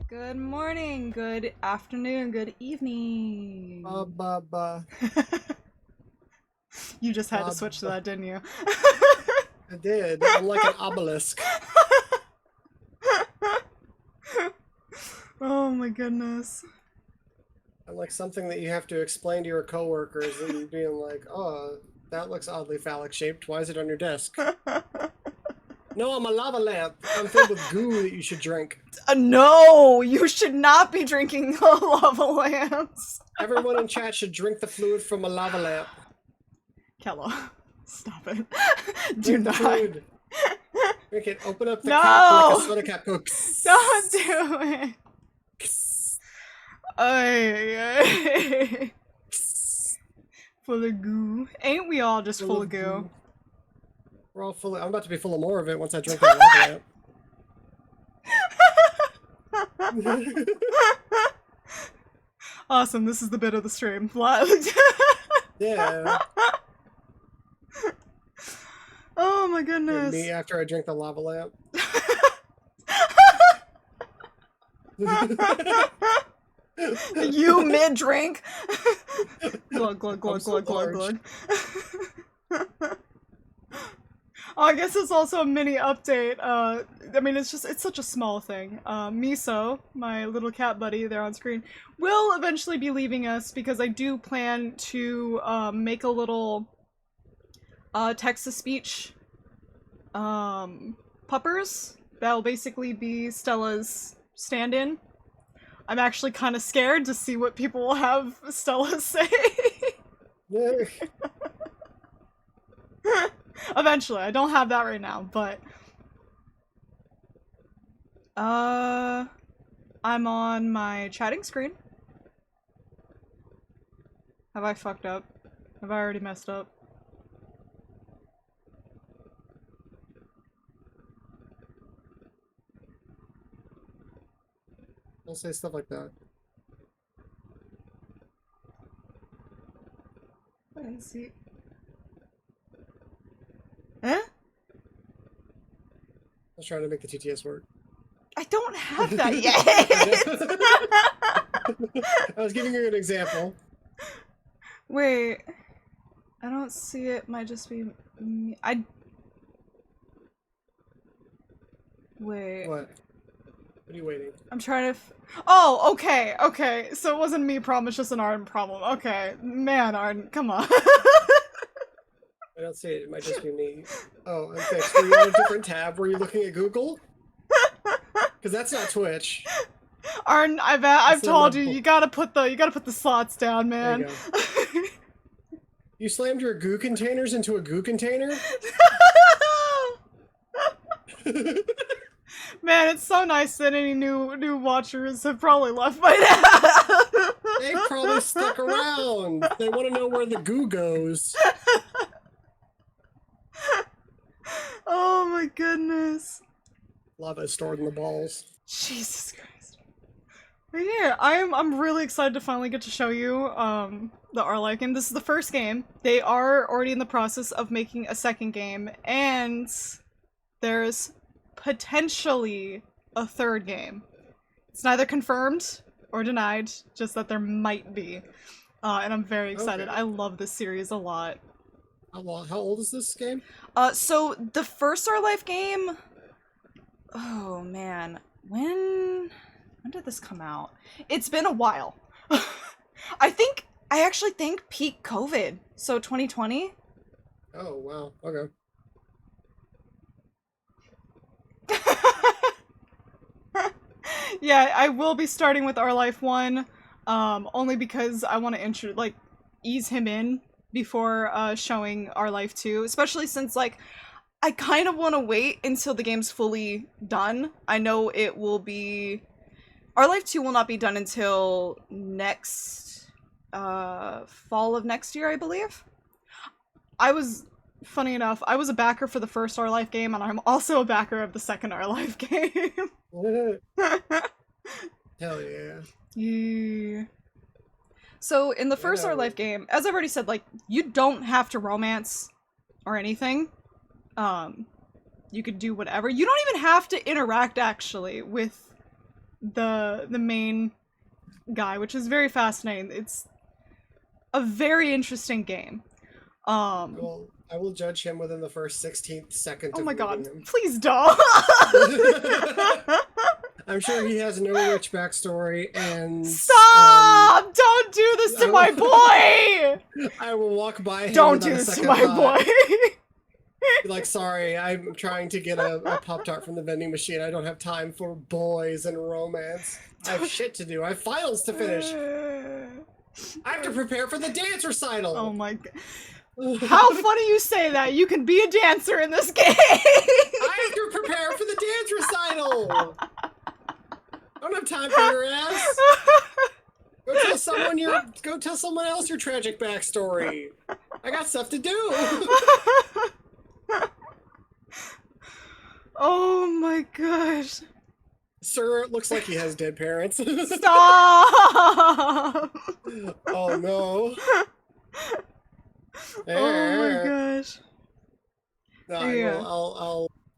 Good morning, good afternoon, good evening. You just had to switch to that, didn't you? I did. I'm like an obelisk. Oh my goodness. I'm like something that you have to explain to your coworkers and being like, oh, that looks oddly phallic shaped. Why is it on your desk? No, I'm a lava lamp. I'm filled with goo that you should drink. No, you should not be drinking lava lamps. Everyone in chat should drink the fluid from a lava lamp. Kella, stop it. Do Drink the not. fluid. Drink it. Open up the No! cap like a soda cap. Go. Don't do it. Ay. Full of goo. Ain't we all just full of goo? We're all full of, I'm about to be full of more of it once I drink that lava lamp. Awesome, this is the bit of the stream. Yeah. Oh my And goodness. me after I drink the lava lamp. You mid-drink. Glug, glug, glug, I'm so glug, glug, large. glug. Oh, I guess it's also a mini update. I mean, it's such a small thing. Miso, my little cat buddy there on screen, will eventually be leaving us because I do plan to make a little text-to-speech puppers that'll basically be Stella's stand-in. I'm actually kind of scared to see what people will have Stella say. Eventually, I don't have that right now, but I'm on my chatting screen. Have I fucked up? Have I already messed up? Don't say stuff like that. I didn't see. Eh? I was trying to make the TTS work. I don't have that yet! I was giving you an example. Wait. I don't see it. Might just be me. Wait. What? What are you waiting? I'm trying to oh, okay, okay. So it wasn't me problem, it's just an Arden problem. Okay. Man, Arden, come on. I don't see it. It might just be me. Oh, okay. So you're on a different tab. Were you looking at Google? Because that's not Twitch. Arden, I've told you, you gotta put the slots down, man. There you go. You slammed your goo containers into a goo container? Man, it's so nice that any new watchers have probably left by now. They probably stuck around. They want to know where the goo goes. Oh my goodness. Lava is stored in the balls. Jesus Christ. But yeah, I'm really excited to finally get to show you the Our Life game. This is the first game. They are already in the process of making a second game, and there's potentially a third game. It's neither confirmed or denied, just that there might be. And I'm very excited. Okay. I love this series a lot. How old is this game? So the first Our Life game, oh man, when did this come out? It's been a while. I actually think peak COVID, so 2020. Oh, wow. Okay. Yeah, I will be starting with Our Life 1, only because I want to ease him in before showing Our Life 2, especially since, like, I kind of want to wait until the game's fully done. I know it will be... Our Life 2 will not be done until next... fall of next year, I believe? Funny enough, I was a backer for the first Our Life game, and I'm also a backer of the second Our Life game. Hell yeah. Yeah. So, in the first Our Life game, as I've already said, like, you don't have to romance or anything. You could do whatever. You don't even have to interact, actually, with the main guy, which is very fascinating. It's a very interesting game. I will judge him within the first 16th second Oh of my meeting god, him. please don't. I'm sure he has no rich backstory and Stop! Don't do this to my boy! I will walk by him Don't without do a this to second my thought. boy! Be like, sorry, I'm trying to get a Pop-Tart from the vending machine. I don't have time for boys and romance. I have shit to do. I have finals to finish. I have to prepare for the dance recital. Oh my god. How funny you say that. You can be a dancer in this game. I have to prepare for the dance recital. I don't have time for your ass. Go tell someone else your tragic backstory. I got stuff to do. Oh my gosh. Sir, it looks like he has dead parents. Stop! Oh no. Oh my gosh. No, Yeah.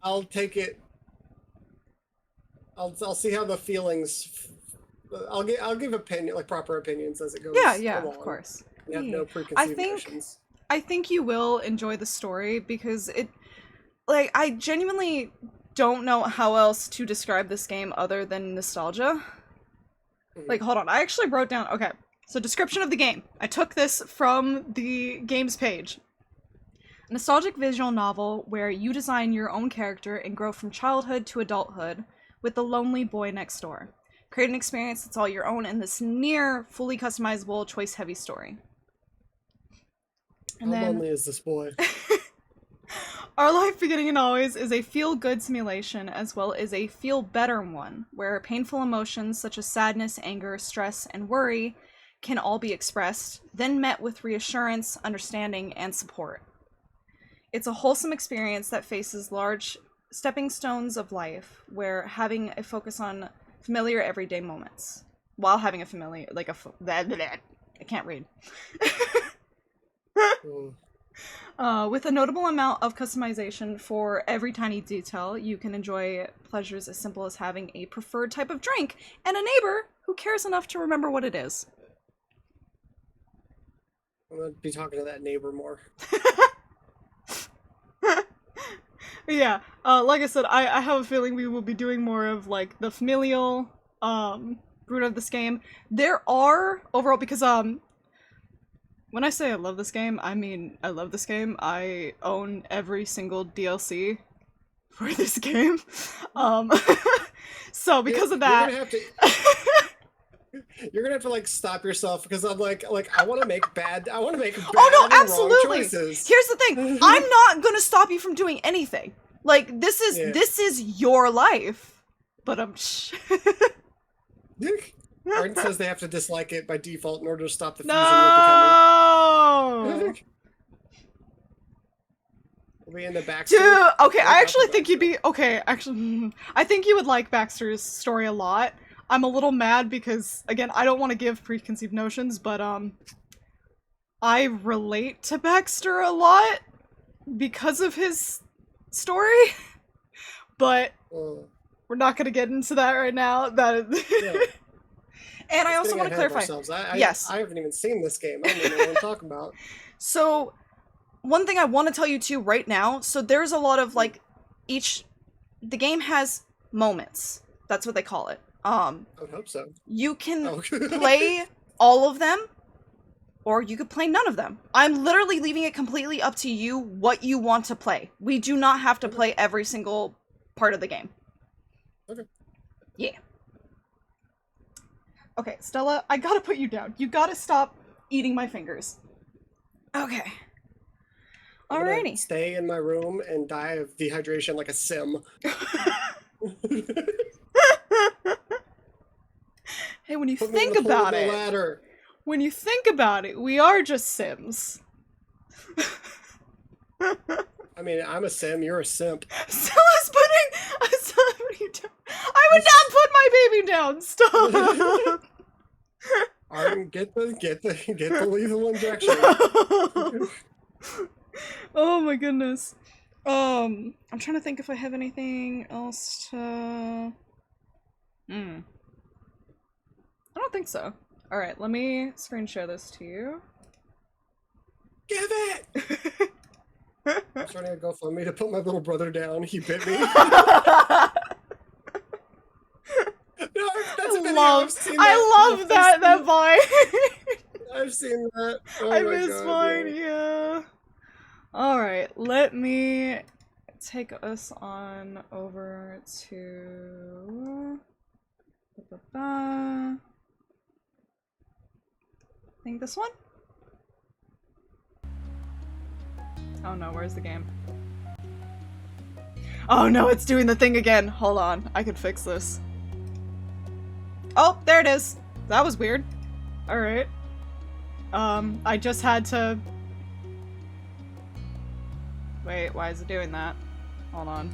I'll take it. I'll see how the feelings. I'll give opinion, like proper opinions as it goes. Yeah, along. of course. I have no preconceived notions. I think you will enjoy the story because I genuinely don't know how else to describe this game other than nostalgia. Like, hold on, I actually wrote down, okay, so description of the game. I took this from the games page. A nostalgic visual novel where you design your own character and grow from childhood to adulthood with the lonely boy next door. Create an experience that's all your own in this near fully customizable, choice-heavy story. And How lonely is this boy? Our Life Beginning and Always is a feel-good simulation as well as a feel-better one, where painful emotions such as sadness, anger, stress, and worry can all be expressed, then met with reassurance, understanding, and support. It's a wholesome experience that faces large stepping stones of life, where having a focus on familiar everyday moments, while having a familiar, I can't read. With a notable amount of customization for every tiny detail, you can enjoy pleasures as simple as having a preferred type of drink and a neighbor who cares enough to remember what it is. I'm gonna be talking to that neighbor more. Yeah, like I said, I have a feeling we will be doing more of, like, the familial, root of this game. There are, overall, because, when I say I love this game, I mean I love this game. I own every single DLC for this game. So because of that... You're gonna have to like stop yourself because I'm like I want to make bad. Oh no, absolutely. Wrong choices. Here's the thing: I'm not gonna stop you from doing anything. Like this is your life. But Arden says they have to dislike it by default in order to stop the fusion no! becoming. We'll be in the back. Dude, okay, I actually think you'd be okay. Actually, I think you would like Baxter's story a lot. I'm a little mad because, again, I don't want to give preconceived notions, but, I relate to Baxter a lot because of his story, but we're not going to get into that right now. And I also want to clarify. Yes. I haven't even seen this game. I don't even know what I'm talking about. So, one thing I want to tell you too right now, so there's a lot of, like, the game has moments. That's what they call it. I would hope so. You can play all of them, or you could play none of them. I'm literally leaving it completely up to you what you want to play. We do not have to play every single part of the game. Okay. Yeah. Okay, Stella, I gotta put you down. You gotta stop eating my fingers. Okay. Alrighty. Stay in my room and die of dehydration like a sim. Hey, when you think about it, we are just Sims. I mean, I'm a sim, you're a simp. Stella's putting you down. I would not put my baby down. Stop. Arden, get the lethal injection. Oh my goodness. I'm trying to think if I have anything else to... don't think so. Alright, let me screen share this to you. Give it! I'm starting to go for me to put my little brother down. He bit me. No, that's a video. I love that vine. I've seen that. Oh I my miss God, mine, yeah. Alright, let me take us on over to... I think this one? Oh no, where's the game? Oh no, it's doing the thing again. Hold on, I can fix this. Oh, there it is. That was weird. Alright. I just had to... Wait, why is it doing that? Hold on.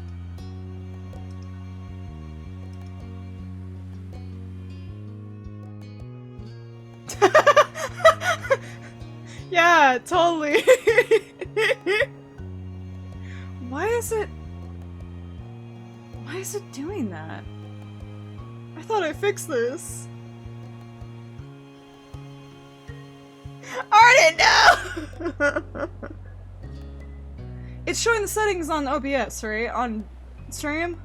Yeah, totally. Why is it doing that? I thought I fixed this. I already know. It's showing the settings on OBS, right? On stream?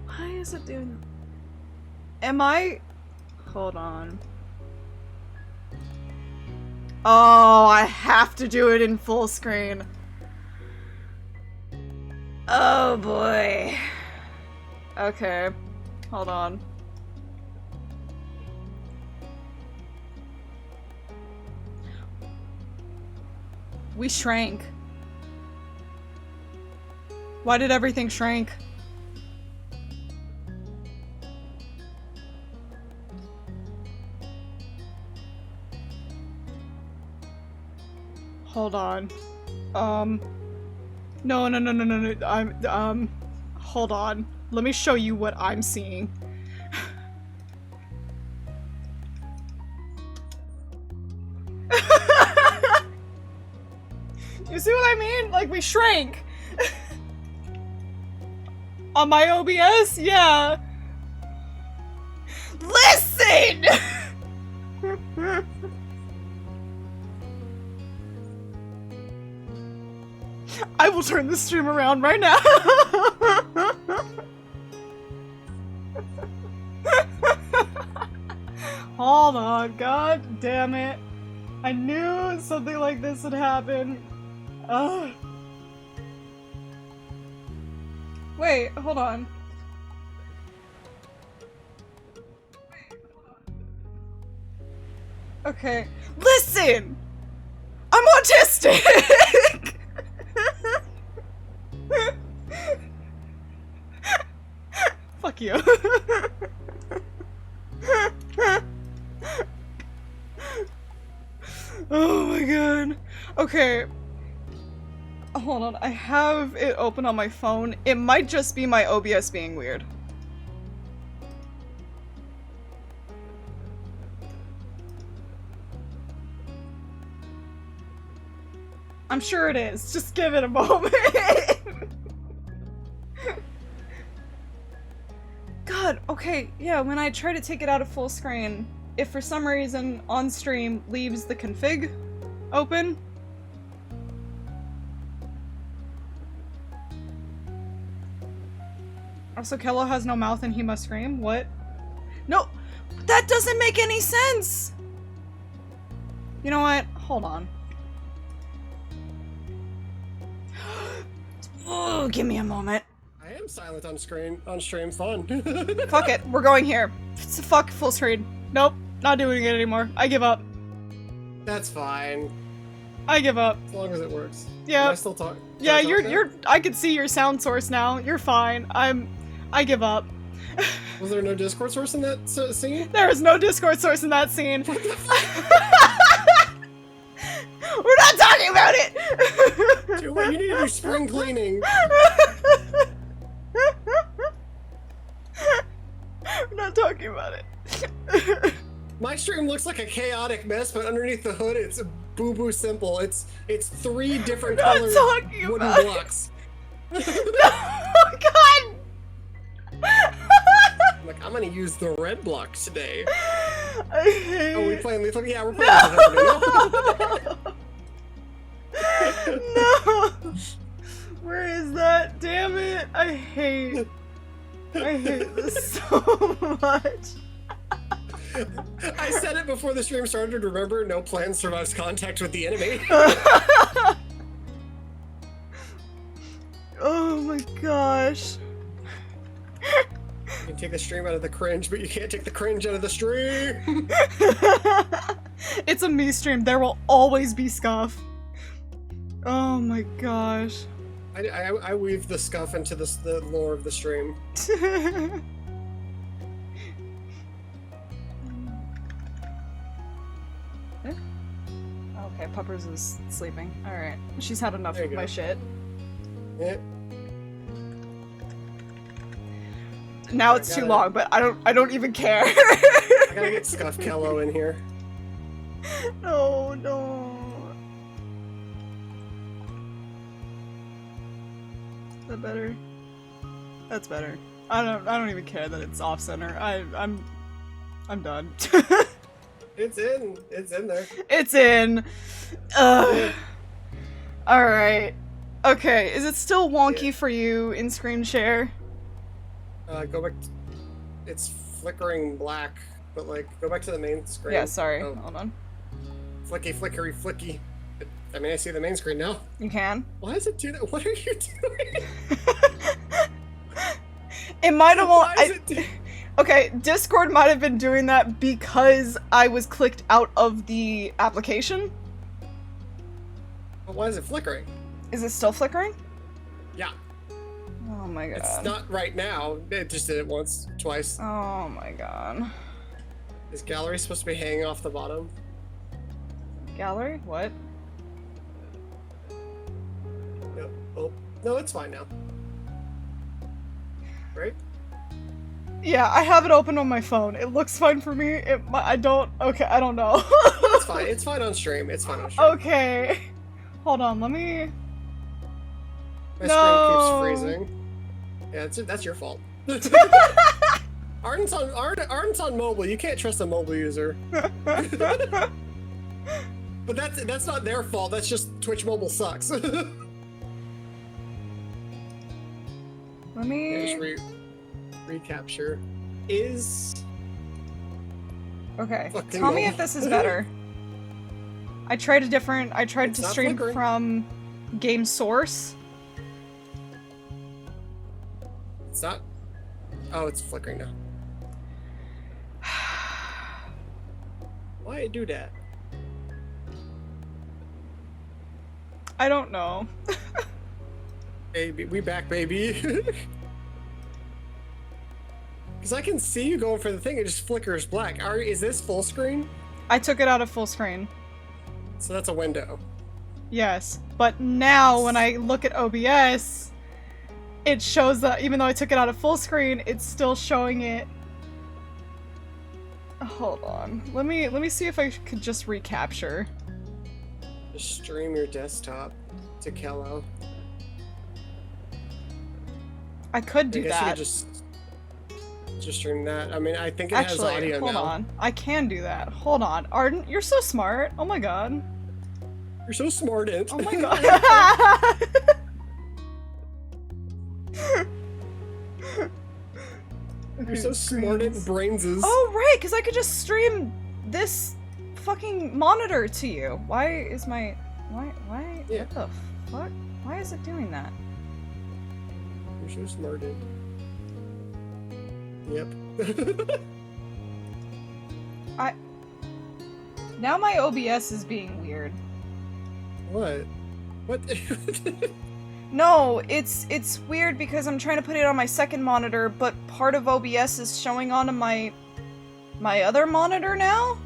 Why is it doing... Am I... Hold on. Oh, I have to do it in full screen. Oh boy. Okay. Hold on. We shrank. Why did everything shrink? Hold on. No. Hold on. Let me show you what I'm seeing. You see what I mean? Like, we shrank. On my OBS? Yeah. Listen! I will turn the stream around right now. Hold on, god damn it. I knew something like this would happen. Ugh. Wait, hold on. Okay. Listen! I'm autistic! Fuck you. Oh my god. Okay. Hold on, I have it open on my phone. It might just be my OBS being weird. I'm sure it is. Just give it a moment. God, okay, yeah, when I try to take it out of full screen, if for some reason on stream leaves the config open, also, Kello has no mouth and he must scream? What? No! That doesn't make any sense! You know what? Hold on. Oh, give me a moment. I am silent on screen, on stream. Fun. Fuck it. We're going here. Fuck full screen. Nope. Not doing it anymore. I give up. That's fine. I give up. As long as it works. Yeah. Am I still talking? Yeah, you're I can see your sound source now. You're fine. I give up. Was there no Discord source in that scene? There is no Discord source in that scene. We're not talking about it! Dude, wait, you need to do spring cleaning. We're not talking about it. My stream looks like a chaotic mess, but underneath the hood, it's boo-boo simple. It's 3 different colored wooden blocks. No, God! I'm like, I'm gonna use the red block today. I hate. Oh, we playing Lethal? Yeah, we're playing Lethal. No! Where is that? Damn it! I hate this so much. I said it before the stream started. Remember, no plan survives contact with the enemy. Oh my gosh. You can take the stream out of the cringe, but you can't take the cringe out of the stream. It's a me stream. There will always be scuff. Oh my gosh. I weave the scuff into the lore of the stream. Okay, Puppers is sleeping. Alright. She's had enough of my shit. Yeah. Now it's too long, but I don't even care. I gotta get Scuff Kello in here. No, no. Is that better? That's better. I don't even care that it's off center. I'm done. It's in there. It's in. Ugh. Alright. Okay, is it still wonky for you in screen share? Go back. It's flickering black, but like, go back to the main screen. Yeah, sorry. Oh. Hold on. Flicky, flickery, flicky. I mean, I see the main screen now. You can? Why does it do that? What are you doing? It might have Why is it Okay, Discord might have been doing that because I was clicked out of the application. Why is it flickering? Is it still flickering? Yeah. Oh my god. It's not right now. It just did it once, twice. Oh my god. Is gallery supposed to be hanging off the bottom? Gallery? What? Yep. Oh, no, it's fine now. Right? Yeah, I have it open on my phone. It looks fine for me. I don't know. It's fine. It's fine on stream. It's fine on stream. Okay. Hold on, let me... My No. screen keeps freezing. Yeah, that's your fault. Arden's on mobile. You can't trust a mobile user. But that's not their fault. That's just Twitch mobile sucks. Let me... Yeah, just recapture. Is... Okay, Fucking tell me mobile. if this is better. I tried It's to not stream flickering. from Game Source. It's not... Oh, it's flickering now. Why it do that? I don't know. Baby, we back, baby. Because I can see you going for the thing, it just flickers black. Is this full screen? I took it out of full screen. So that's a window. Yes, but now when I look at OBS, it shows that even though I took it out of full screen, it's still showing it. Hold on. Let me see if I could just recapture. Just stream your desktop to Kello. I could do I guess that. you could just stream that. I mean, I think it has Actually, audio hold now. on. I can do that. Hold on. Arden, you're so smart. Oh my god. You're so smart, Int. Oh my god. You're so smart, Int brainses. Oh right, because I could just stream this fucking monitor to you. Why is my... Why? Yeah. What the fuck? Why is it doing that? You're so smart, Int. Yep. Now my OBS is being weird. What? What? No, it's weird because I'm trying to put it on my second monitor, but part of OBS is showing onto my other monitor now?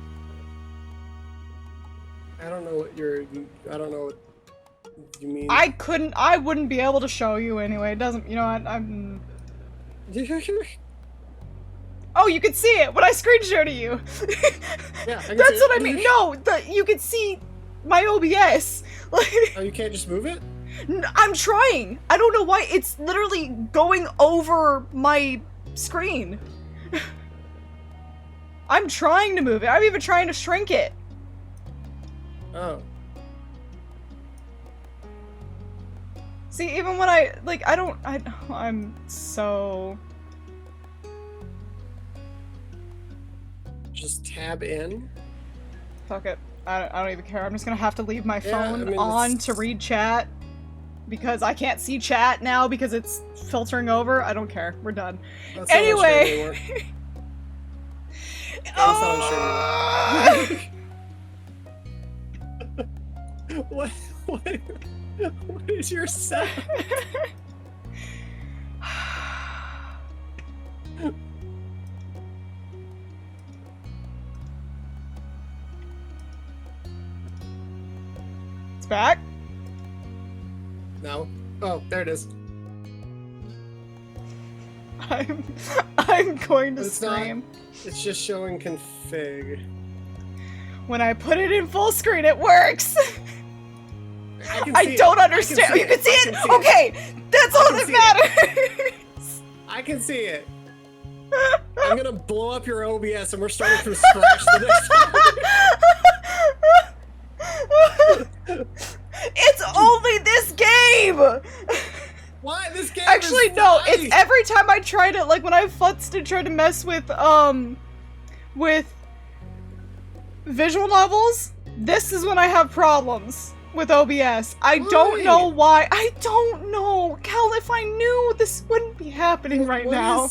I don't know what I don't know what you mean. I wouldn't be able to show you anyway. It doesn't, you know, I'm... Oh, you can see it when I screen share to you. Yeah, I can That's see what it. I mean. No, you can see my OBS. Like, Oh, you can't just move it? I'm trying. I don't know why. It's literally going over my screen. I'm trying to move it. I'm even trying to shrink it. Oh. See, even when I'm so... Just tab in. Fuck it. I don't even care. I'm just gonna have to leave my Yeah, phone I mean, on it's- to read chat. Because I can't see chat now because it's filtering over. I don't care. We're done. That's not Anyway. on stream anymore. What is your set? It's back. No. Oh, there it is. I'm going to But it's not- scream. It's just showing config. When I put it in full screen, it works. I don't understand. You can see it? Okay, that's all that matters. I can see it. I'm gonna blow up your OBS and we're starting from scratch the next time. It's only this game! Why? This game Actually, is no, nice. it's every time I try to, like, when I futzed and tried to mess with visual novels, this is when I have problems with OBS. I don't know why. I don't know. Cal, if I knew, this wouldn't be happening right now.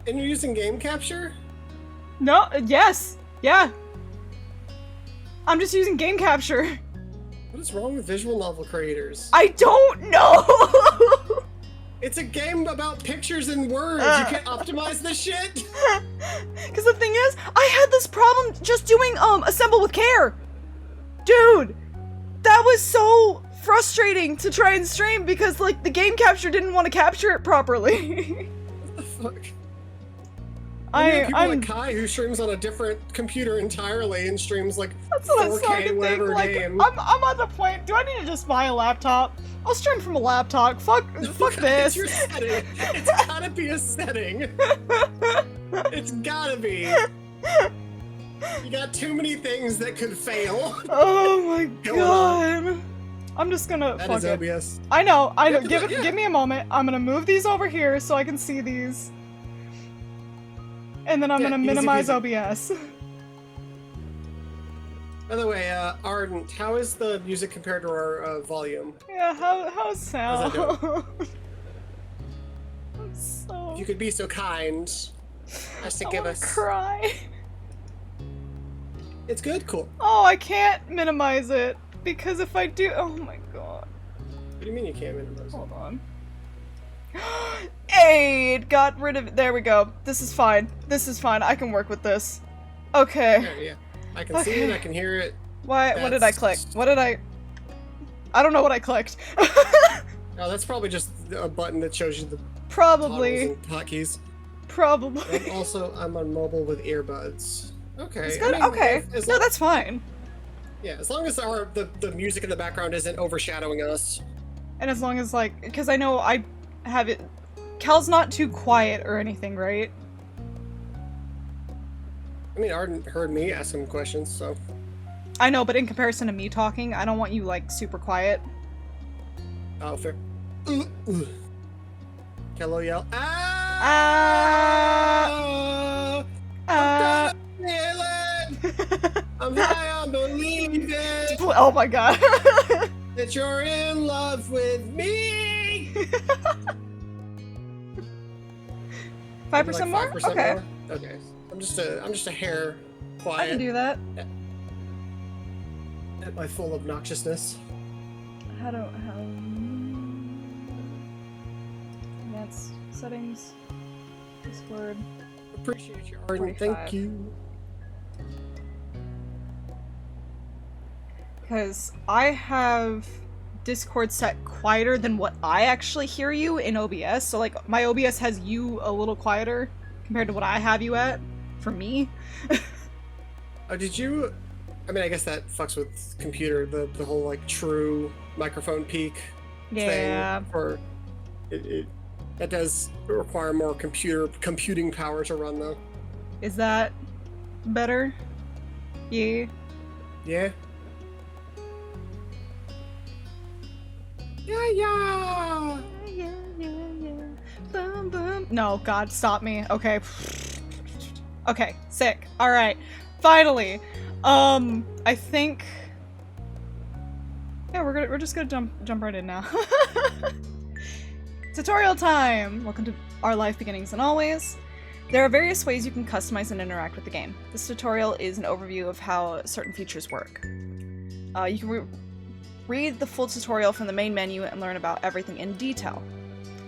And you're using game capture? No, yes, yeah. I'm just using game capture. What is wrong with visual novel creators? I don't know! It's a game about pictures and words. You can't optimize this shit? Because the thing is, I had this problem just doing, assemble with care. Dude, that was so frustrating to try and stream because, like, the game capture didn't want to capture it properly. What the fuck? I'm like Kai who streams on a different computer entirely and streams like That's what I was 4K starting to think. whatever Like, game. I'm at the point. Do I need to just buy a laptop? I'll stream from a laptop. Fuck It's this. your setting. It's gotta be a setting. It's gotta be. You got too many things that could fail. Oh my Going on. god. I'm just gonna That fuck is it. OBS. I know. Yeah, Give me a moment. I'm gonna move these over here so I can see these. And then I'm gonna easy minimize peasy. OBS. By the way, Ardent, how is the music compared to our volume? Yeah, how's sound? How's I'm so... If you could be so kind as to give wanna us. cry. It's good, cool. Oh, I can't minimize it. Because if I do... Oh my god. What do you mean you can't minimize it? Hold on. Hey, it got rid of it. There we go. This is fine. This is fine. I can work with this. Okay. Yeah. I can see it, I can hear it. What did I click? What did I don't know what I clicked. Oh, that's probably just a button that shows you the Probably. toggles and hotkeys. Probably. And also, I'm on mobile with earbuds. Okay. It's good? I mean, Okay. as No, long- that's fine. Yeah, as long as the music in the background isn't overshadowing us. And as long as, like, because I know I have it... Cal's not too quiet or anything, right? I mean, Arden heard me ask him questions, so. I know, but in comparison to me talking, I don't want you, like, super quiet. Oh, fair. Hello, yell. Ah! I'm feeling. I'm high on believing Oh my god. that you're in love with me. 5% more? 5% Okay. more? Okay. I'm just a hair I quiet can do that. at my full obnoxiousness. How that's settings, Discord. Appreciate you, Arden. 25. Thank you. Because I have Discord set quieter than what I actually hear you in OBS. So, like, my OBS has you a little quieter compared to what I have you at, for me. Oh, did you? I mean, I guess that fucks with computer. The whole like true microphone peak Yeah. thing. For it That does require more computing power to run, though. Is that better? Yeah. Yeah. Yeah. Boom, boom. No, God, stop me. Okay. Okay, sick. All right. Finally. I think. Yeah, we're just gonna jump right in now. Tutorial time! Welcome to Our Life Beginnings and Always. There are various ways you can customize and interact with the game. This tutorial is an overview of how certain features work. You can read the full tutorial from the main menu and learn about everything in detail.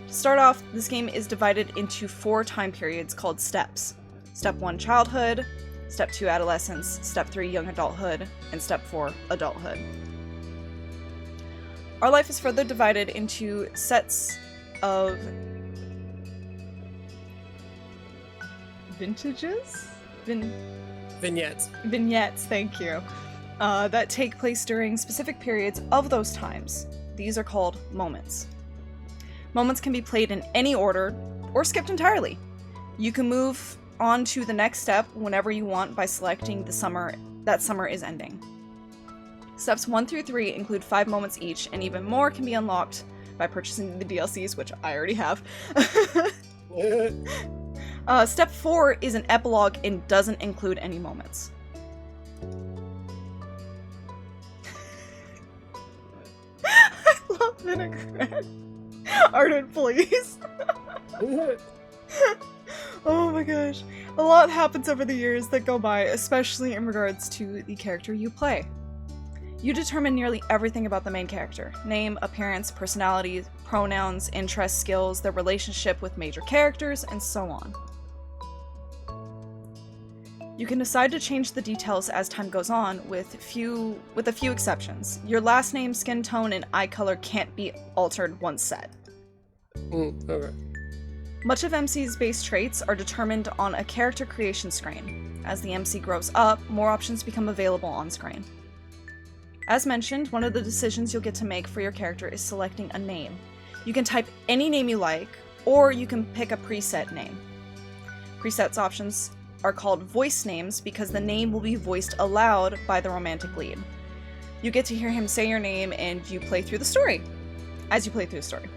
To start off, this game is divided into 4 time periods called steps. Step 1, childhood. Step 2, adolescence. Step 3, young adulthood. And Step 4, adulthood. Our life is further divided into sets of vintages? Vignettes. Vignettes, thank you. That take place during specific periods of those times. These are called moments. Moments can be played in any order or skipped entirely. You can move on to the next step whenever you want by selecting the summer that summer is ending. Steps 1 through 3 include 5 moments each, and even more can be unlocked by purchasing the DLCs, which I already have. Step 4 is an epilogue and doesn't include any moments. I love vinaigrette. Ardent, please. Oh my gosh. A lot happens over the years that go by, especially in regards to the character you play. You determine nearly everything about the main character: name, appearance, personality, pronouns, interests, skills, their relationship with major characters, and so on. You can decide to change the details as time goes on, with a few exceptions. Your last name, skin tone, and eye color can't be altered once set. Okay. Much of MC's base traits are determined on a character creation screen. As the MC grows up, more options become available on screen. As mentioned, one of the decisions you'll get to make for your character is selecting a name. You can type any name you like, or you can pick a preset name. Presets options are called voice names because the name will be voiced aloud by the romantic lead. You get to hear him say your name and you play through the story. As you play through the story.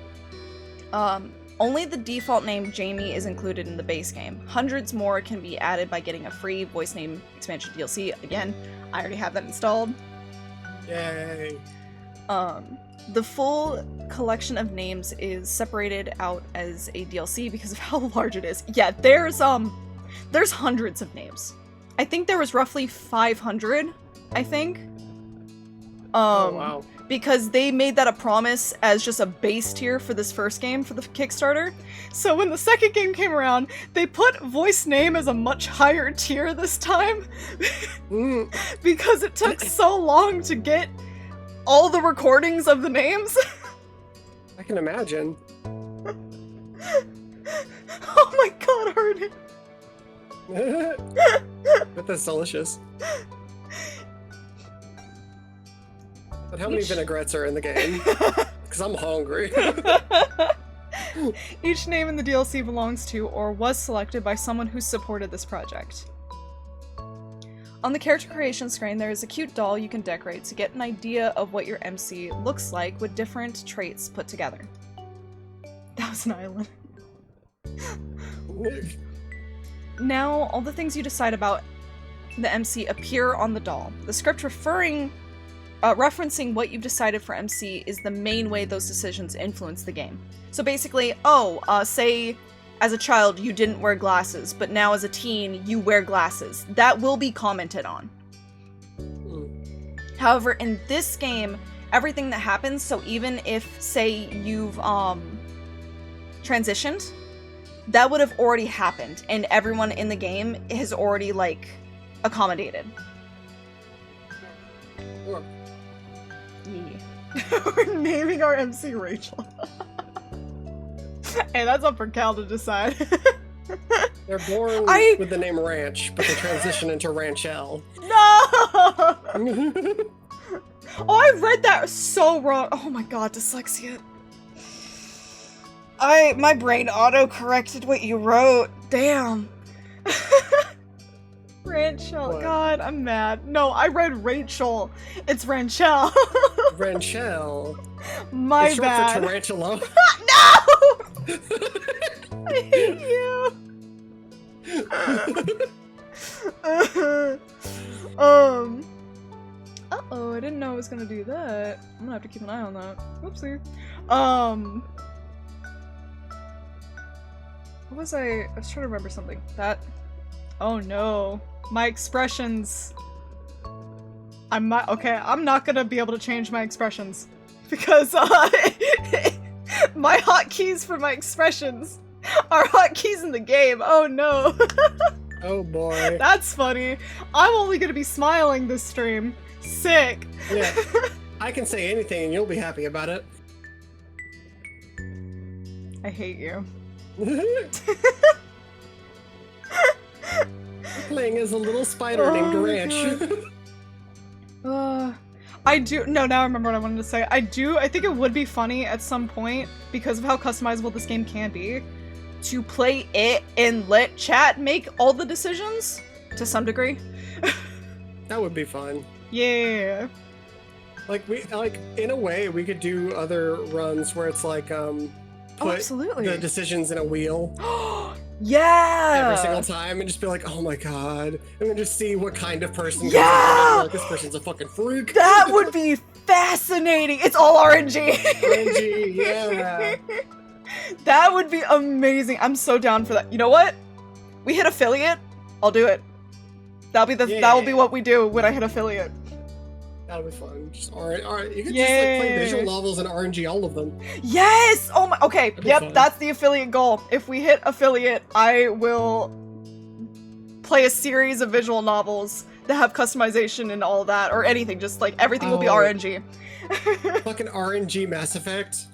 Only the default name Jamie is included in the base game. Hundreds more can be added by getting a free voice name expansion DLC. Again, I already have that installed. Yay. The full collection of names is separated out as a DLC because of how large it is. Yeah, there's hundreds of names. I think there was roughly 500, I think. Oh, wow. Because they made that a promise as just a base tier for this first game, for the Kickstarter. So when the second game came around, they put voice name as a much higher tier this time. Because it took so long to get all the recordings of the names. I can imagine. Oh my god, Arden. But that's delicious. But how many vinaigrettes are in the game? Because I'm hungry. Each name in the DLC belongs to or was selected by someone who supported this project. On the character creation screen, there is a cute doll you can decorate to get an idea of what your MC looks like with different traits put together. That was an island. Now, all the things you decide about the MC appear on the doll. The script referencing what you've decided for MC is the main way those decisions influence the game. So basically, say as a child you didn't wear glasses, but now as a teen you wear glasses. That will be commented on. However, in this game, everything that happens, so even if, say, you've transitioned, that would have already happened, and everyone in the game has already, like, accommodated. Sure. Yeah. We're naming our MC Rachel. Hey, that's up for Cal to decide. They're born with the name Ranch, but they transition into Ranchelle. No! Oh, I read that so wrong. Oh my god, dyslexia. My brain auto-corrected what you wrote. Damn. Ranchel. What? God, I'm mad. No, I read Rachel. It's Ranchel. Ranchel. My It's short bad. for tarantula. No! I hate you. Uh-oh, I didn't know I was gonna do that. I'm gonna have to keep an eye on that. Whoopsie. What was I was trying to remember something. That. Oh no. My expressions. Okay, I'm not gonna be able to change my expressions. Because, my hotkeys for my expressions are hotkeys in the game. Oh no. Oh boy. That's funny. I'm only gonna be smiling this stream. Sick. Yeah. I can say anything and you'll be happy about it. I hate you. Playing as a little spider named Ranch. I do. No, now I remember what I wanted to say. I think it would be funny at some point, because of how customizable this game can be, to play it and let chat make all the decisions to some degree. That would be fun. Yeah. Like in a way we could do other runs where it's like put absolutely. the decisions in a wheel Yeah. every single time and just be like, oh my god, and then just see what kind of person Yeah. like, this person's a fucking freak. That would be fascinating. It's all RNG. RNG, yeah. That would be amazing. I'm so down for that. You know what? We hit affiliate. I'll do it. That will be what we do when I hit affiliate. That'll be fun. Just you could just like play visual novels and RNG all of them. Yes! Oh my. Okay. Yep. fun. That's the affiliate goal. If we hit affiliate, I will play a series of visual novels that have customization and all that, or anything. Just like everything will be RNG. Fucking RNG Mass Effect.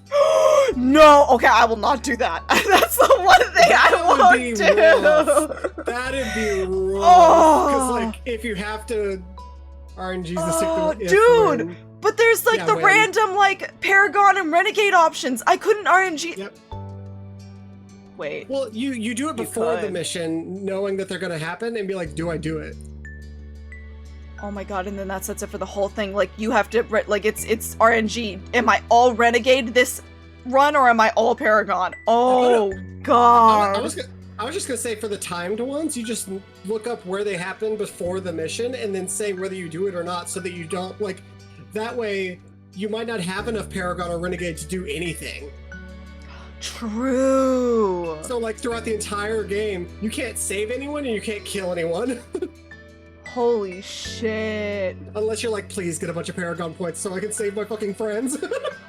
No. Okay. I will not do that. That's the one thing I won't do. That'd be rough. Oh. Because like if you have to. RNG's the signal. Dude! But there's like the when. random like Paragon and Renegade options. I couldn't RNG. Yep. Wait. Well, you do it before the could. mission, knowing that they're gonna happen, and be like, do I do it? Oh my god! And then that sets it for the whole thing. Like you have to like it's RNG. Am I all Renegade this run or am I all Paragon? Oh god! I was just gonna say for the timed ones, you just look up where they happen before the mission and then say whether you do it or not so that you don't, like, that way you might not have enough Paragon or Renegade to do anything. True. So, like, throughout the entire game, you can't save anyone and you can't kill anyone. Holy shit. Unless you're like, please get a bunch of Paragon points so I can save my fucking friends.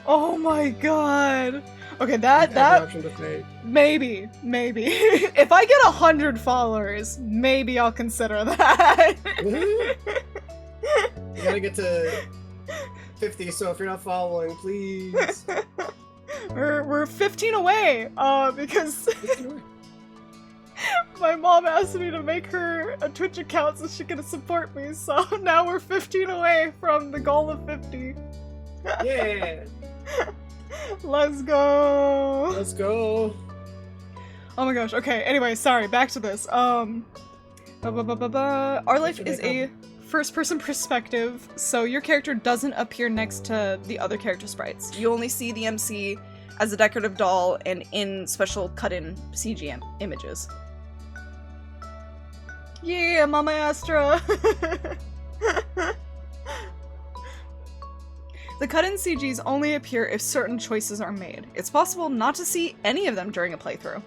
Oh my god. Okay, Every option to pay. maybe. If I get 100 followers, maybe I'll consider that. You gotta get to 50, so if you're not following, please. We're 15 away, because my mom asked me to make her a Twitch account so she can support me, so now we're 15 away from the goal of 50. Yeah! Let's go! Let's go! Oh my gosh, okay, anyway, sorry, back to this. Our life is a first-person perspective, so your character doesn't appear next to the other character sprites. You only see the MC as a decorative doll and in special cut-in CG images. Yeah, Mama Astra! The cut-in CGs only appear if certain choices are made. It's possible not to see any of them during a playthrough.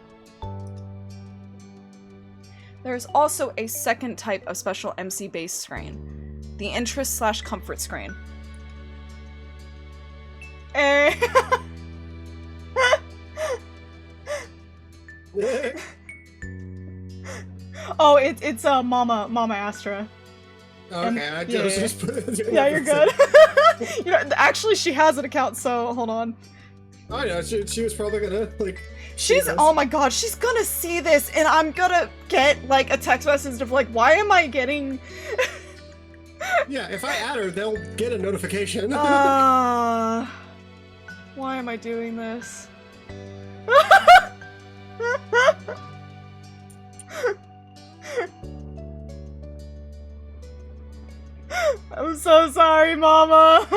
There is also a second type of special MC-based screen, the interest/comfort screen. Oh, it's Mama Astra. Okay, I just put Yeah, you're good. You know, actually, she has an account, so hold on. I know, she was probably gonna, like... Oh my god, she's gonna see this, and I'm gonna get, like, a text message of, like, why am I getting... Yeah, if I add her, they'll get a notification. Why am I doing this? I'm so sorry, Mama.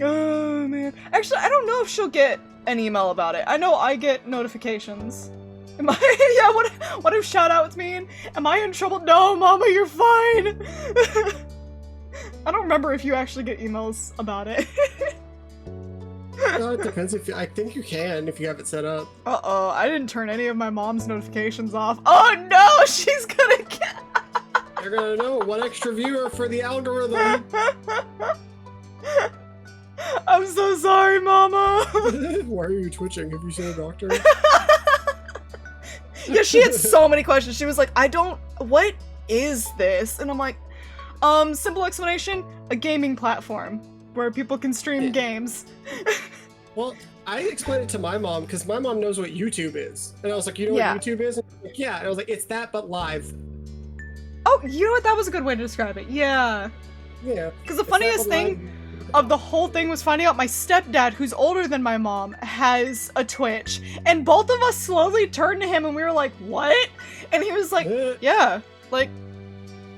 Oh man. Actually, I don't know if she'll get an email about it. I know I get notifications. Am I? Yeah. What if shout outs mean? Am I in trouble? No, Mama, you're fine. I don't remember if you actually get emails about it. No, it depends if I think you can if you have it set up. Uh-oh, I didn't turn any of my mom's notifications off. Oh no, she's gonna get. You're gonna know one extra viewer for the algorithm. I'm so sorry, Mama. Why are you twitching? Have you seen a doctor? Yeah, she had so many questions. She was like, what is this? And I'm like, simple explanation, a gaming platform where people can stream games. Well, I explained it to my mom because my mom knows what YouTube is. And I was like, you know what YouTube is? And like, yeah. And I was like, it's that, but live. Oh, you know what? That was a good way to describe it. Yeah. Yeah. Because the funniest thing of the whole thing was finding out my stepdad, who's older than my mom, has a Twitch. And both of us slowly turned to him and we were like, what? And he was like, yeah, like,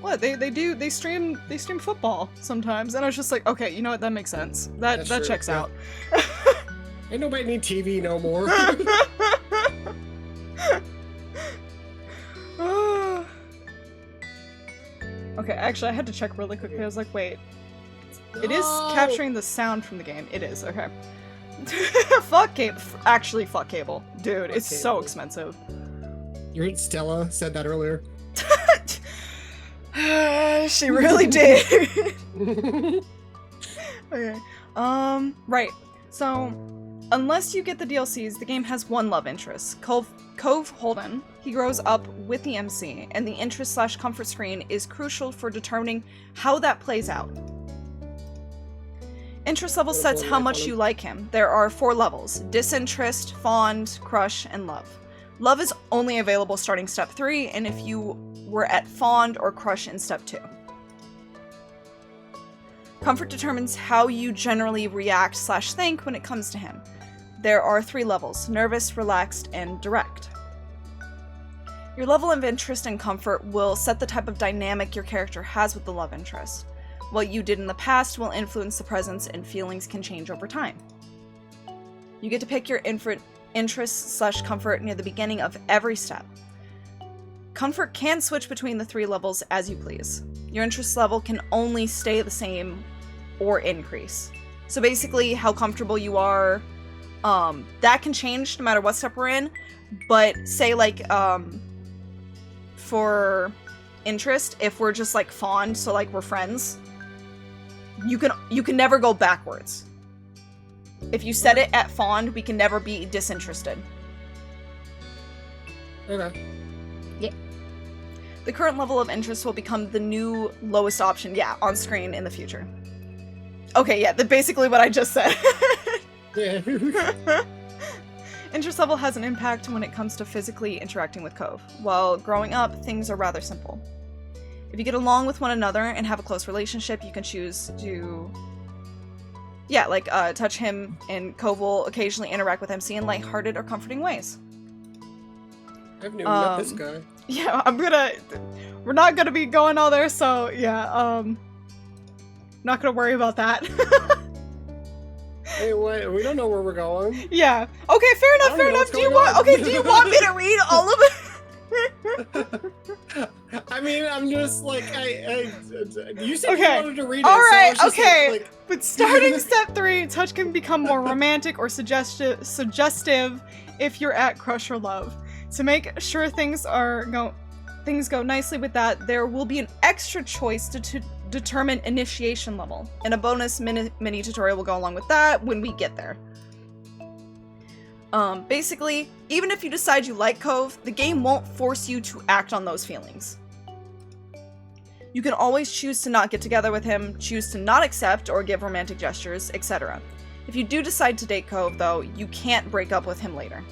what? They stream football sometimes. And I was just like, okay, you know what? That makes sense. That checks out. Ain't nobody need TV no more. Okay, actually, I had to check really quickly. I was like, wait. It is capturing the sound from the game. It is, okay. Fuck cable. Actually, fuck cable. Dude, it's so expensive. Your Aunt Stella said that earlier. She really did. Okay. Right. So, unless you get the DLCs, the game has one love interest. Cove Holden. He grows up with the MC, and the interest/comfort screen is crucial for determining how that plays out. Interest level sets how much you like him. There are 4 levels: disinterest, fond, crush, and love. Love is only available starting step 3, and if you were at fond or crush in step 2. Comfort determines how you generally react/think when it comes to him. There are 3 levels: nervous, relaxed, and direct. Your level of interest and comfort will set the type of dynamic your character has with the love interest. What you did in the past will influence the present, and feelings can change over time. You get to pick your interest/comfort near the beginning of every step. Comfort can switch between the 3 levels as you please. Your interest level can only stay the same or increase. So basically, how comfortable you are, that can change no matter what step we're in, but say like, for interest, if we're just like fond, so like we're friends, you can never go backwards. If you set it at fond, we can never be disinterested. Okay. Yeah. The current level of interest will become the new lowest option, on screen in the future. Okay, yeah, that's basically what I just said. Yeah. Interest level has an impact when it comes to physically interacting with Cove. While growing up, things are rather simple. If you get along with one another and have a close relationship, you can choose to touch him, and Cove will occasionally interact with MC in lighthearted or comforting ways. I haven't even met this guy. Yeah, we're not gonna be going all there, so yeah, not gonna worry about that. Hey, wait, we don't know where we're going. Yeah. Okay, fair enough. Do you want me to read all of it? I mean, I'm just like, you said you wanted to read it. All right, so okay. But starting step 3, touch can become more romantic or suggestive if you're at crush or love. To make sure things go nicely with that, there will be an extra choice to determine initiation level, and a bonus mini tutorial will go along with that when we get there. Basically, even if you decide you like Cove, the game won't force you to act on those feelings. You can always choose to not get together with him, choose to not accept or give romantic gestures, etc. If you do decide to date Cove, though, you can't break up with him later.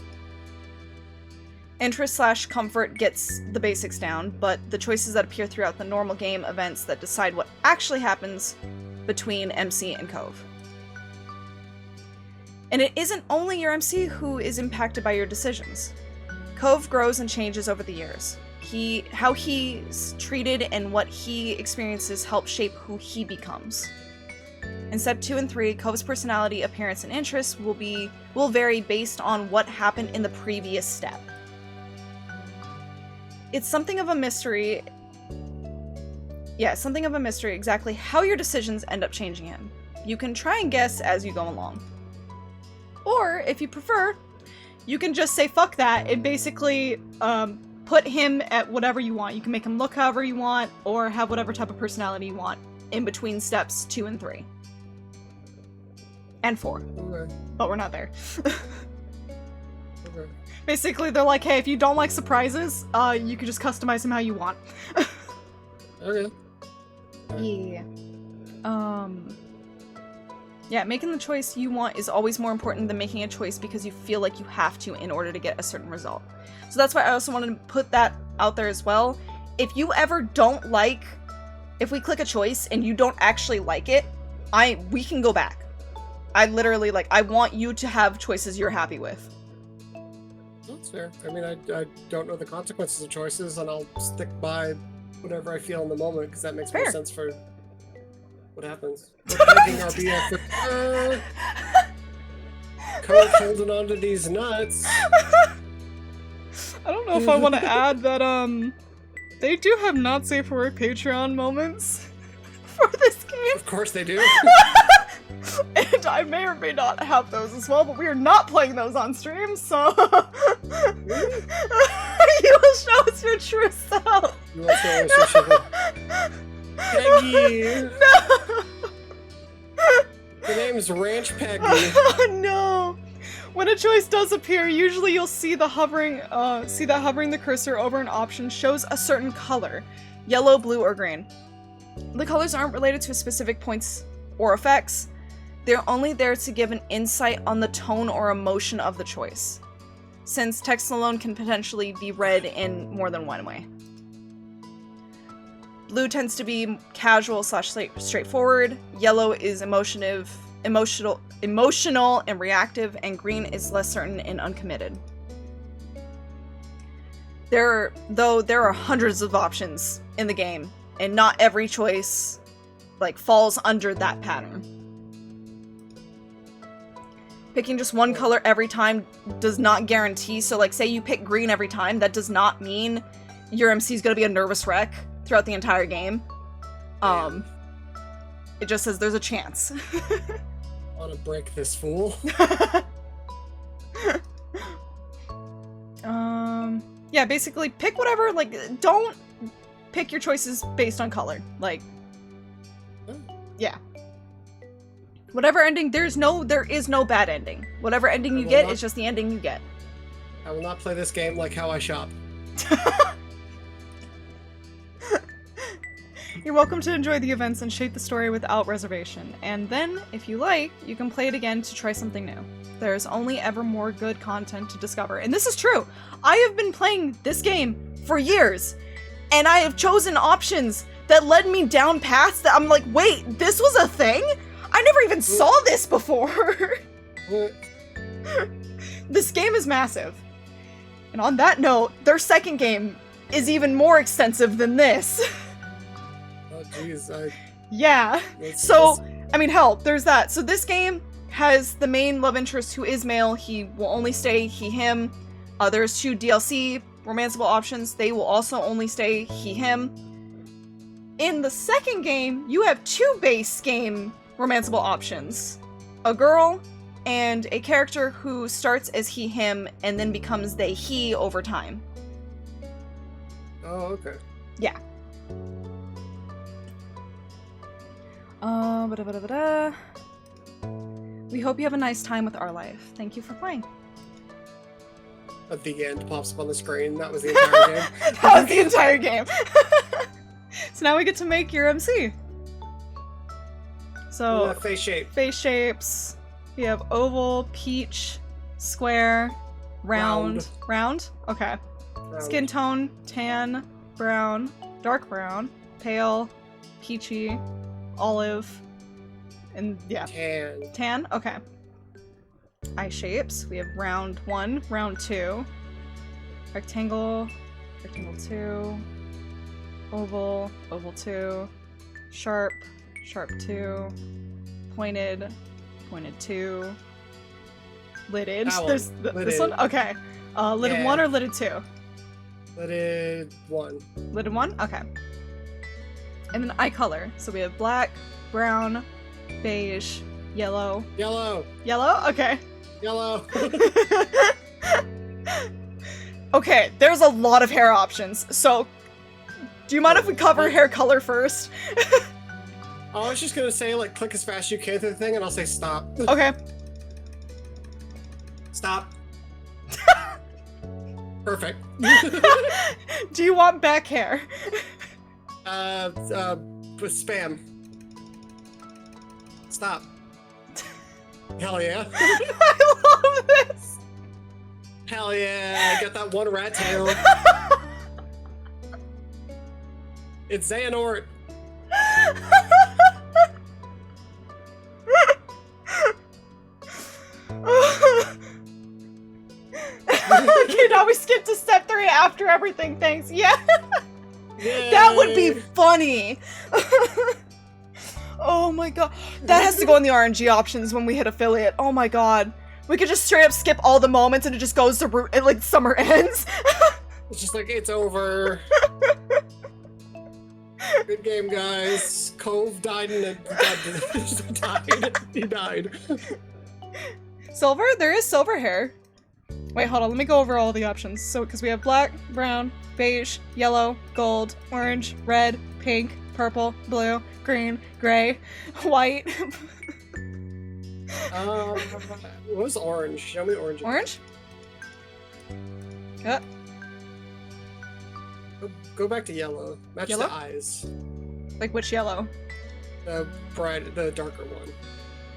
Interest/comfort gets the basics down, but the choices that appear throughout the normal game events that decide what actually happens between MC and Cove. And it isn't only your MC who is impacted by your decisions. Cove grows and changes over the years. How he's treated and what he experiences help shape who he becomes. In step 2 and 3, Cove's personality, appearance, and interests will vary based on what happened in the previous step. It's something of a mystery. Yeah, something of a mystery exactly how your decisions end up changing him. You can try and guess as you go along. Or, if you prefer, you can just say fuck that and basically put him at whatever you want. You can make him look however you want, or have whatever type of personality you want in between steps 2 and 3. And 4. Okay. But we're not there. Okay. Basically, they're like, hey, if you don't like surprises, you can just customize him how you want. Okay. Yeah. Yeah, making the choice you want is always more important than making a choice because you feel like you have to in order to get a certain result. So that's why I also wanted to put that out there as well. If you ever don't like, if we click a choice and you don't actually like it, we can go back. I literally, I want you to have choices you're happy with. That's fair. I mean, I don't know the consequences of choices, and I'll stick by whatever I feel in the moment, because that makes more sense for what happens. We're taking our BF. Cove holding on to these nuts. I don't know if I want to add that, they do have not safe for work Patreon moments for this game. Of course they do. And I may or may not have those as well, but we are not playing those on stream, so you will show us your true self. You will show us your true self. Peggy! No! The name's Ranch Peggy. Oh no! When a choice does appear, usually you'll see that hovering the cursor over an option shows a certain color. Yellow, blue, or green. The colors aren't related to specific points or effects. They're only there to give an insight on the tone or emotion of the choice, since text alone can potentially be read in more than one way. Blue tends to be casual / straightforward, yellow is emotional and reactive, and green is less certain and uncommitted. There are hundreds of options in the game, and not every choice falls under that pattern. Picking just one color every time does not guarantee, so say you pick green every time, that does not mean your MC is going to be a nervous wreck throughout the entire game. It just says there's a chance. I want to break this fool. Yeah, basically pick whatever, don't pick your choices based on color. Yeah. Whatever ending, there is no bad ending. Whatever ending you get is just the ending you get. I will not play this game like how I shop. You're welcome to enjoy the events and shape the story without reservation. And then, if you like, you can play it again to try something new. There's only ever more good content to discover. And this is true. I have been playing this game for years, and I have chosen options that led me down paths that I'm like, wait, this was a thing? I never even saw this before! This game is massive. And on that note, their second game is even more extensive than this. Oh jeez, Yeah. I mean, hell, there's that. So this game has the main love interest who is male. He will only stay he, him. There's 2 DLC romanceable options. They will also only stay he, him. In the second game, you have 2 base game romanceable options. A girl and a character who starts as he, him, and then becomes they, he over time. Oh, okay. Yeah. We hope you have a nice time with our life. Thank you for playing. At the end pops up on the screen. That was the entire game. That was the entire game. So now we get to make your MC. So face shape. Face shapes. We have oval, peach, square, round. Round? Okay. Round. Skin tone, tan, brown, dark brown, pale, peachy, olive, And yeah. Tan. Tan? Okay. Eye shapes. We have round 1, round 2. Rectangle, rectangle 2. Oval, oval 2. Sharp, sharp 2. Pointed, pointed 2. Lidded. That one. There's this one? Okay. Lidded 1 or lidded 2? Lidded 1. Lidded 1? Okay. And then eye color. So we have black, brown, beige, yellow. Yellow. Yellow? Okay. Yellow. Okay, there's a lot of hair options. So, do you mind if we cover hair color first? I was just gonna say, like, click as fast as you can through the thing, and I'll say stop. Okay. Stop. Perfect. Do you want back hair? Spam. Stop. Hell yeah. I love this! Hell yeah, I got that one rat tail. It's Xehanort. Okay, now we skip to step 3 after everything, thanks. Yeah! Yay. That would be funny! Oh my god. That has to go in the RNG options when we hit affiliate. Oh my god. We could just straight up skip all the moments and it just goes to root and like summer ends. It's just like, it's over. Good game, guys. Cove died and he died. Silver? There is silver hair. Wait, hold on. Let me go over all the options. So, because we have black, brown, beige, yellow, gold, orange, red, pink, purple, blue, green, gray, white. What was orange? Show me orange. Orange? Yeah. Go back to yellow. Match Yellow? the eyes. Like which yellow? The darker one.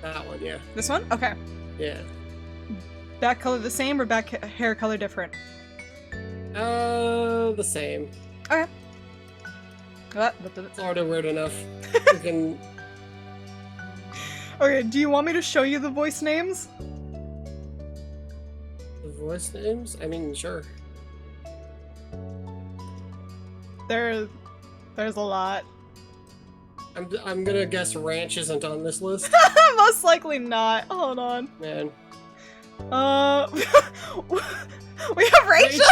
That one, yeah. This one? Okay. Yeah. Back color the same or back hair color different? The same. Okay. It's already weird enough. You can... Okay, do you want me to show you the voice names? The voice names? I mean, sure. There's a lot. I'm gonna guess Ranch isn't on this list. Most likely not. Hold on. Man. We have Rachel!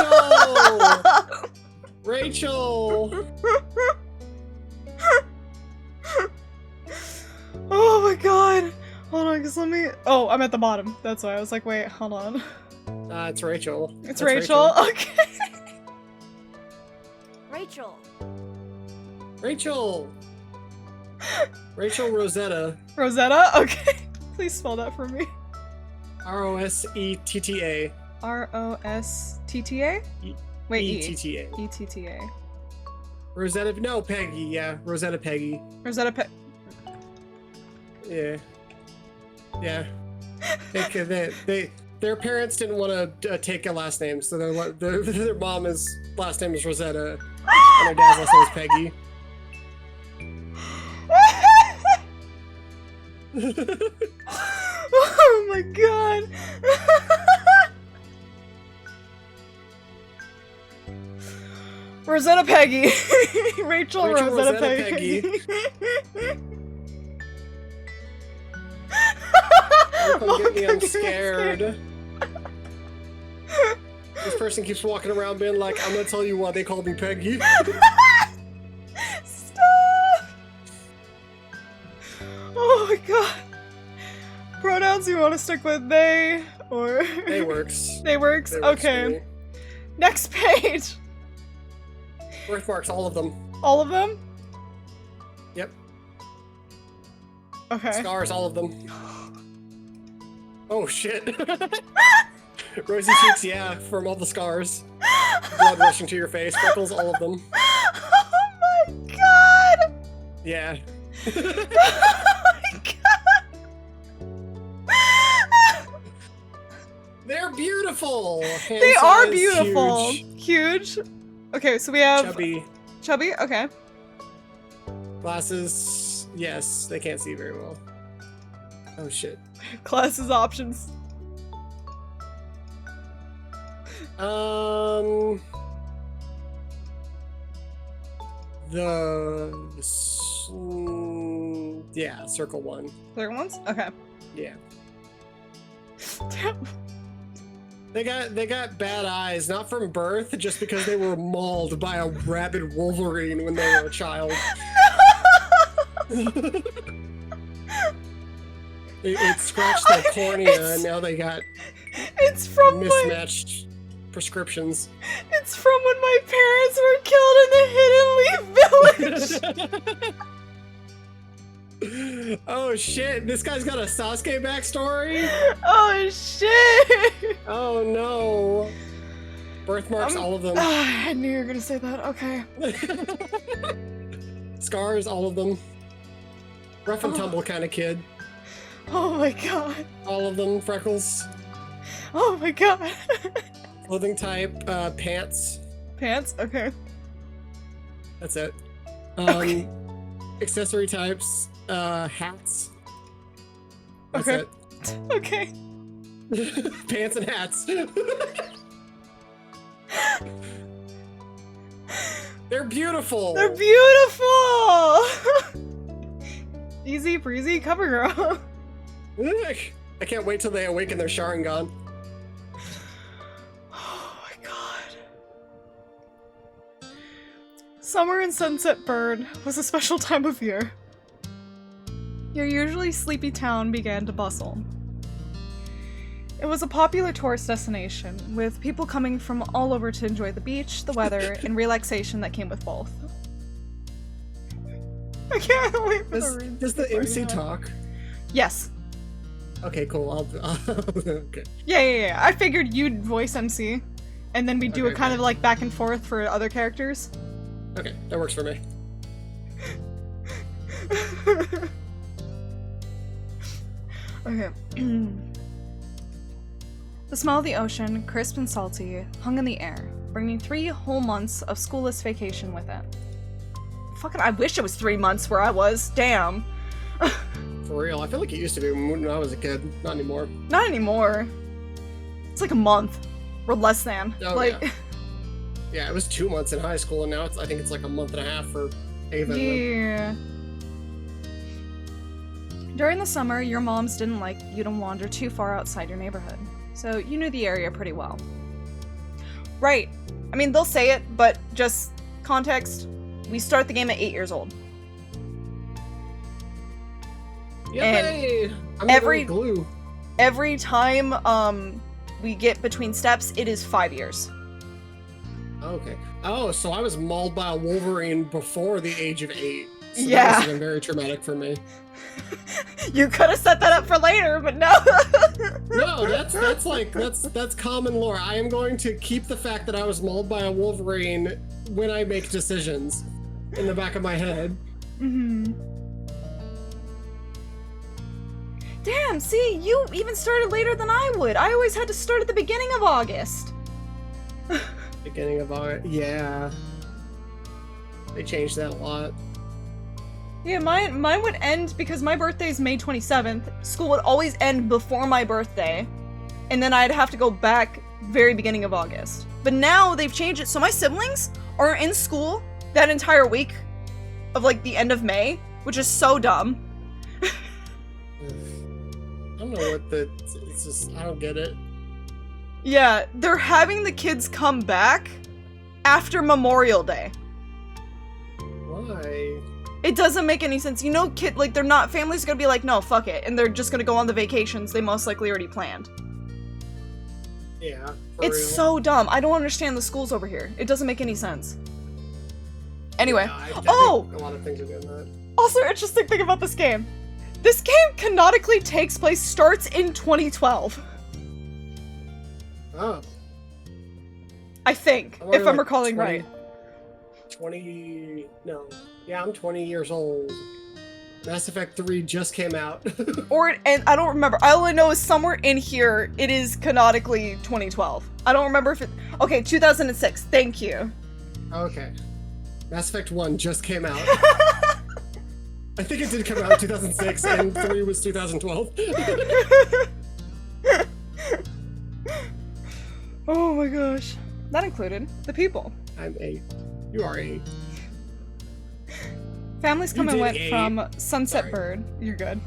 Rachel! Oh my god. Hold on, cause let me... Oh, I'm at the bottom. That's why I was like, wait, hold on. It's Rachel. It's Rachel. Okay. Rachel. Rachel! Rachel Rosetta. Rosetta? Okay. Please spell that for me. Rosetta. R-O-S-T-T-A? Wait, E-T-T-A. E-T-T-A. Rosetta, no, Peggy, yeah. Rosetta Peggy. Rosetta Yeah. Yeah. Their parents didn't want to take a last name, so their mom's last name is Rosetta, and their dad's last name is Peggy. Oh my god. Rosetta Peggy. Rachel Rosetta Peggy. Don't get me, I'm scared. This person keeps walking around being like, I'm gonna tell you why they called me Peggy. Stop! Oh my god. Pronouns you want to stick with they or... They works. They works? They works for Okay. me. Next page. Birthmarks, all of them. All of them? Yep. Okay. Scars, all of them. Oh shit. Rosy cheeks, yeah, from all the scars. Blood rushing to your face, freckles, all of them. Oh my god! Yeah. Oh my god! They're beautiful! Hand They are size, beautiful. Huge. Huge. Okay, so we have Chubby. Chubby. Okay. Glasses, yes, they can't see very well. Oh shit. Classes options. Yeah, circle 1. Clear ones? Okay. Yeah. Damn. They got bad eyes, not from birth, just because they were mauled by a rabid Wolverine when they were a child. It scratched their cornea, and now they got It's from mismatched prescriptions. It's from when my parents were killed in the Hidden Leaf Village. Oh shit, this guy's got a Sasuke backstory? Oh shit! Oh no. Birthmarks, all of them. I knew you were gonna say that, okay. Scars, all of them. Rough and tumble kind of kid. Oh my god. All of them. Freckles. Oh my god. Clothing type, pants. Pants? Okay. That's it. Okay. Accessory types, hats. That's Okay. it. Okay. Pants and hats. They're beautiful. They're beautiful! Easy breezy cover girl. I can't wait till they awaken their Sharingan. Oh my god. Summer in Sunset Bird was a special time of year. Your usually sleepy town began to bustle. It was a popular tourist destination, with people coming from all over to enjoy the beach, the weather, and relaxation that came with both. I can't wait for the read. Does the MC talk? Yes. Okay, cool. Okay. Yeah. I figured you'd voice MC, and then we do Okay, a kind okay. of like back and forth for other characters. Okay, that works for me. Okay. The smell of the ocean, crisp and salty, hung in the air, bringing 3 whole months of schoolless vacation with it. Fucking, I wish it was 3 months where I was. Damn. For real, I feel like it used to be when I was a kid. Not anymore. Not anymore. It's like a month. Or less than. Oh, like, yeah. Yeah, it was 2 months in high school, and now I think it's like a month and a half for Ava. yeah. During the summer, your moms didn't like you to wander too far outside your neighborhood, so you knew the area pretty well. Right. I mean, they'll say it, but just context, we start the game at 8 years old. Yay! I'm every- glue. Every time we get between steps, it is 5 years. Okay. Oh, so I was mauled by a Wolverine before the age of 8. So Yeah. That must have been very traumatic for me. You could have set that up for later, but no. No, that's common lore. I am going to keep the fact that I was mauled by a Wolverine when I make decisions in the back of my head. Mm-hmm. Damn, see, you even started later than I would. I always had to start at the beginning of August. Beginning of our yeah. They changed that a lot. Yeah, mine would end because my birthday is May 27th. School would always end before my birthday. And then I'd have to go back very beginning of August. But now they've changed it, so my siblings are in school that entire week of like the end of May, which is so dumb. I don't know what it's just, I don't get it. Yeah, they're having the kids come back after Memorial Day. Why? It doesn't make any sense. You know, families gonna be like, no, fuck it. And they're just gonna go on the vacations they most likely already planned. Yeah. It's so dumb. I don't understand the schools over here. It doesn't make any sense. Anyway. Yeah, I think Oh! a lot of things are doing that. Also, interesting thing about this game. This game canonically starts in 2012. Oh. I think, I'm if only I'm like recalling 20 right. 20... No. Yeah, I'm 20 years old. Mass Effect 3 just came out. And I don't remember. All I know is somewhere in here, it is canonically 2012. I don't remember if it... Okay, 2006. Thank you. Okay. Mass Effect 1 just came out. I think it did come out in 2006, and 3 was 2012. Oh my gosh. That included the people. I'm 8. You are 8. Families come You and did went 8. from Sunset Sorry. Bird. You're good.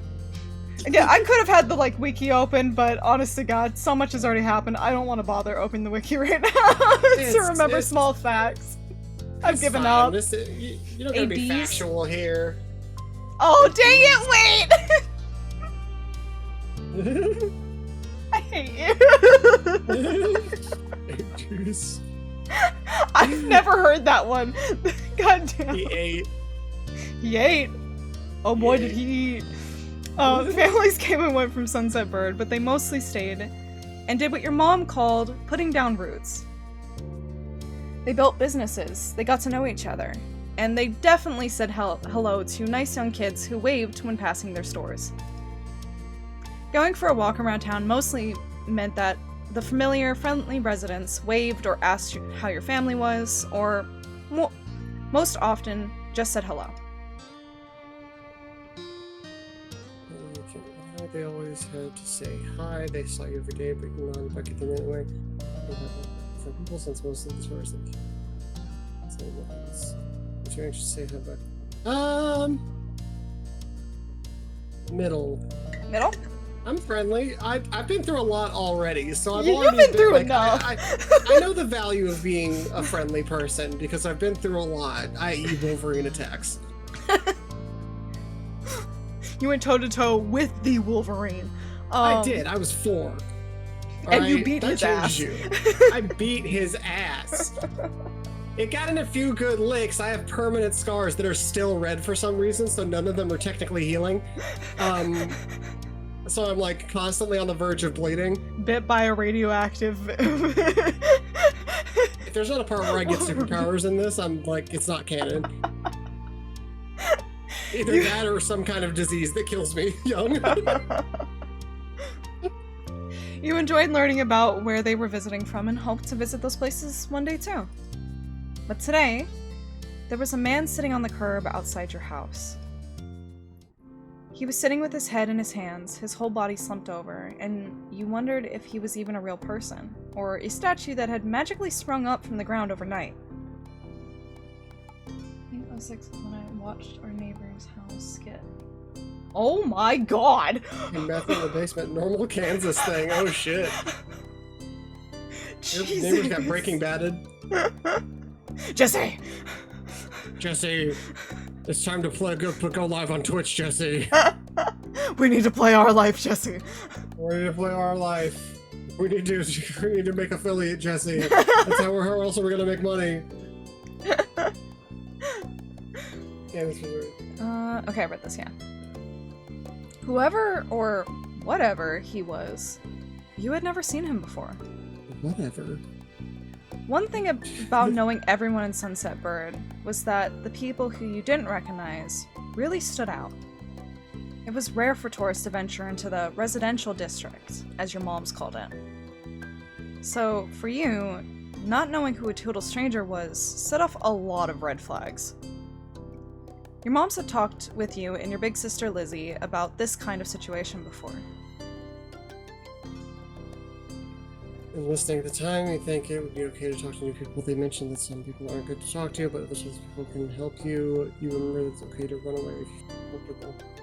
Again, I could have had the like wiki open, but honest to God, so much has already happened. I don't want to bother opening the wiki right now to remember small facts. I've given up. You don't gotta be factual here. Oh dang it! Wait. I hate you. Juice. I've never heard that one. God damn. He ate. He ate. Oh boy, He did he eat. Families came and went from Sunset Bird, but they mostly stayed and did what your mom called putting down roots. They built businesses, they got to know each other, and they definitely said hello to nice young kids who waved when passing their stores. Going for a walk around town mostly meant that the familiar, friendly residents waved or asked you how your family was, or most often just said hello. They always had to say hi. They saw you every day, but you know, back at them anyway. For people, since most of the tourists think. So what you anxious to say hi back? Middle. Middle? I'm friendly. I've been through a lot already, so I've You've already been through like, enough. I know the value of being a friendly person because I've been through a lot, i.e. Wolverine attacks. You went toe-to-toe with the Wolverine. I did. I was 4. And you beat his ass. I beat his ass. It got in a few good licks. I have permanent scars that are still red for some reason, so none of them are technically healing. So I'm like constantly on the verge of bleeding. Bit by a radioactive. If there's not a part where I get superpowers in this, I'm like, it's not canon. Either that or some kind of disease that kills me young. You enjoyed learning about where they were visiting from and hoped to visit those places one day too. But today, there was a man sitting on the curb outside your house. He was sitting with his head in his hands, his whole body slumped over, and you wondered if he was even a real person, or a statue that had magically sprung up from the ground overnight. I think 06 was when I watched our neighbor's house skit. Oh my god! Meth in the basement, normal Kansas thing. Oh shit. Your neighbors got Breaking Badded. Jesse! Jesse, it's time to go live on Twitch, Jesse. We need to play our life, Jesse. We need to play our life. We need to make affiliate, Jesse. That's how else are we gonna make money? Yeah, this was weird. Okay, I read this, yeah. Whoever or whatever he was, you had never seen him before. Whatever. One thing about knowing everyone in Sunset Bird was that the people who you didn't recognize really stood out. It was rare for tourists to venture into the residential district, as your moms called it. So, for you, not knowing who a total stranger was set off a lot of red flags. Your moms had talked with you and your big sister Lizzie about this kind of situation before. And listening at the time, you think it would be okay to talk to new people. They mentioned that some people aren't good to talk to, but other people can help you. You remember that it's okay to run away if you're comfortable.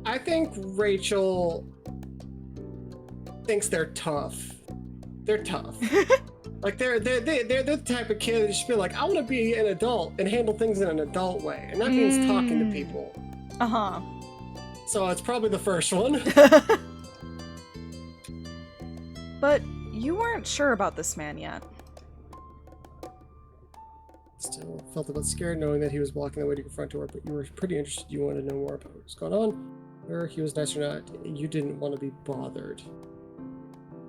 I think Rachel thinks they're tough. They're tough. Like they're the type of kid that should be like, I want to be an adult and handle things in an adult way, and that means talking to people. Uh-huh. So it's probably the first one. But you weren't sure about this man yet. Still felt a bit scared knowing that he was walking away to your front door, but you were pretty interested. You wanted to know more about what was going on, whether he was nice or not. You didn't want to be bothered.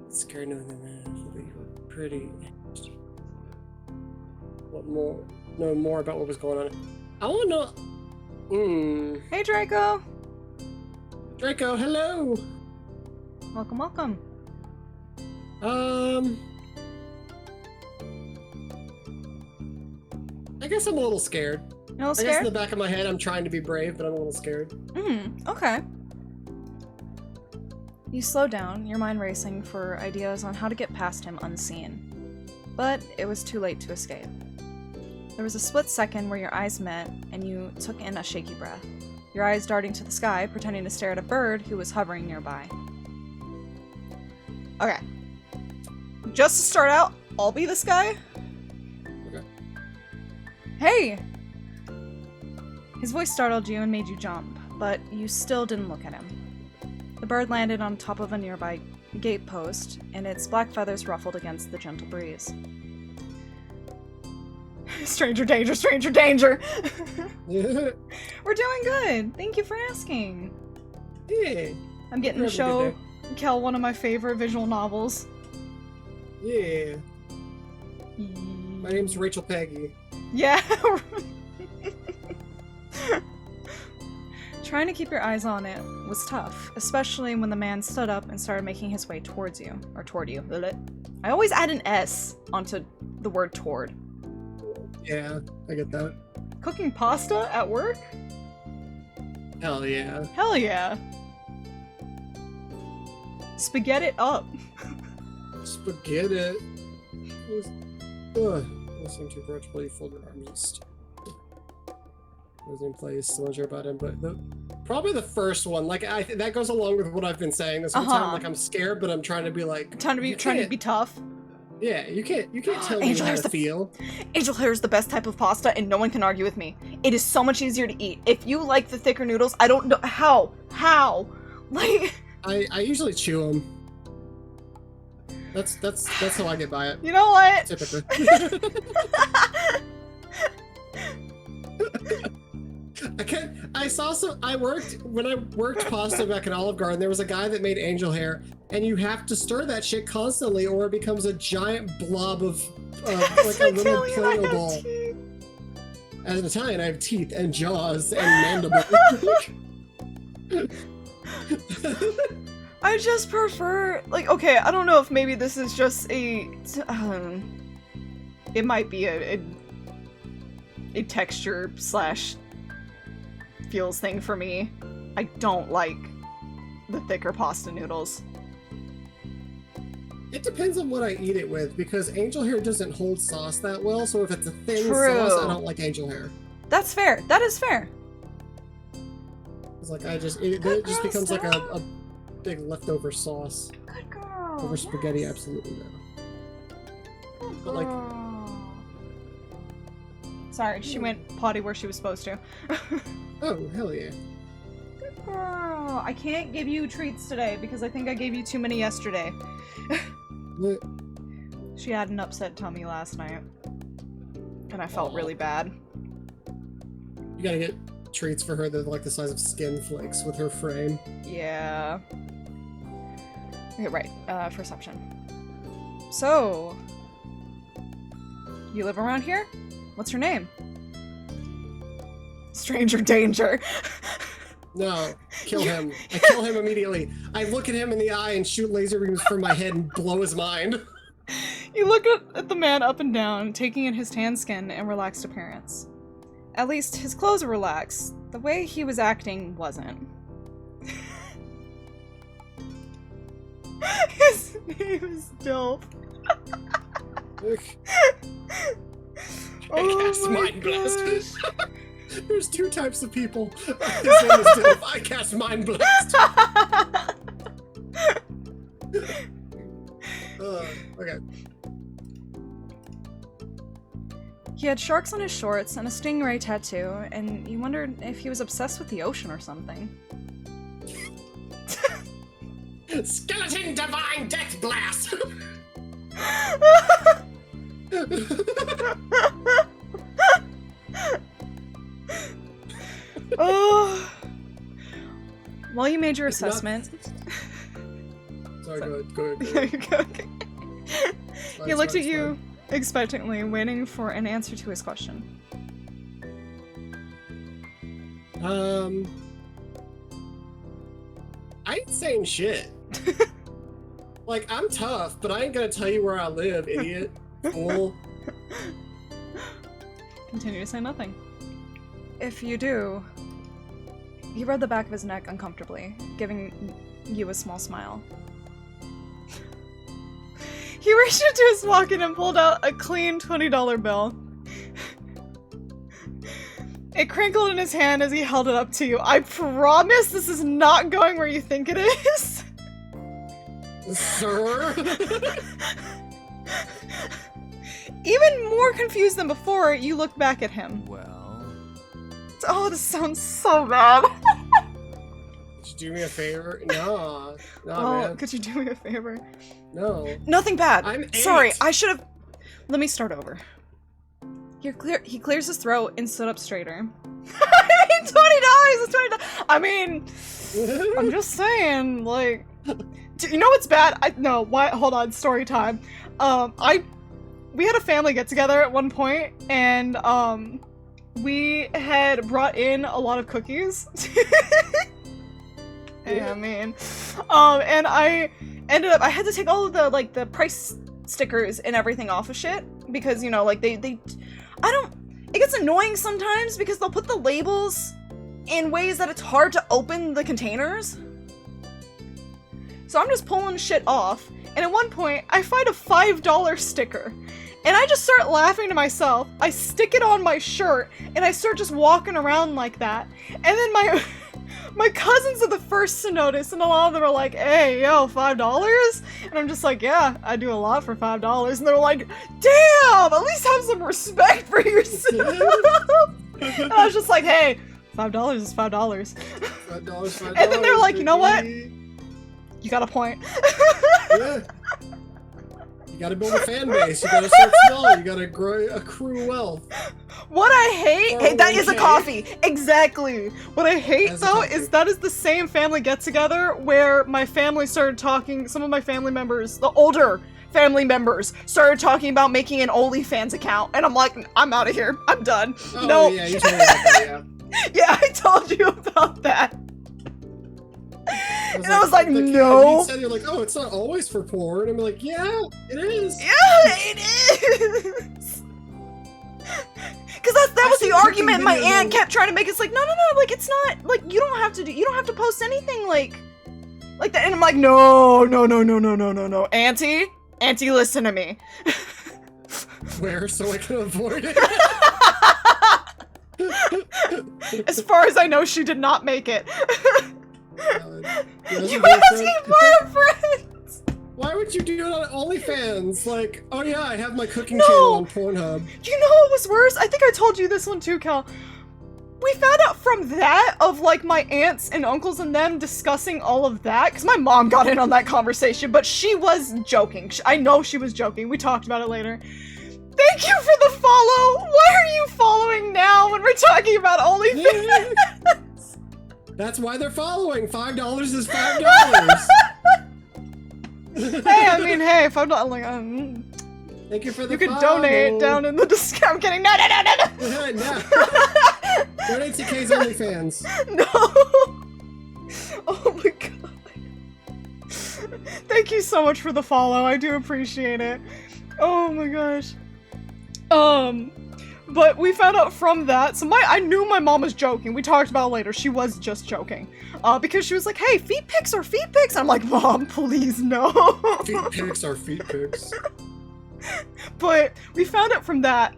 Scared knowing that you were pretty interested. Know more about what was going on. I want to know. Hey, Draco! Draco, hello! Welcome, welcome. I guess I'm a little scared. You know, I guess in scared? the back of my head, I'm trying to be brave, but I'm a little scared. Okay. You slow down, your mind racing for ideas on how to get past him unseen. But it was too late to escape. There was a split second where your eyes met, and you took in a shaky breath. Your eyes darting to the sky, pretending to stare at a bird who was hovering nearby. Okay. Just to start out, I'll be this guy. Okay. Hey! His voice startled you and made you jump, but you still didn't look at him. The bird landed on top of a nearby gate post, and its black feathers ruffled against the gentle breeze. Stranger danger, stranger danger! Yeah. We're doing good! Thank you for asking! Yeah. I'm getting to show Kel one of my favorite visual novels. Yeah. My name's Rachel Peggy. Yeah! Trying to keep your eyes on it was tough, especially when the man stood up and started making his way towards you. Or toward you. I always add an S onto the word toward. Yeah, I get that. Cooking pasta at work? Hell yeah. Hell yeah! Spaghetti up! Spaghetti. Ugh. Listening to approach bloody folded arms. Was in place, still unsure about him, but probably the first one. Like that goes along with what I've been saying this whole time. Like I'm scared, but I'm trying to be like trying to be tough. Yeah, you can't tell me how to feel. Angel hair is the best type of pasta, and no one can argue with me. It is so much easier to eat. If you like the thicker noodles, I don't know how. Like I usually chew them. That's how I get by it. You know what? Typically. When I worked pasta back at Olive Garden, there was a guy that made angel hair, and you have to stir that shit constantly or it becomes a giant blob of like a little Play-Doh ball. As an Italian, I have teeth and jaws and mandibles. I just prefer, like, okay, I don't know if maybe this is just it might be a texture / feels thing for me. I don't like the thicker pasta noodles. It depends on what I eat it with, because angel hair doesn't hold sauce that well, so if it's a thin True. sauce, I don't like angel hair. That's fair. That is fair. It's like it just becomes like a big leftover sauce. Good girl. Over spaghetti, absolutely no. Good But like, sorry, she went potty where she was supposed to. oh, hell yeah. Good girl. I can't give you treats today because I think I gave you too many yesterday. What? She had an upset tummy last night. And I felt really bad. You gotta get treats for her that are like the size of skin flakes with her frame. Yeah. Okay, right. Perception. So, you live around here? What's your name? Stranger danger. No, kill him. I kill him immediately. I look at him in the eye and shoot laser beams from my head and blow his mind. You look at the man up and down, taking in his tan skin and relaxed appearance. At least his clothes were relaxed. The way he was acting wasn't. His name is Dope. I cast Mind Blast. There's two types of people. His name is Dope. I cast Mind Blast. Okay. He had sharks on his shorts and a stingray tattoo, and you wondered if he was obsessed with the ocean or something. Skeleton Divine Death Blast! Oh. While you made your assessment... Sorry, go ahead. Okay. He looked at you expectantly, waiting for an answer to his question. I ain't saying shit. Like, I'm tough, but I ain't gonna tell you where I live, idiot. Fool. Continue to say nothing. if you do... He rubbed the back of his neck uncomfortably, giving you a small smile. He reached into his pocket and pulled out a clean $20 bill. It crinkled in his hand as he held it up to you. I promise this is not going where you think it is. Sir? Even more confused than before, you look back at him. Well... Oh, this sounds so bad. Could you do me a favor? No. No, Oh, man. could you do me a favor? No. Nothing bad. I'm 8. Sorry, I should have... Let me start over. He clears his throat and stood up straighter. I mean, $20 is $20. I mean, I'm just saying, like... You know what's bad? No, why? Hold on, story time. We had a family get-together at one point, and, we had brought in a lot of cookies. Yeah, I mean, and I ended up, I had to take all of the, like, the price stickers and everything off of shit, because, you know, like, it gets annoying sometimes because they'll put the labels in ways that it's hard to open the containers. So I'm just pulling shit off, and at one point, I find a $5 sticker, and I just start laughing to myself. I stick it on my shirt, and I start just walking around like that, and then my cousins are the first to notice, and a lot of them are like, hey, yo, $5? And I'm just like, yeah, I do a lot for $5. And they're like, damn, at least have some respect for yourself. And I was just like, hey, $5 is $5. $5. And then they're like, you know what? You got a point. Yeah. You gotta build a fan base. You gotta start small. You gotta accrue wealth. What I hate, hey, that is a 401k. coffee. Exactly. What I hate As a though coffee. is that is the same family get together where my family started talking, some of my family members, the older family members, started talking about making an OnlyFans account. And I'm like, I'm out of here. I'm done. Oh, No. yeah, you told me about that, yeah. Yeah, I told you about that. And I was like, You no. said you're like, oh, it's not always for porn. I'm like, yeah, it is. Yeah, it is. Because that was the argument my aunt kept trying to make. It's like, no, like it's not like you don't have to post anything like that. And I'm like, no, auntie, listen to me. Where so I can avoid it. As far as I know, she did not make it. Yes, You boyfriend. asking for a friend? Why would you do it on OnlyFans? Like, oh yeah, I have my cooking No. channel on Pornhub. You know what was worse? I think I told you this one too, Cal. We found out from that of like my aunts and uncles and them discussing all of that, because my mom got in on that conversation, but she was joking. I know she was joking. We talked about it later. Thank you for the follow. Why are you following now when we're talking about OnlyFans? That's why they're following. $5 is $5. Hey, I mean, hey, if I'm not like, Thank you for the you can follow. donate down in the discount. I'm kidding. No. No. Donate to K's OnlyFans. No. Oh my god. Thank you so much for the follow. I do appreciate it. Oh my gosh. But we found out from that, so I knew my mom was joking. We talked about it later. She was just joking. Because she was like, hey, feet pics are feet pics. I'm like, Mom, please, no. Feet pics are feet pics. But we found out from that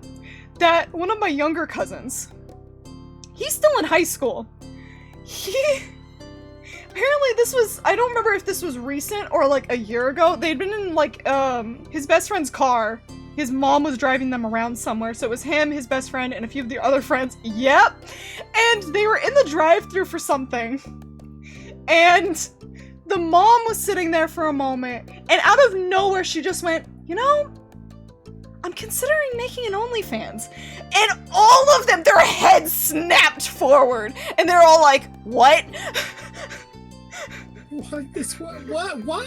one of my younger cousins, he's still in high school. Apparently this was, I don't remember if this was recent or like a year ago. They'd been in like, his best friend's car. His mom was driving them around somewhere, so it was him, his best friend, and a few of the other friends. Yep! And they were in the drive-thru for something. And the mom was sitting there for a moment, and out of nowhere she just went, you know, I'm considering making an OnlyFans. And all of them, their heads snapped forward, and they're all like, what? What? Why? Why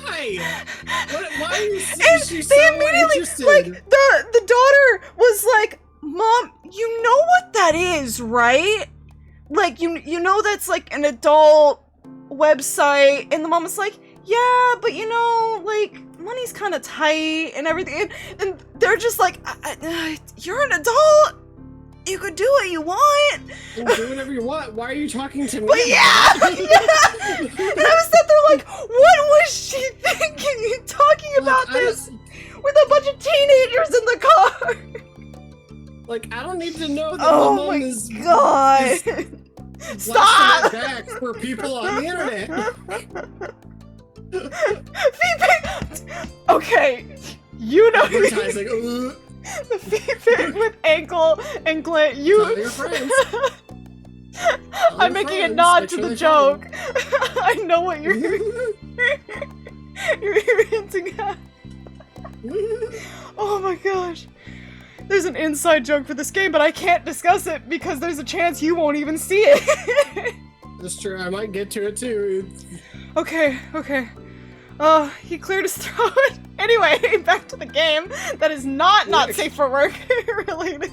are you And so they immediately, interested? like, the daughter was like, Mom, you know what that is, right? Like, you know that's like an adult website. And the mom was like, yeah, but you know, like, money's kind of tight and everything. And they're just like, you're an adult? You could do what you want. You can do whatever you want. Why are you talking to me? But yeah! And I was sitting there like, what was she thinking? You talking about this with a bunch of teenagers in the car? Like, I don't need to know that Oh my mom my is god! Stop! back for people on the internet. Okay, you know Advertising. the feedback with ankle and glint. Tell You. your friends. I'm making a nod to the joke. I know what you're hinting at. Oh my gosh. There's an inside joke for this game, but I can't discuss it because there's a chance you won't even see it. That's true. I might get to it too. Okay. He cleared his throat. Anyway, back to the game. That is not safe for work related.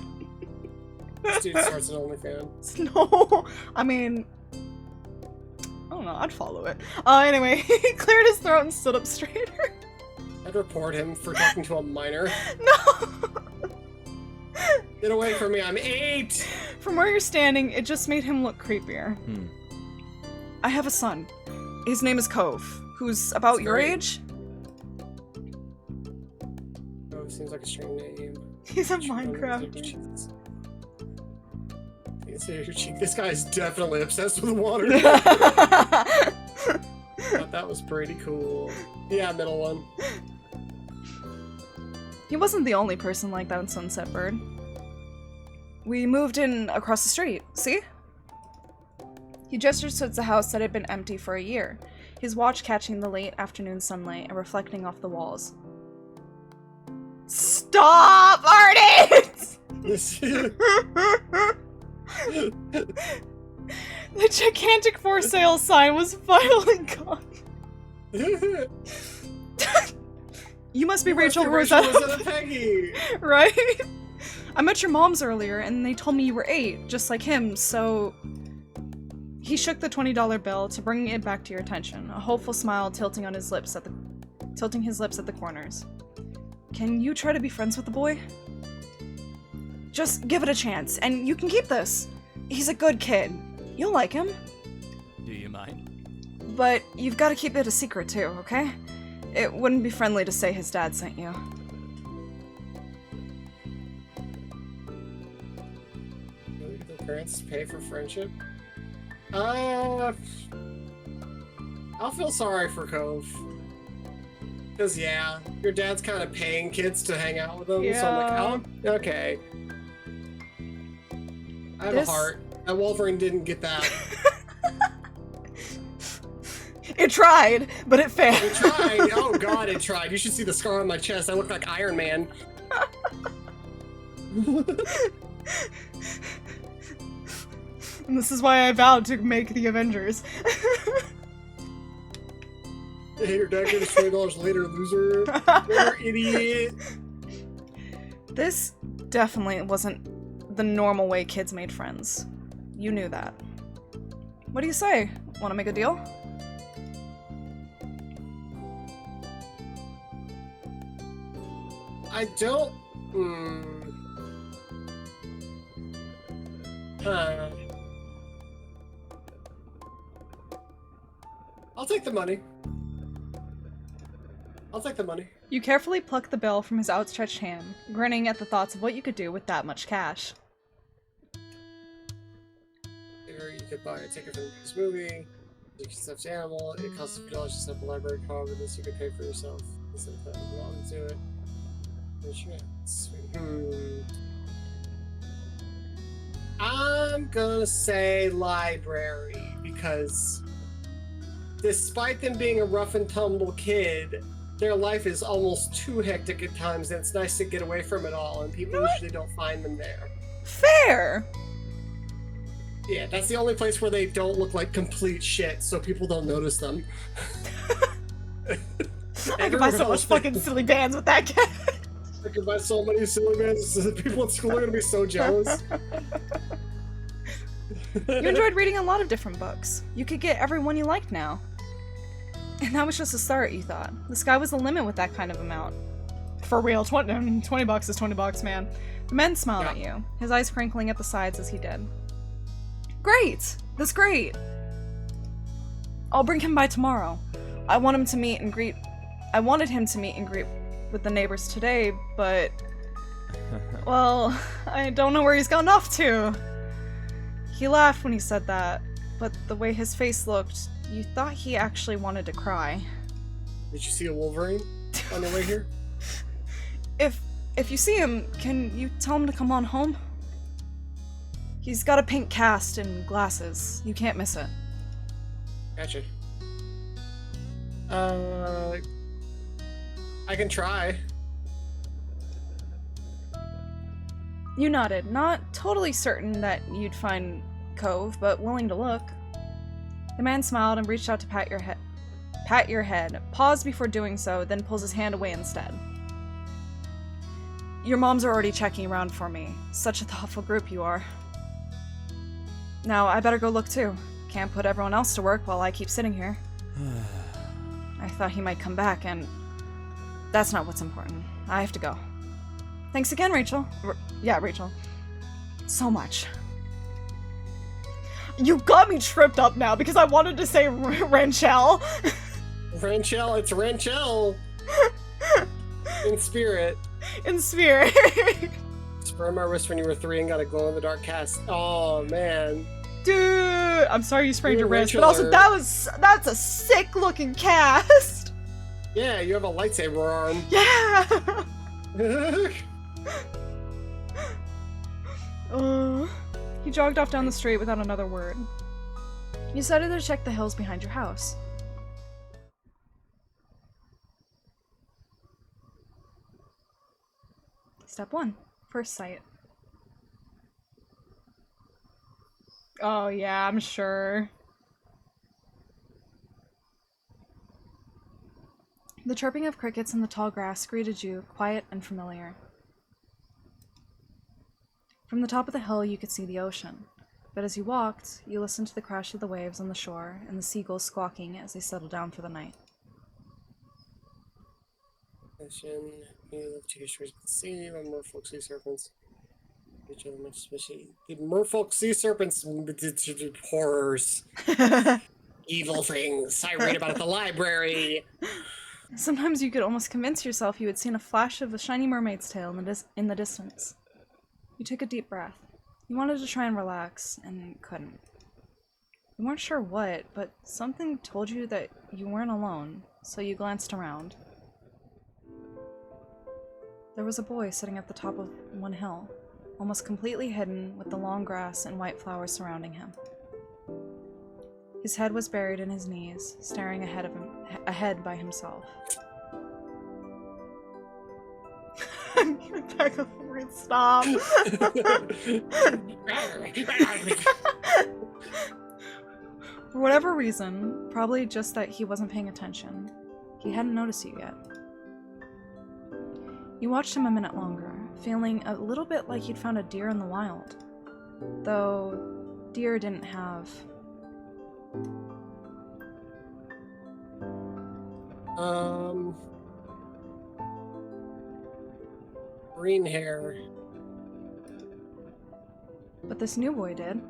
This dude starts an OnlyFans. No, I mean, I don't know, I'd follow it. Anyway, he cleared his throat and stood up straighter. I'd report him for talking to a minor. No! Get away from me, I'm 8! From where you're standing, it just made him look creepier. I have a son. His name is Cove, who's about your age. Oh, seems like a strange name. He's a Minecraft. This guy is definitely obsessed with water. Thought that was pretty cool. Yeah, middle one. He wasn't the only person like that in Sunset Bird. We moved in across the street, see? He gestured towards the house that had been empty for a year, his watch catching the late afternoon sunlight and reflecting off the walls. Stop, artists! The gigantic for sale sign was finally gone. You must be Rachel Rosetta Peggy. Right? I met your moms earlier and they told me you were 8, just like him, so... He shook the $20 bill to bring it back to your attention, a hopeful smile tilting his lips at the corners. Can you try to be friends with the boy? Just give it a chance, and you can keep this. He's a good kid. You'll like him. Do you mind? But you've got to keep it a secret too, okay? It wouldn't be friendly to say his dad sent you. The parents pay for friendship? I'll feel sorry for Cove. Cause yeah, your dad's kind of paying kids to hang out with him, so I'm like, oh, okay. I have a heart. That Wolverine didn't get that. It tried, but it failed. It tried. Oh god, it tried. You should see the scar on my chest. I look like Iron Man. And this is why I vowed to make the Avengers. Hey, your dad gave us $20 later, loser. You're an idiot. This definitely wasn't the normal way kids made friends. You knew that. What do you say? Want to make a deal? I don't... I'll take the money. I'll take the money. You carefully plucked the bill from his outstretched hand, grinning at the thoughts of what you could do with that much cash. Or you could buy a ticket for this movie, you can stuffed animal, it costs $50 to set up a library card, but this you could pay for yourself instead of having to go out and do it. Sweet. I'm gonna say library, because despite them being a rough and tumble kid, their life is almost too hectic at times, and it's nice to get away from it all, and people usually don't find them there. Fair! Yeah, that's the only place where they don't look like complete shit, so people don't notice them. I could buy so much fucking silly bands with that cat. I could buy so many silly bands, people at school are gonna be so jealous. You enjoyed reading a lot of different books. You could get every one you liked now. And that was just a start, you thought. The sky was the limit with that kind of amount. For real, 20 bucks is 20 bucks, man. The man smiled at you, his eyes crinkling at the sides as he did. Great! That's great! I'll bring him by tomorrow. I wanted him to meet and greet with the neighbors today, but... well, I don't know where he's gone off to. He laughed when he said that, but the way his face looked, you thought he actually wanted to cry. Did you see a Wolverine on the way here? If you see him, can you tell him to come on home? He's got a pink cast and glasses. You can't miss it. Gotcha. I can try. You nodded, not totally certain that you'd find Cove, but willing to look. The man smiled and reached out to pat your head, paused before doing so, then pulls his hand away instead. Your moms are already checking around for me. Such a thoughtful group you are. Now, I better go look too. Can't put everyone else to work while I keep sitting here. I thought he might come back, and that's not what's important. I have to go. Thanks again, Rachel. Yeah, Rachel. So much. You got me tripped up now because I wanted to say Ranchel. Ranchel, it's Ranchel! In spirit. In spirit. Spurned my wrist when you were 3 and got a glow-in-the-dark cast. Oh, man. Dude, I'm sorry you sprained your wrist, but Rachel also that's a sick-looking cast. Yeah, you have a lightsaber arm. Yeah. He jogged off down the street without another word. You decided to check the hills behind your house. Step 1. First sight. Oh yeah, I'm sure. The chirping of crickets in the tall grass greeted you, quiet and familiar. From the top of the hill you could see the ocean, but as you walked, you listened to the crash of the waves on the shore and the seagulls squawking as they settled down for the night. You love to hear stories about the sea, about merfolk sea serpents. Each other much especially the merfolk sea serpents horrors. Evil things I read about at the library. Sometimes you could almost convince yourself you had seen a flash of a shiny mermaid's tail in the distance. You took a deep breath. You wanted to try and relax, and couldn't. You weren't sure what, but something told you that you weren't alone, so you glanced around. There was a boy sitting at the top of one hill, almost completely hidden with the long grass and white flowers surrounding him. His head was buried in his knees, staring ahead by himself. I'm gonna back up and stop. For whatever reason, probably just that he wasn't paying attention, he hadn't noticed you yet. You watched him a minute longer, feeling a little bit like you'd found a deer in the wild. Though, deer didn't have... Green hair. But this new boy did.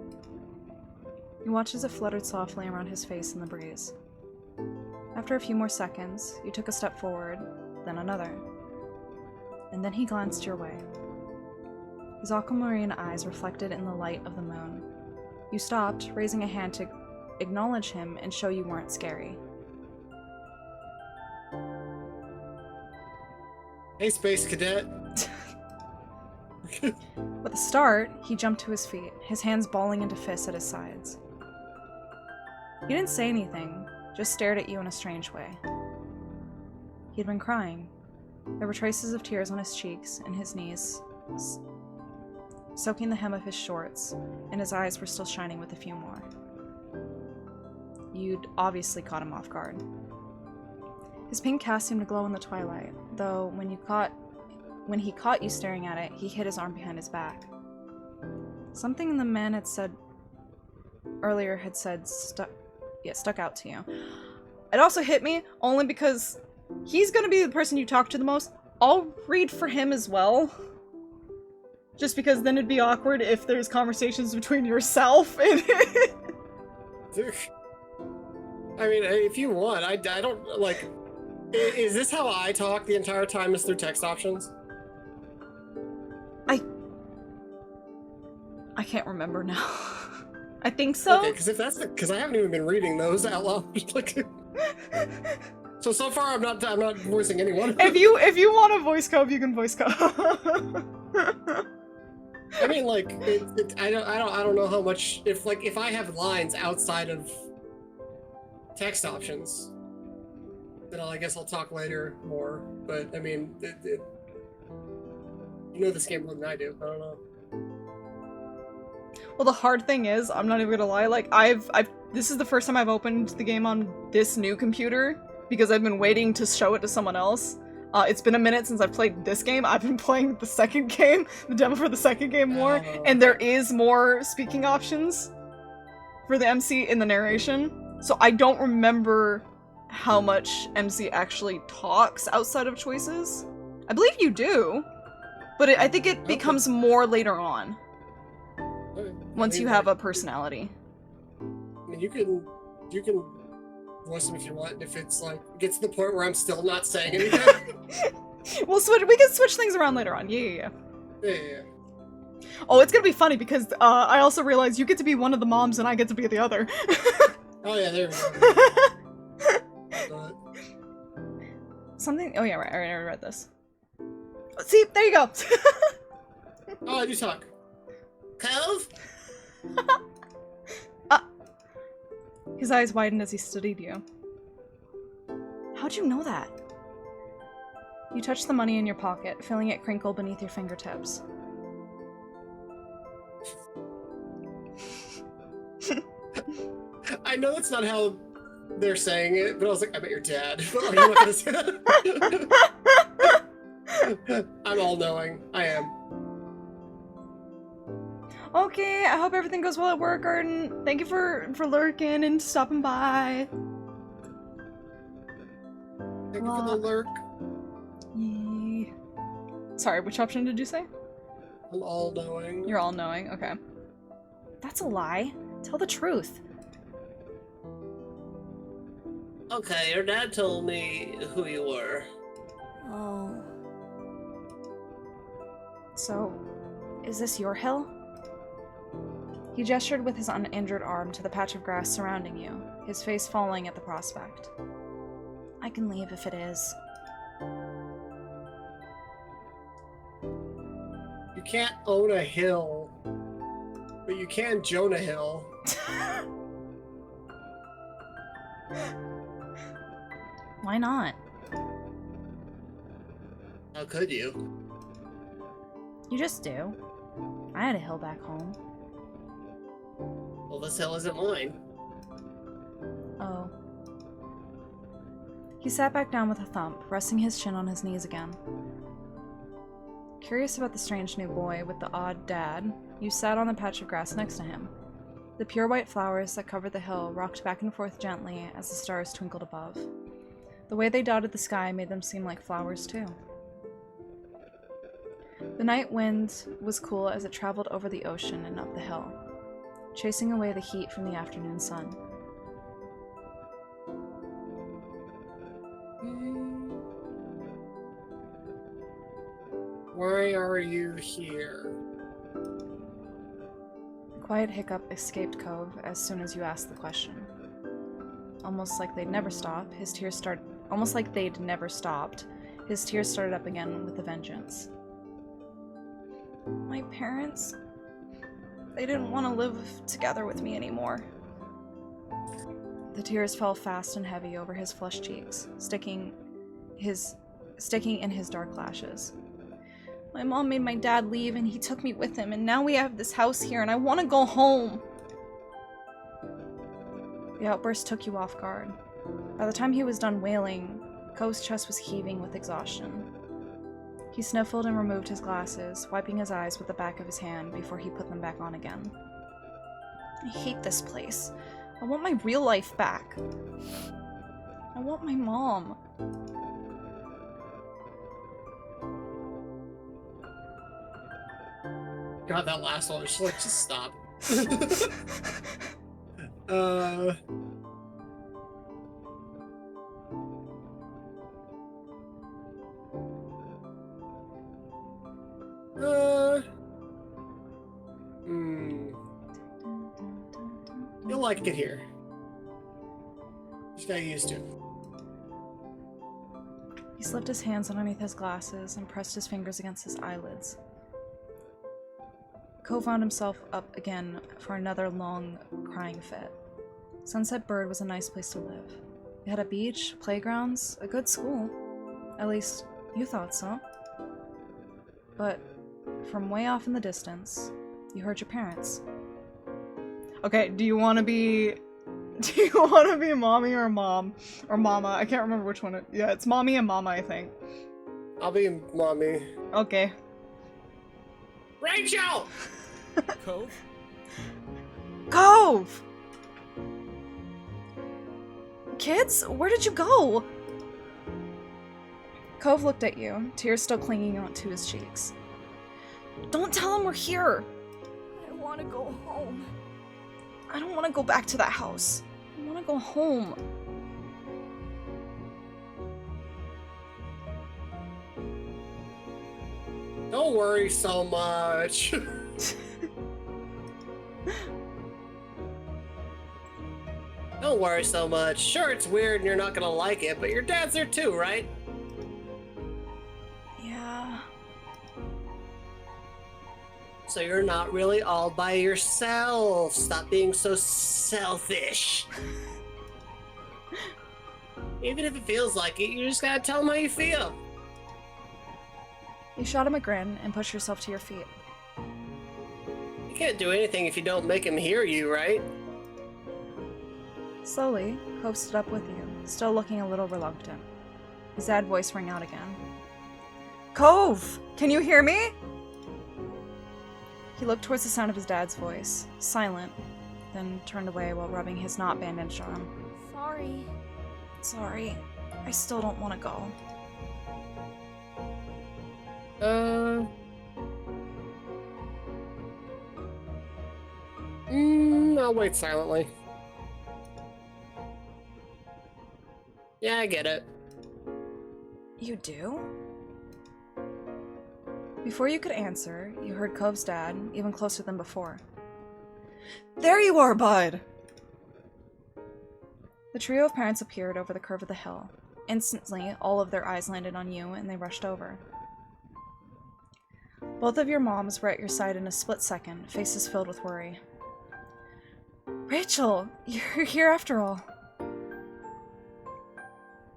You watched as it fluttered softly around his face in the breeze. After a few more seconds, you took a step forward, then another. And then he glanced your way. His aquamarine eyes reflected in the light of the moon. You stopped, raising a hand to acknowledge him and show you weren't scary. Hey, Space Cadet. At the start, he jumped to his feet, his hands balling into fists at his sides. He didn't say anything, just stared at you in a strange way. He'd been crying. There were traces of tears on his cheeks and his knees, soaking the hem of his shorts, and his eyes were still shining with a few more. You'd obviously caught him off guard. His pink cast seemed to glow in the twilight, though when he caught you staring at it, he hid his arm behind his back. Something the man had said earlier stuck out to you. It also hit me only because he's gonna be the person you talk to the most I'll read for him as well. Just because then it'd be awkward if there's conversations between yourself and I mean, if you want, I don't, like... Is this how I talk the entire time is through text options? I can't remember now. I think so. Okay, because if that's the... Because I haven't even been reading those out loud. Like... So far I'm not voicing anyone. If you want a voice cove, you can voice cove. I mean, like, I don't know how much, if I have lines outside of text options, then I guess I'll talk later more. But I mean, you know this game more than I do. I don't know. Well, the hard thing is, I'm not even gonna lie, like, this is the first time I've opened the game on this new computer, because I've been waiting to show it to someone else. It's been a minute since I've played this game. I've been playing the second game, the demo for the second game more, and there is more speaking options for the MC in the narration. So I don't remember how much MC actually talks outside of choices. I believe you do, but I think it becomes more later on. Once you have a personality. I mean, you can voice them if you want, and if it's like gets to the point where I'm still not saying anything. We can switch things around later on. Yeah. Oh, it's gonna be funny because I also realized you get to be one of the moms and I get to be the other. Oh yeah, there we go. Something. Oh yeah, right. I already read this. See, there you go. Oh, I do talk. Cove. His eyes widened as he studied you. How'd you know that? You touched the money in your pocket, feeling it crinkle beneath your fingertips. I know that's not how they're saying it, but I was like, I bet your dad. Are you not gonna say that? I'm all-knowing. I am. Okay, I hope everything goes well at work, Arden. Thank you for lurking and stopping by. Thank you for the lurk. Yeah. Sorry, which option did you say? I'm all-knowing. You're all-knowing, okay. That's a lie. Tell the truth. Okay, your dad told me who you were. Oh. So, is this your hill? He gestured with his uninjured arm to the patch of grass surrounding you, his face falling at the prospect. I can leave if it is. You can't own a hill, but you can Jonah Hill. Why not? How could you? You just do. I had a hill back home. Well, this hill isn't mine. Oh. He sat back down with a thump, resting his chin on his knees again. Curious about the strange new boy with the odd dad, you sat on the patch of grass next to him. The pure white flowers that covered the hill rocked back and forth gently as the stars twinkled above. The way they dotted the sky made them seem like flowers too. The night wind was cool as it traveled over the ocean and up the hill, chasing away the heat from the afternoon sun. Why are you here? A quiet hiccup escaped Cove as soon as you asked the question. Almost like they'd never stopped, his tears started up again with a vengeance. My parents, they didn't want to live together with me anymore. The tears fell fast and heavy over his flushed cheeks, sticking in his dark lashes. My mom made my dad leave and he took me with him, and now we have this house here and I want to go home. The outburst took you off guard. By the time he was done wailing, Cove's chest was heaving with exhaustion. He sniffled and removed his glasses, wiping his eyes with the back of his hand before he put them back on again. I hate this place. I want my real life back. I want my mom. God, that last one was just stop. You'll like it here. Just got used to it. He slipped his hands underneath his glasses and pressed his fingers against his eyelids. Ko found himself up again for another long crying fit. Sunset Bird was a nice place to live. It had a beach, playgrounds, a good school. At least, you thought so. But from way off in the distance, you heard your parents. Okay, do you want to be mommy or mom? Or mama? I can't remember which one yeah, it's mommy and mama, I think. I'll be mommy. Okay. Rachel! Cove? Cove! Kids, where did you go? Cove looked at you, tears still clinging onto his cheeks. Don't tell him we're here! I want to go home. I don't want to go back to that house. I want to go home. Don't worry so much. Don't worry so much. Sure, it's weird and you're not gonna like it, but your dad's there too, right? Yeah. So you're not really all by yourself. Stop being so selfish. Even if it feels like it, you just gotta tell them how you feel. You shot him a grin and pushed yourself to your feet. You can't do anything if you don't make him hear you, right? Slowly, Cove stood up with you, still looking a little reluctant. His sad voice rang out again. Cove! Can you hear me? He looked towards the sound of his dad's voice, silent, then turned away while rubbing his not bandaged arm. Sorry. Sorry, I still don't want to go. I'll wait silently. Yeah, I get it. You do? Before you could answer, you heard Cove's dad, even closer than before. There you are, bud! The trio of parents appeared over the curve of the hill. Instantly, all of their eyes landed on you, and they rushed over. Both of your moms were at your side in a split second, faces filled with worry. Rachel, you're here after all.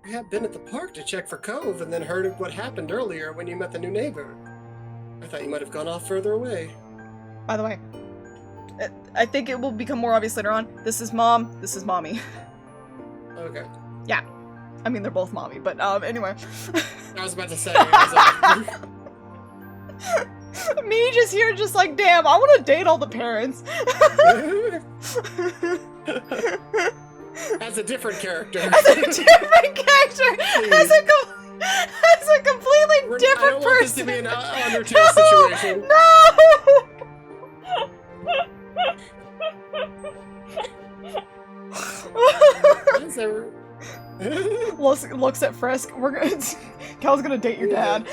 I had been at the park to check for Cove and then heard of what happened earlier when you met the new neighbor. I thought you might have gone off further away. By the way, I think it will become more obvious later on. This is mom, this is mommy. Okay. Yeah. I mean, they're both mommy, but anyway. I was about to say. Me just here, just like, damn, I want to date all the parents. As a different character. As a different character. As a completely different I don't want this to person. be an Undertale situation. No! looks at Frisk. Cal's gonna date your dad.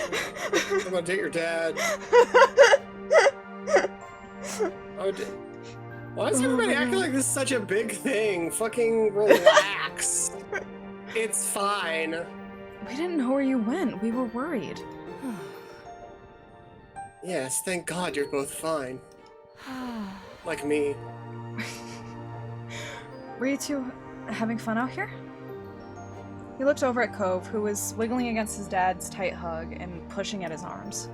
I'm gonna date your dad. Why is everybody acting like this is such a big thing? Fucking relax. It's fine. We didn't know where you went. We were worried. Yes, thank God you're both fine. Like me. Were you two having fun out here? He looked over at Cove, who was wiggling against his dad's tight hug and pushing at his arms.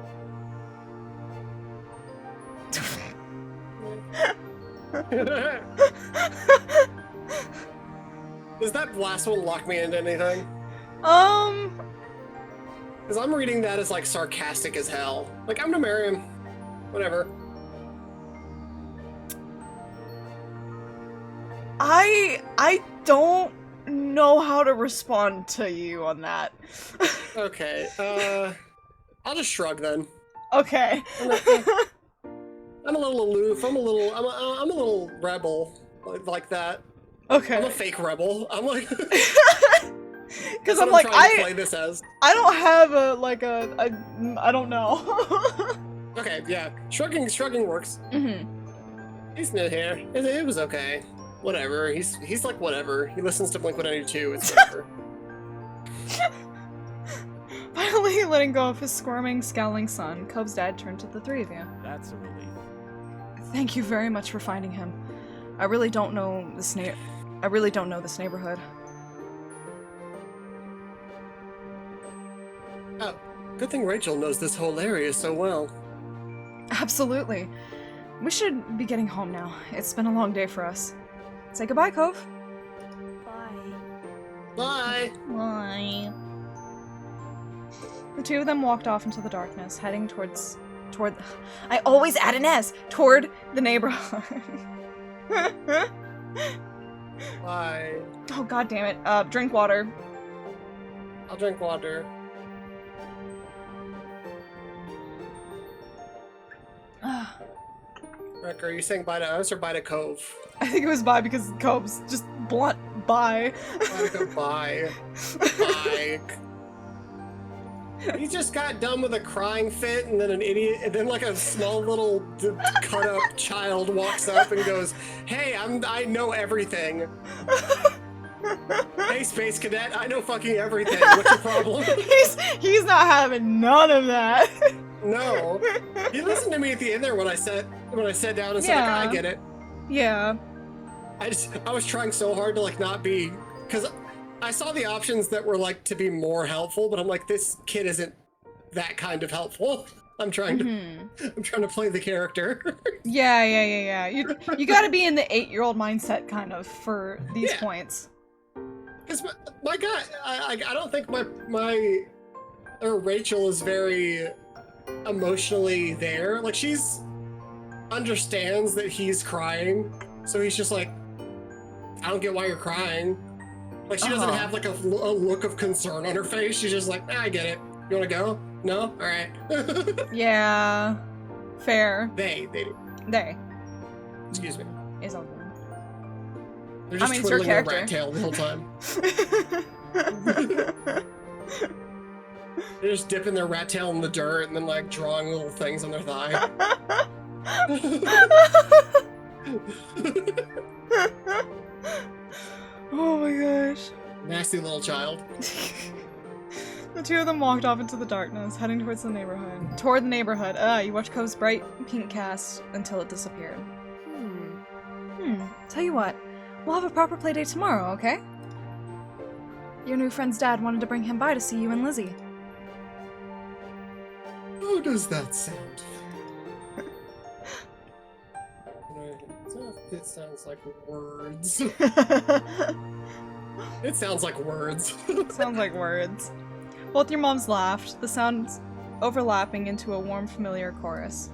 Does that last one lock me into anything? Because I'm reading that as like sarcastic as hell. Like, I'm gonna marry him. Whatever. I don't know how to respond to you on that. Okay, I'll just shrug then. Okay. I'm a little aloof. I'm a little rebel like that. Okay. I'm a fake rebel. I'm like. Because That's I'm what like, trying to play this as. I don't have I don't know. Okay, yeah. Shrugging works. Mm-hmm. He's new here. It was okay. Whatever. He's like whatever. He listens to Blink-182. It's whatever. Finally letting go of his squirming, scowling son, Cove's dad turned to the three of you. That's a relief. Thank you very much for finding him. I really don't know this neighborhood. Oh, good thing Rachel knows this whole area so well. Absolutely. We should be getting home now. It's been a long day for us. Say goodbye, Cove. Bye. Bye. Bye. The two of them walked off into the darkness, heading toward I always add an S! Toward the neighborhood. Bye. Oh, god damn it. Drink water. I'll drink water. Rick, are you saying bye to us or bye to Cove? I think it was bye because Cove's just blunt bye. Bye to bye. Bye. He just got done with a crying fit, and then an idiot, and then like a small little cut-up child walks up and goes, "Hey, I know everything." Hey, Space Cadet, I know fucking everything. What's your problem? he's not having none of that. No, he listened to me at the end there when I sat down and said, like, Yeah. "I get it." Yeah. I was trying so hard to like not be, because I saw the options that were like to be more helpful, but I'm like, this kid isn't that kind of helpful. I'm trying to play the character. Yeah. You gotta be in the 8-year-old mindset kind of for these Yeah. points. Because my guy, I don't think my Rachel is very emotionally there. Like, she's understands that he's crying, so he's just like, I don't get why you're crying. Like, she doesn't have like a look of concern on her face. She's just like, I get it. You want to go? No? All right. Yeah. Fair. They excuse me. Is all good. They're just I mean, it's her twiddling their character. rat tail the whole time. They're just dipping their rat tail in the dirt and then like drawing little things on their thigh. Oh my gosh. Nasty little child. The two of them walked off into the darkness, heading towards the neighborhood. Toward the neighborhood. You watched Cove's bright pink cast until it disappeared. Tell you what, we'll have a proper play date tomorrow, okay? Your new friend's dad wanted to bring him by to see you and Lizzie. How does that sound? It sounds like words. It sounds like words. Sounds like words. Both your moms laughed, the sounds overlapping into a warm, familiar chorus.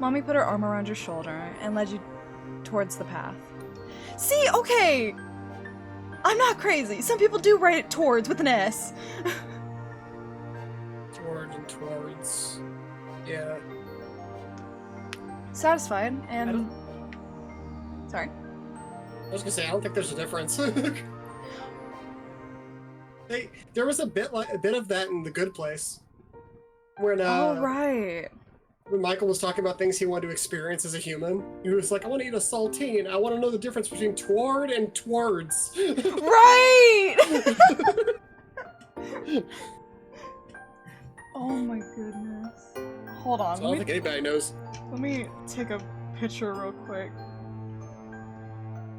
Mommy put her arm around your shoulder and led you towards the path. See, okay! I'm not crazy. Some people do write it towards with an S. Toward and towards. Yeah. Satisfied, and... Sorry. I was gonna say, I don't think there's a difference. There was a bit of that in The Good Place. When Oh, right. when Michael was talking about things he wanted to experience as a human, he was like, I want to eat a saltine. I want to know the difference between toward and towards. Right! Oh my goodness. Hold on. So I don't think anybody knows. Let me take a picture real quick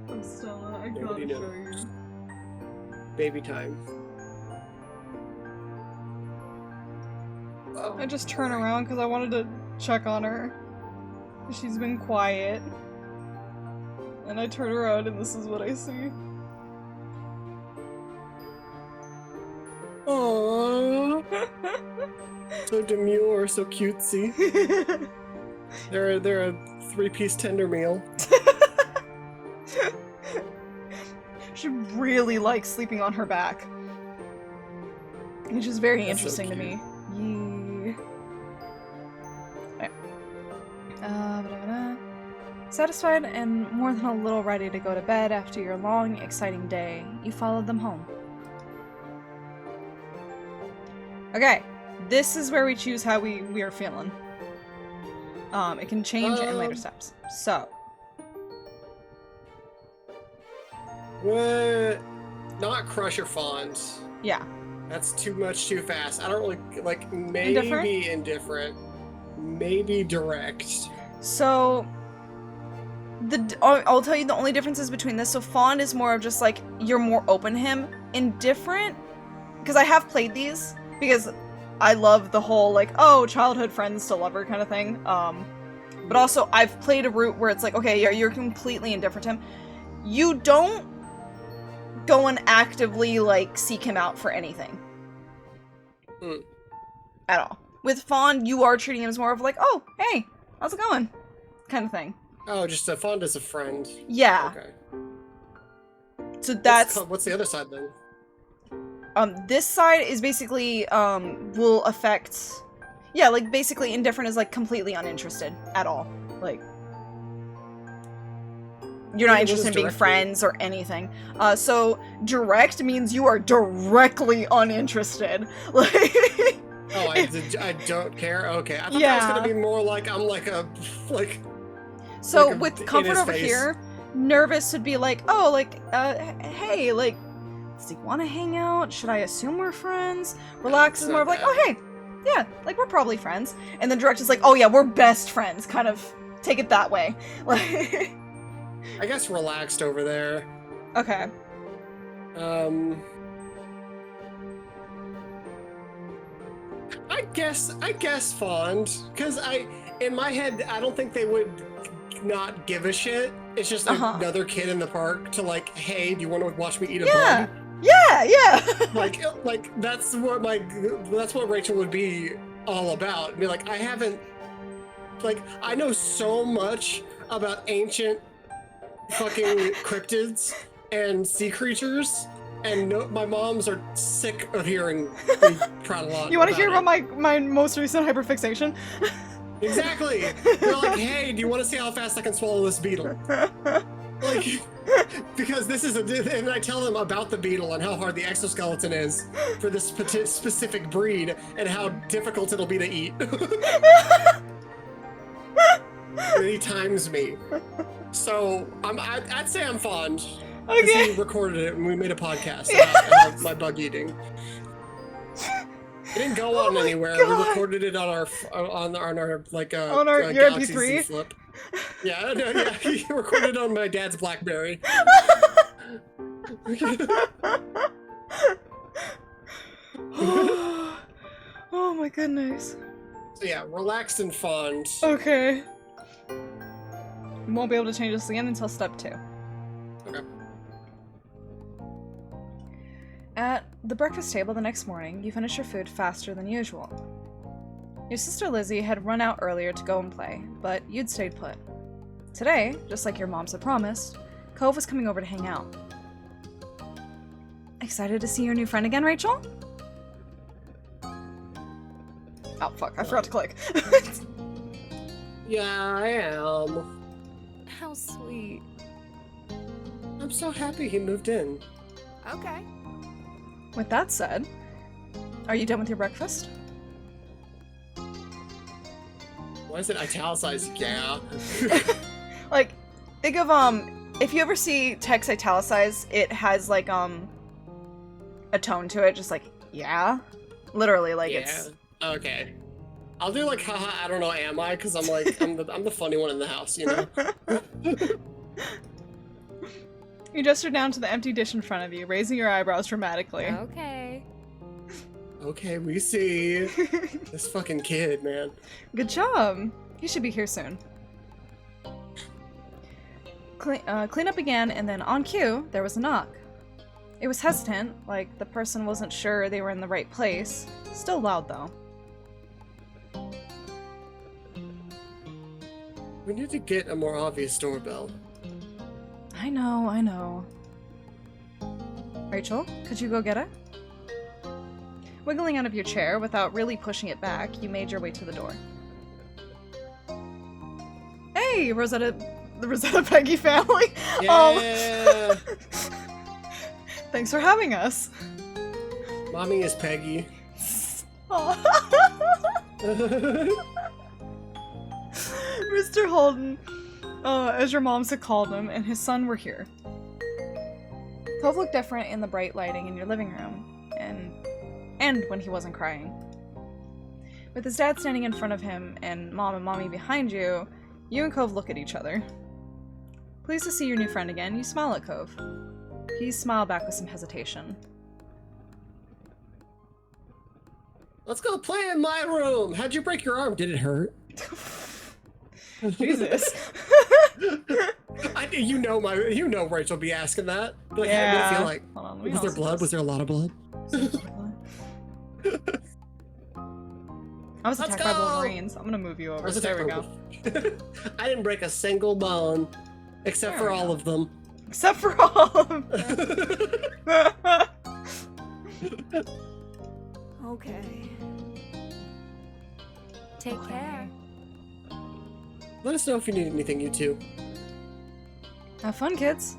of Stella. I gotta Nobody show knows. you. Baby time. Oh, I just turn around because I wanted to check on her. She's been quiet. And I turn around and this is what I see. Aww. So demure, so cutesy. They're a 3-piece tender meal. She really likes sleeping on her back. Which is very That's so interesting to cute. me. Yeah. Satisfied and more than a little ready to go to bed after your long, exciting day, you followed them home. Okay, this is where we choose how we are feeling. It can change in later steps. So. What? Not crush or fond. Yeah. That's too much too fast. I don't really, like, maybe indifferent. Maybe direct. So, I'll tell you the only differences between this. So fond is more of just like, you're more open to him. Indifferent, because I have played these, because I love the whole, like, oh, childhood friends to lover kind of thing. But also, I've played a route where it's like, okay, you're completely indifferent to him. You don't go and actively, like, seek him out for anything. At all. With fond, you are treating him as more of like, oh, hey, how's it going? Kind of thing. Oh, just a fond as a friend. Yeah. Okay. So that's... What's the other side then? This side is basically, will affect... Yeah, like, basically indifferent is, like, completely uninterested at all. Like, you're not interested in being friends or anything. So direct means you are directly uninterested. Like... Oh, I don't care? Okay. I thought that was gonna be more like, I'm like a, like... So like with comfort over here, nervous would be like, oh, like, hey, like, does he want to hang out? Should I assume we're friends? Relax is more of like, oh, hey, yeah, like, we're probably friends. And then direct is like, oh yeah, we're best friends, kind of take it that way. Like, I guess relaxed over there. okay. I guess fond, because in my head, I don't think they would not give a shit. It's just another kid in the park to like, hey, do you want to watch me eat a bug? Yeah. like that's what Rachel would be all about. Be like, I know so much about ancient fucking cryptids and sea creatures. And my moms are sick of hearing me prattle on. You want to hear about my most recent hyperfixation? Exactly. They're like, hey, do you want to see how fast I can swallow this beetle? Like, because this is and I tell them about the beetle and how hard the exoskeleton is for this specific breed and how difficult it'll be to eat. And he times me. So I'd say I'm fond. Okay. He recorded it and we made a podcast about my bug eating. It didn't go on anywhere. God. We recorded it on our like on our your Galaxy Z MP3. Flip. Yeah, no, yeah. He recorded it on my dad's BlackBerry. Oh my goodness. So yeah, relaxed and fond. Okay. You won't be able to change this again until step 2. Okay. At the breakfast table the next morning, you finish your food faster than usual. Your sister Lizzie had run out earlier to go and play, but you'd stayed put. Today, just like your moms had promised, Cove was coming over to hang out. Excited to see your new friend again, Rachel? Oh fuck, I forgot to click. Yeah, I am. How sweet. I'm so happy he moved in. Okay. With that said, are you done with your breakfast? Why is it italicized? Yeah. Like, think of, if you ever see text italicized, it has, like, a tone to it, just like, yeah? Literally, like, Yeah. it's... Okay. I'll do like, haha, I don't know, am I? Because I'm like, I'm the funny one in the house, you know? You gesture down to the empty dish in front of you, raising your eyebrows dramatically. Okay. Okay, we see. This fucking kid, man. Good job! He should be here soon. Cleanup began, and then on cue, there was a knock. It was hesitant, like the person wasn't sure they were in the right place. Still loud, though. We need to get a more obvious doorbell. I know. Rachel, could you go get it? Wiggling out of your chair without really pushing it back, you made your way to the door. Hey, Rosetta the Rosetta Peggy family. Yeah. Thanks for having us. Mommy is Peggy. Aw. Mr. Holden, as your moms had called him, and his son were here. Cove looked different in the bright lighting in your living room, and when he wasn't crying. With his dad standing in front of him and mom and mommy behind you, you and Cove look at each other. Pleased to see your new friend again, you smile at Cove. He smiled back with some hesitation. Let's go play in my room. How'd you break your arm? Did it hurt? Jesus. You know Rachel be asking that. Like, how Yeah. did it feel like? Hold on, let me Was there also blood? just- Was there a lot of blood? I was Let's attacked by go! Wolverines. I'm gonna move you over. There we go. I didn't break a single bone, except There for we all go. of them. Except for all of them. Okay. Take care. Let us know if you need anything, you two. Have fun, kids.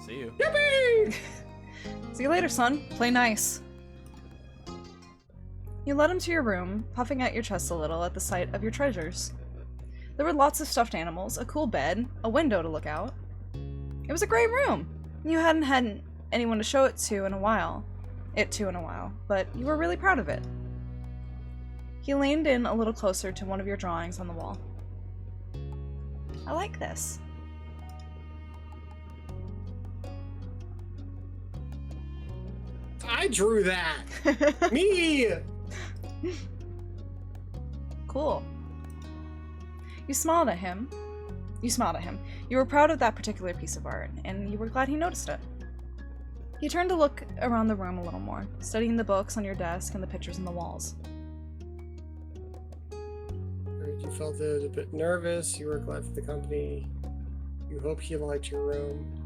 See you. Yippee! See you later, son. Play nice. You led him to your room, puffing out your chest a little at the sight of your treasures. There were lots of stuffed animals, a cool bed, a window to look out. It was a great room. You hadn't had anyone to show it to in a while, but you were really proud of it. He leaned in a little closer to one of your drawings on the wall. I like this. I drew that. Me. Cool. You smiled at him. You were proud of that particular piece of art, and you were glad he noticed it. He turned to look around the room a little more, studying the books on your desk and the pictures on the walls. You felt a bit nervous. You were glad for the company. You hope he liked your room.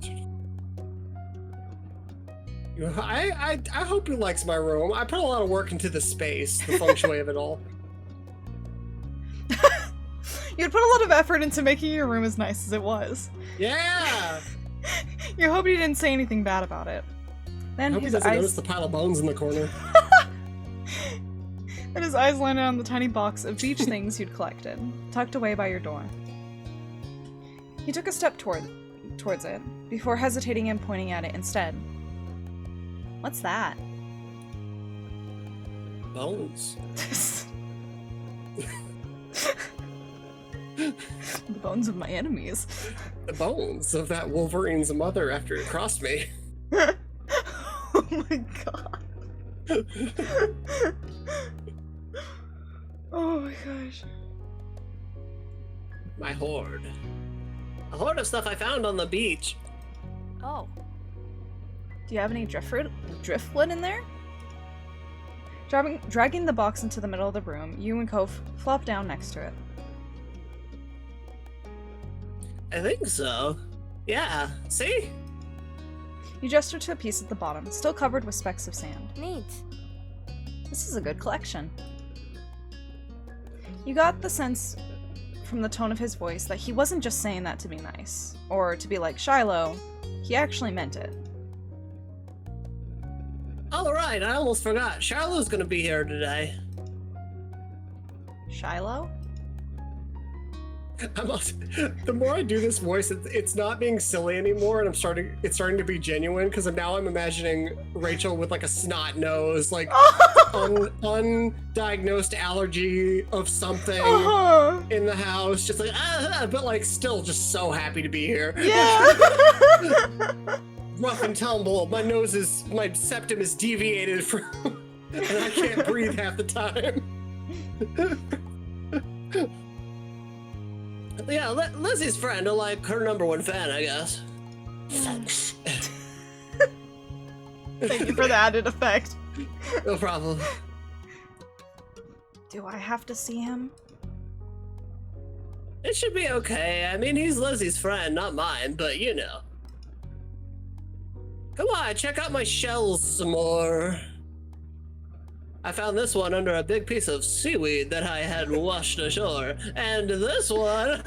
I hope he likes my room. I put a lot of work into the space, the feng shui of it all. You'd put a lot of effort into making your room as nice as it was. Yeah! You hope he didn't say anything bad about it. I Then hope he his doesn't notice eyes the pile of bones in the corner. And his eyes landed on the tiny box of beach things you'd collected, tucked away by your door. He took a step towards it, before hesitating and pointing at it instead. What's that? Bones. The bones of my enemies. The bones of that Wolverine's mother after it crossed me. Oh my god. Oh my gosh. My hoard. A hoard of stuff I found on the beach. Oh. Do you have any driftwood in there? Dragging the box into the middle of the room, you and Cove flop down next to it. I think so. Yeah, see? You gesture to a piece at the bottom, still covered with specks of sand. Neat. This is a good collection. You got the sense from the tone of his voice that he wasn't just saying that to be nice, or to be like Shiloh. He actually meant it. Alright, I almost forgot. Charlotte's gonna be here today. Shiloh? The more I do this voice, it's not being silly anymore, and it's starting to be genuine, because now I'm imagining Rachel with like a snot nose, like undiagnosed allergy of something in the house, just like but like still just so happy to be here. Yeah. Rough and tumble. My septum is deviated from, and I can't breathe half the time. Yeah, Lizzie's friend, like her #1 fan, I guess. Thank you for the added effect. No problem. Do I have to see him? It should be okay. I mean, he's Lizzie's friend, not mine, but you know. Come on, check out my shells some more. I found this one under a big piece of seaweed that I had washed ashore, and this one...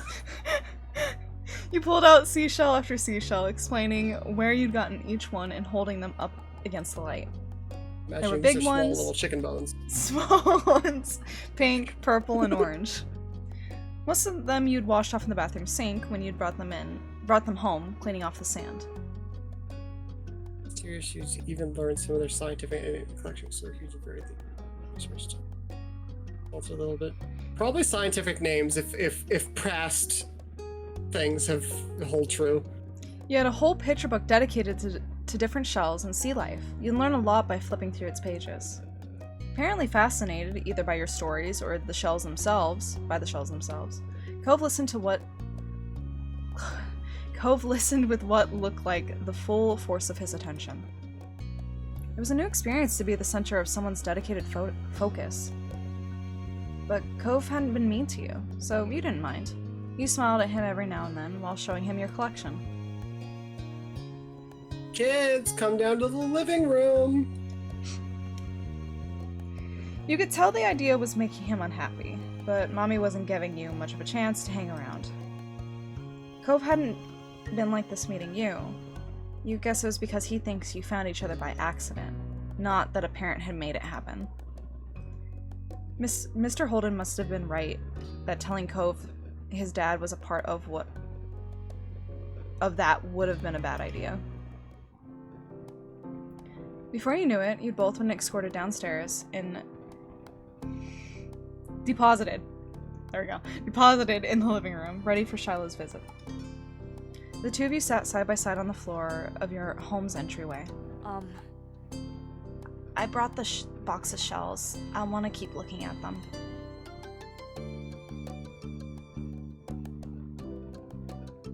You pulled out seashell after seashell, explaining where you'd gotten each one and holding them up against the light. Imagine were these big are small ones. little chicken bones. Small ones. Pink, purple, and orange. Most of them you'd washed off in the bathroom sink when you'd brought them home, cleaning off the sand. Serious, you even learned some of their scientific collections, so huge and very also a little bit. Probably scientific names if past things hold true. You had a whole picture book dedicated to different shells and sea life. You'd learn a lot by flipping through its pages. Apparently fascinated either by your stories or the shells themselves, Cove listened with what looked like the full force of his attention. It was a new experience to be the center of someone's dedicated focus. But Cove hadn't been mean to you, so you didn't mind. You smiled at him every now and then while showing him your collection. Kids, come down to the living room. You could tell the idea was making him unhappy, but Mommy wasn't giving you much of a chance to hang around. Cove hadn't been like this meeting you. You guess it was because he thinks you found each other by accident, not that a parent had made it happen. Mr. Holden must have been right that telling Cove his dad was a part of that would have been a bad idea. Before you knew it, you'd both been escorted downstairs and deposited in the living room, ready for Shiloh's visit. The two of you sat side by side on the floor of your home's entryway. I brought the box of shells. I want to keep looking at them.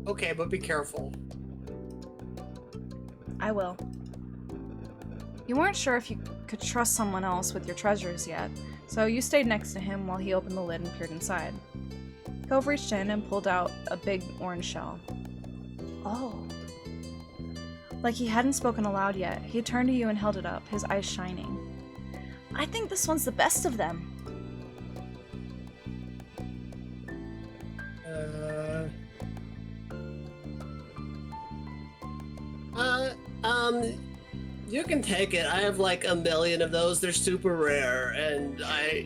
Okay, but be careful. I will. You weren't sure if you could trust someone else with your treasures yet, so you stayed next to him while he opened the lid and peered inside. Cove reached in and pulled out a big orange shell. Oh. Like he hadn't spoken aloud yet, he turned to you and held it up, his eyes shining. I think this one's the best of them. You can take it. I have like a million of those. They're super rare, and I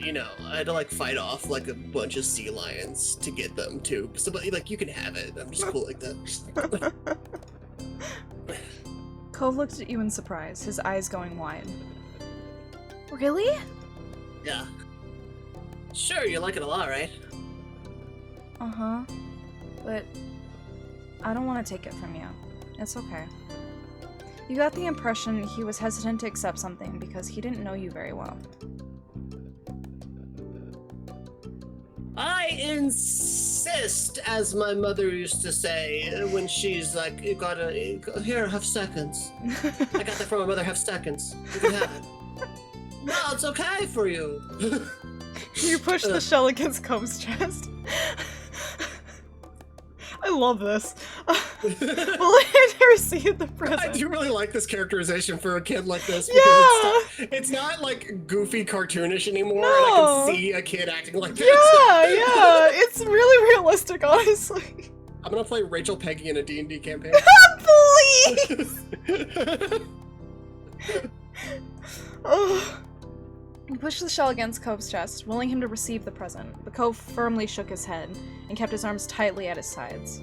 had to like fight off like a bunch of sea lions to get them too. So, but like, you can have it. I'm just cool like that. Cove looked at you in surprise, his eyes going wide. Really? Yeah. Sure, you like it a lot, right? Uh-huh. But I don't want to take it from you. It's okay. You got the impression he was hesitant to accept something because he didn't know you very well. I insist, as my mother used to say when she's like, "You gotta here, have seconds." I got that from my mother. Have seconds. You can have it. No, it's okay for you. You push the shell against Cove's chest. I love this. Will I receive the present? I do really like this characterization for a kid like this Yeah. it's not like goofy cartoonish anymore. No. And I can see a kid acting like this. Yeah, it's really realistic, honestly. I'm gonna play Rachel Peggy in a D&D campaign. Please! Oh. You pushed the shell against Cove's chest, willing him to receive the present, but Cove firmly shook his head and kept his arms tightly at his sides.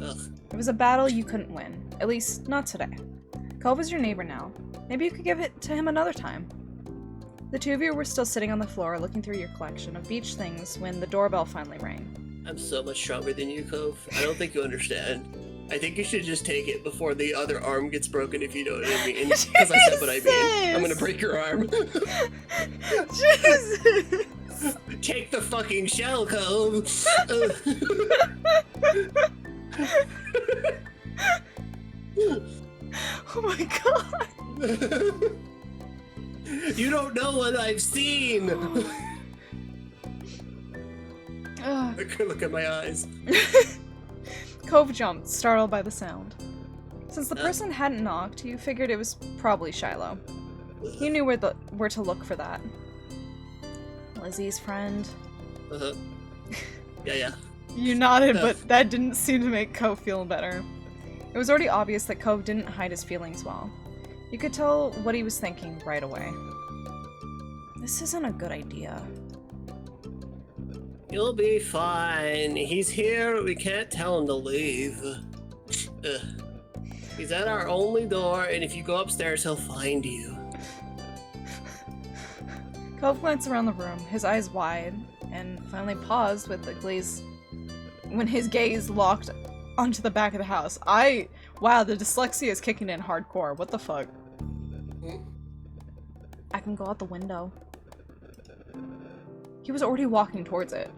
Ugh. It was a battle you couldn't win, at least not today. Cove is your neighbor now. Maybe you could give it to him another time. The two of you were still sitting on the floor looking through your collection of beach things when the doorbell finally rang. I'm so much stronger than you, Cove. I don't think you understand. I think you should just take it before the other arm gets broken, if you know what I mean. Because I said what I mean. I'm gonna break your arm. Jesus! Take the fucking shell, Cove! Oh my god! You don't know what I've seen! Look at my eyes. Cove jumped, startled by the sound. Since the person hadn't knocked, you figured it was probably Shiloh. You knew where to look for that. Lizzie's friend. Uh-huh. Yeah. You nodded, but that didn't seem to make Cove feel better. It was already obvious that Cove didn't hide his feelings well. You could tell what he was thinking right away. This isn't a good idea. You'll be fine. He's here. We can't tell him to leave. Ugh. He's at our only door, and if you go upstairs, he'll find you. Cove glanced around the room, his eyes wide, and finally paused with a glaze when his gaze locked onto the back of the house. Wow, the dyslexia is kicking in hardcore. What the fuck? I can go out the window. He was already walking towards it.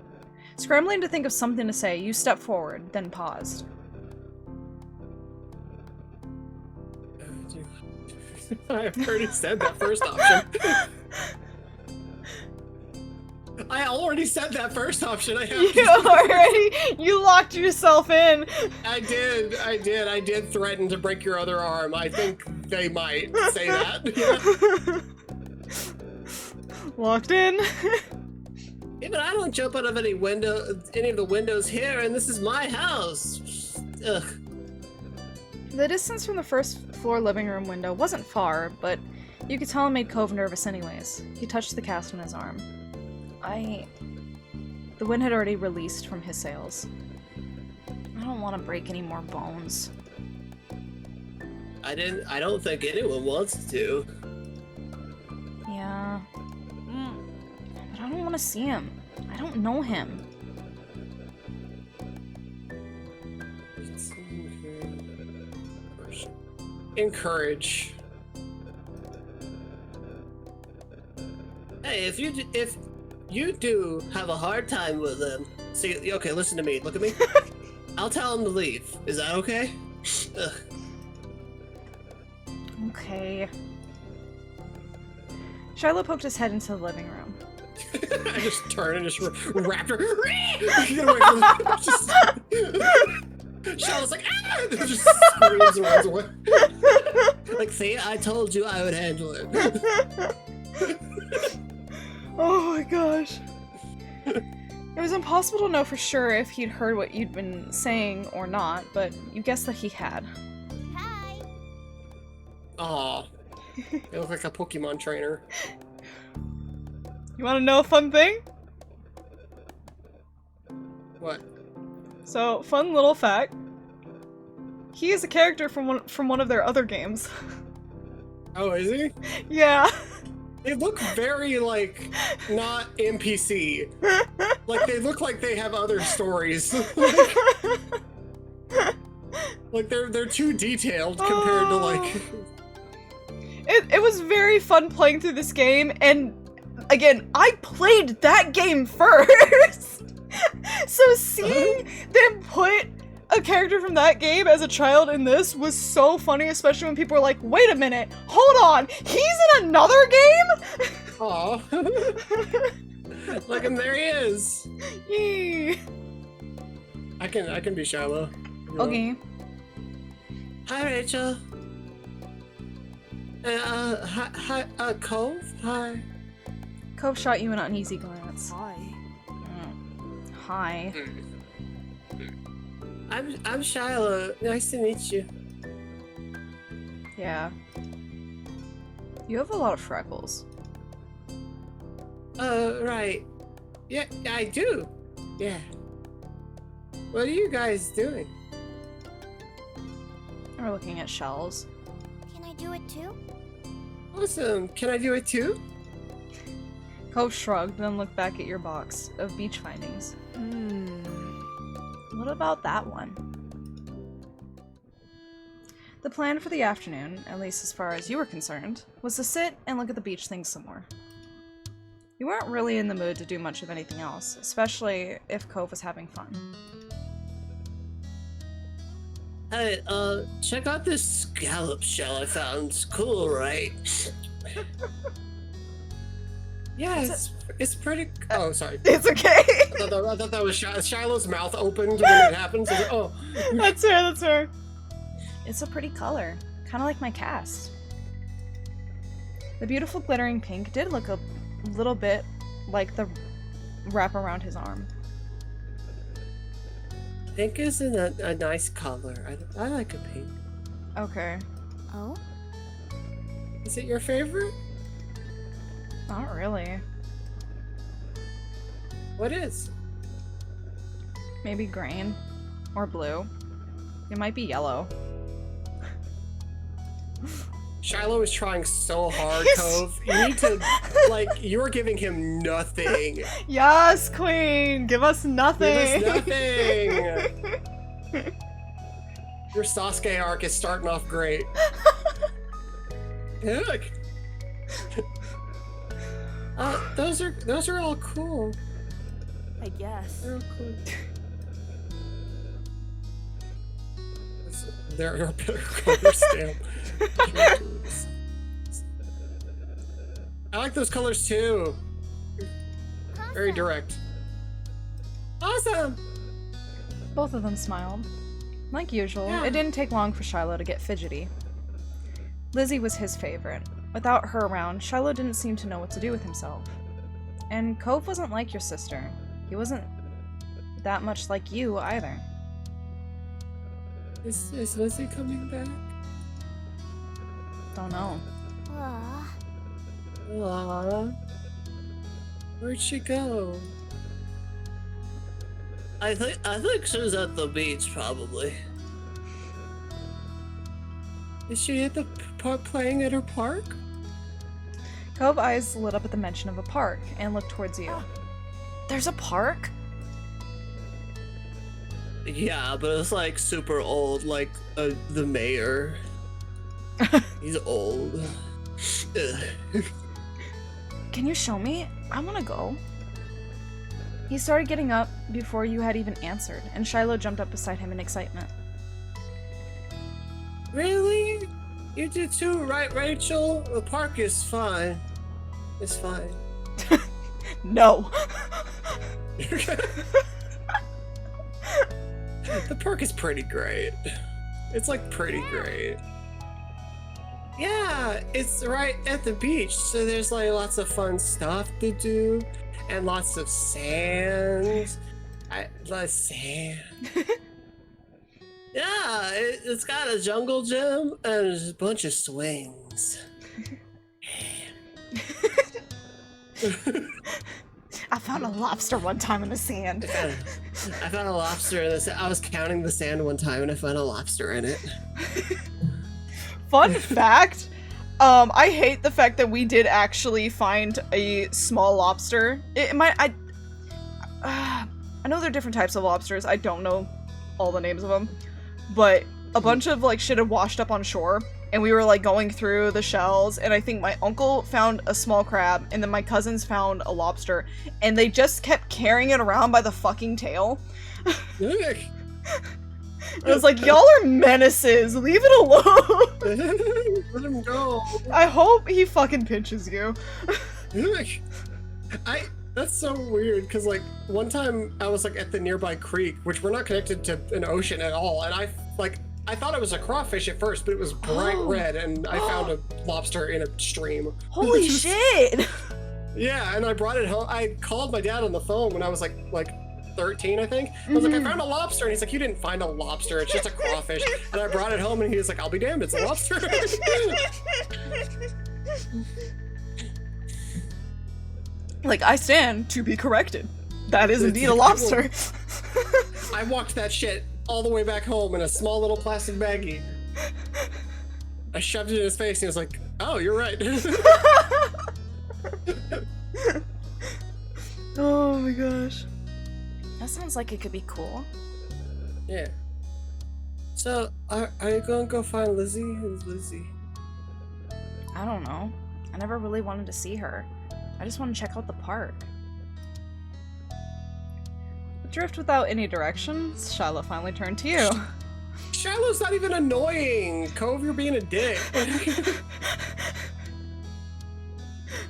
Scrambling to think of something to say, you stepped forward, then paused. I've already said that first option. I already said that first option. You locked yourself in. I did threaten to break your other arm. I think they might say that. Locked in. Yeah, but I don't jump out of any of the windows here, and this is my house. Ugh. The distance from the first floor living room window wasn't far, but you could tell it made Cove nervous anyways. He touched the cast on his arm. The wind had already released from his sails. I don't want to break any more bones. I don't think anyone wants to. Yeah. But I don't want to see him. I don't know him. Encourage. Hey, if you do have a hard time with him, see, okay, listen to me. Look at me. I'll tell him to leave. Is that okay? Ugh. Okay. Shiloh poked his head into the living room. I just turned and just wrapped her. Get away from her. Just... Shallow's like, ah! Just screams and runs away. Like, see, I told you I would handle it. Oh my gosh. It was impossible to know for sure if he'd heard what you'd been saying or not, but you guessed that he had. Hi. Aw. They look like a Pokemon trainer. You want to know a fun thing? What? So, fun little fact. He is a character from one of their other games. Oh, is he? Yeah. They look very, like, not NPC. Like, they look like they have other stories. Like, they're too detailed compared to, like... It was very fun playing through this game, and again, I played that game first! So seeing them put a character from that game as a child in this was so funny, especially when people were like, wait a minute, hold on, he's in another game?! Aw. Look, and there he is! Yee. I can be Shiloh. Okay. Hi, Rachel. Hi, Cove? Hi. Cove shot you an uneasy glance. Hi. Hi. I'm Shiloh. Nice to meet you. Yeah. You have a lot of freckles. Right. Yeah, I do. Yeah. What are you guys doing? We're looking at shells. Can I do it too? Awesome. Can I do it too? Cove shrugged, then looked back at your box of beach findings. What about that one? The plan for the afternoon, at least as far as you were concerned, was to sit and look at the beach things some more. You weren't really in the mood to do much of anything else, especially if Cove was having fun. Hey, check out this scallop shell I found. It's cool, right? Yeah, it's pretty... Oh, sorry. It's okay! I thought that was Shiloh's mouth opened when it happened. So oh. That's her, that's her. It's a pretty color, kind of like my cast. The beautiful glittering pink did look a little bit like the wrap around his arm. Pink isn't a nice color. I like a pink. Okay. Oh? Is it your favorite? Not really. What is? Maybe green. Or blue. It might be yellow. Shiloh is trying so hard, Cove. You need to, like, you're giving him nothing. Yes, Queen! Give us nothing! Give us nothing! Your Sasuke arc is starting off great. Look. Those are all cool. I guess. They're all cool. They're a better color stamp. I like those colors too. Very direct. Awesome! Both of them smiled. Like usual, Yeah. it didn't take long for Shiloh to get fidgety. Lizzie was his favorite. Without her around, Shiloh didn't seem to know what to do with himself. And Cove wasn't like your sister. He wasn't that much like you either. Is Lizzie coming back? Don't know. Aw. Aww. Where'd she go? I think she's at the beach, probably. Is she at the playing at her park? Cove eyes lit up at the mention of a park and looked towards you. There's a park? Yeah, but it's like super old, like the mayor. He's old. Ugh. Can you show me? I want to go. He started getting up before you had even answered, and Shiloh jumped up beside him in excitement. Really? You did too, right, Rachel? The park is fine. It's fine. No! The park is pretty great. It's like pretty great. Yeah, it's right at the beach, so there's like lots of fun stuff to do, and lots of sand. I love sand. Yeah, it's got a jungle gym and there's a bunch of swings. I found a lobster one time in the sand. I found a lobster in this. I was counting the sand one time and I found a lobster in it. Fun fact, I hate the fact that we did actually find a small lobster. I know there are different types of lobsters. I don't know all the names of them, but a bunch of like shit had washed up on shore, and we were like going through the shells, and I think my uncle found a small crab, and then my cousins found a lobster, and they just kept carrying it around by the fucking tail. I was like, y'all are menaces. Leave it alone. Let him go. I hope he fucking pinches you. That's so weird, because like one time I was like at the nearby creek, which we're not connected to an ocean at all, and I thought it was a crawfish at first, but it was bright red, and I found a lobster in a stream. Holy shit! Yeah, and I brought it home. I called my dad on the phone when I was like 13, I think. I was like, I found a lobster, and he's like, you didn't find a lobster, it's just a crawfish. And I brought it home, and he was like, I'll be damned, it's a lobster. Like, I stand to be corrected. That is indeed a lobster. I walked that shit all the way back home in a small little plastic baggie. I shoved it in his face, and he was like, oh, you're right. Oh my gosh. That sounds like it could be cool. Yeah. So, are you gonna go find Lizzie? Who's Lizzie? I don't know. I never really wanted to see her. I just want to check out the park. Drift without any direction, Shiloh finally turned to you. Shiloh's not even annoying. Cove, you're being a dick.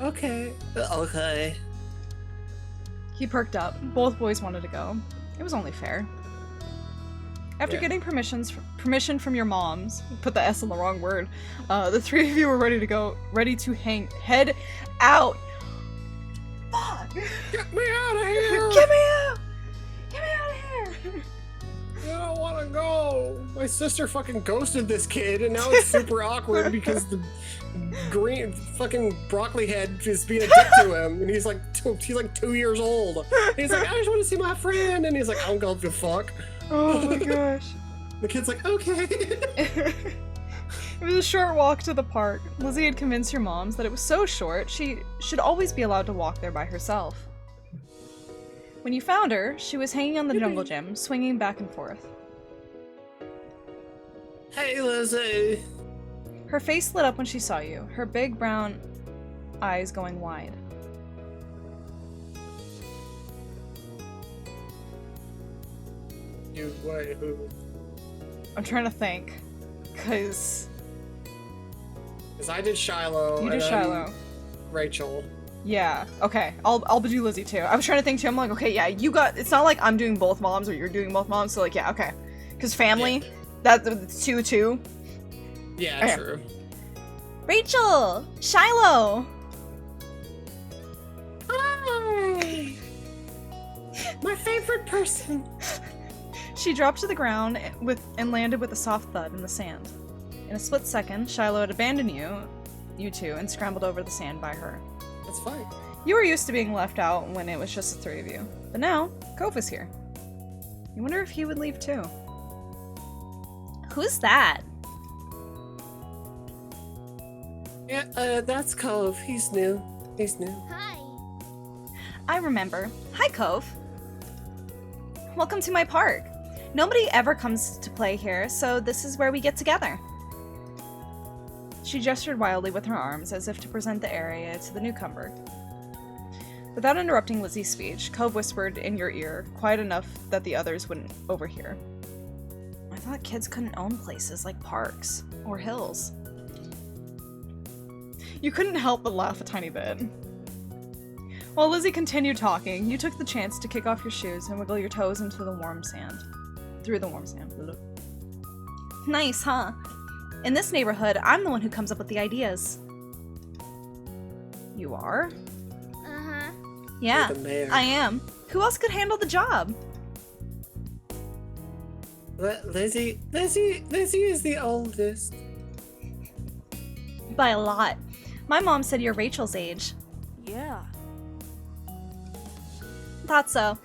Okay. Okay. He perked up. Both boys wanted to go. It was only fair. After Yeah. getting permission from your moms, put the S on the wrong word, the three of you were ready to go, ready to head out. Fuck! Get me out of here! Get me out! Get me out of here! can't go. My sister fucking ghosted this kid, and now it's super awkward because the green fucking broccoli head is being a dick to him, and he's like 2 years old. And he's like, I just want to see my friend, and he's like, I don't give a fuck. Oh my gosh. The kid's like, okay. It was a short walk to the park. Lizzie had convinced her moms that it was so short, she should always be allowed to walk there by herself. When you found her, she was hanging on the jungle gym, swinging back and forth. Hey, Lizzie. Her face lit up when she saw you, her big brown eyes going wide. You, wait, who? I'm trying to think, because I did Shiloh. you did and Shiloh. Rachel. Yeah, okay. I'll do Lizzie too. I was trying to think too. I'm like, okay, yeah, you got. It's not like I'm doing both moms or you're doing both moms. So like, yeah, okay. Because family, that's 2-2. Yeah, Okay. true. Rachel, Shiloh. Hi. My favorite person. She dropped to the ground and landed with a soft thud in the sand. In a split second, Shiloh had abandoned you two, and scrambled over the sand by her. That's fine. You were used to being left out when it was just the three of you, but now Cove is here. You wonder if he would leave too. Who's that? Yeah, that's Cove. He's new. He's new. Hi. I remember. Hi, Cove. Welcome to my park. Nobody ever comes to play here, so this is where we get together. She gestured wildly with her arms as if to present the area to the newcomer. Without interrupting Lizzie's speech, Cove whispered in your ear, quiet enough that the others wouldn't overhear. I thought kids couldn't own places like parks or hills. You couldn't help but laugh a tiny bit. While Lizzie continued talking, you took the chance to kick off your shoes and wiggle your toes into the warm sand. Through the warm sand. Nice, huh? In this neighborhood, I'm the one who comes up with the ideas. You are? Uh-huh. Yeah, You're the mayor. I am. Who else could handle the job? Lizzie is the oldest. By a lot. My mom said you're Rachel's age. Yeah. Thought so.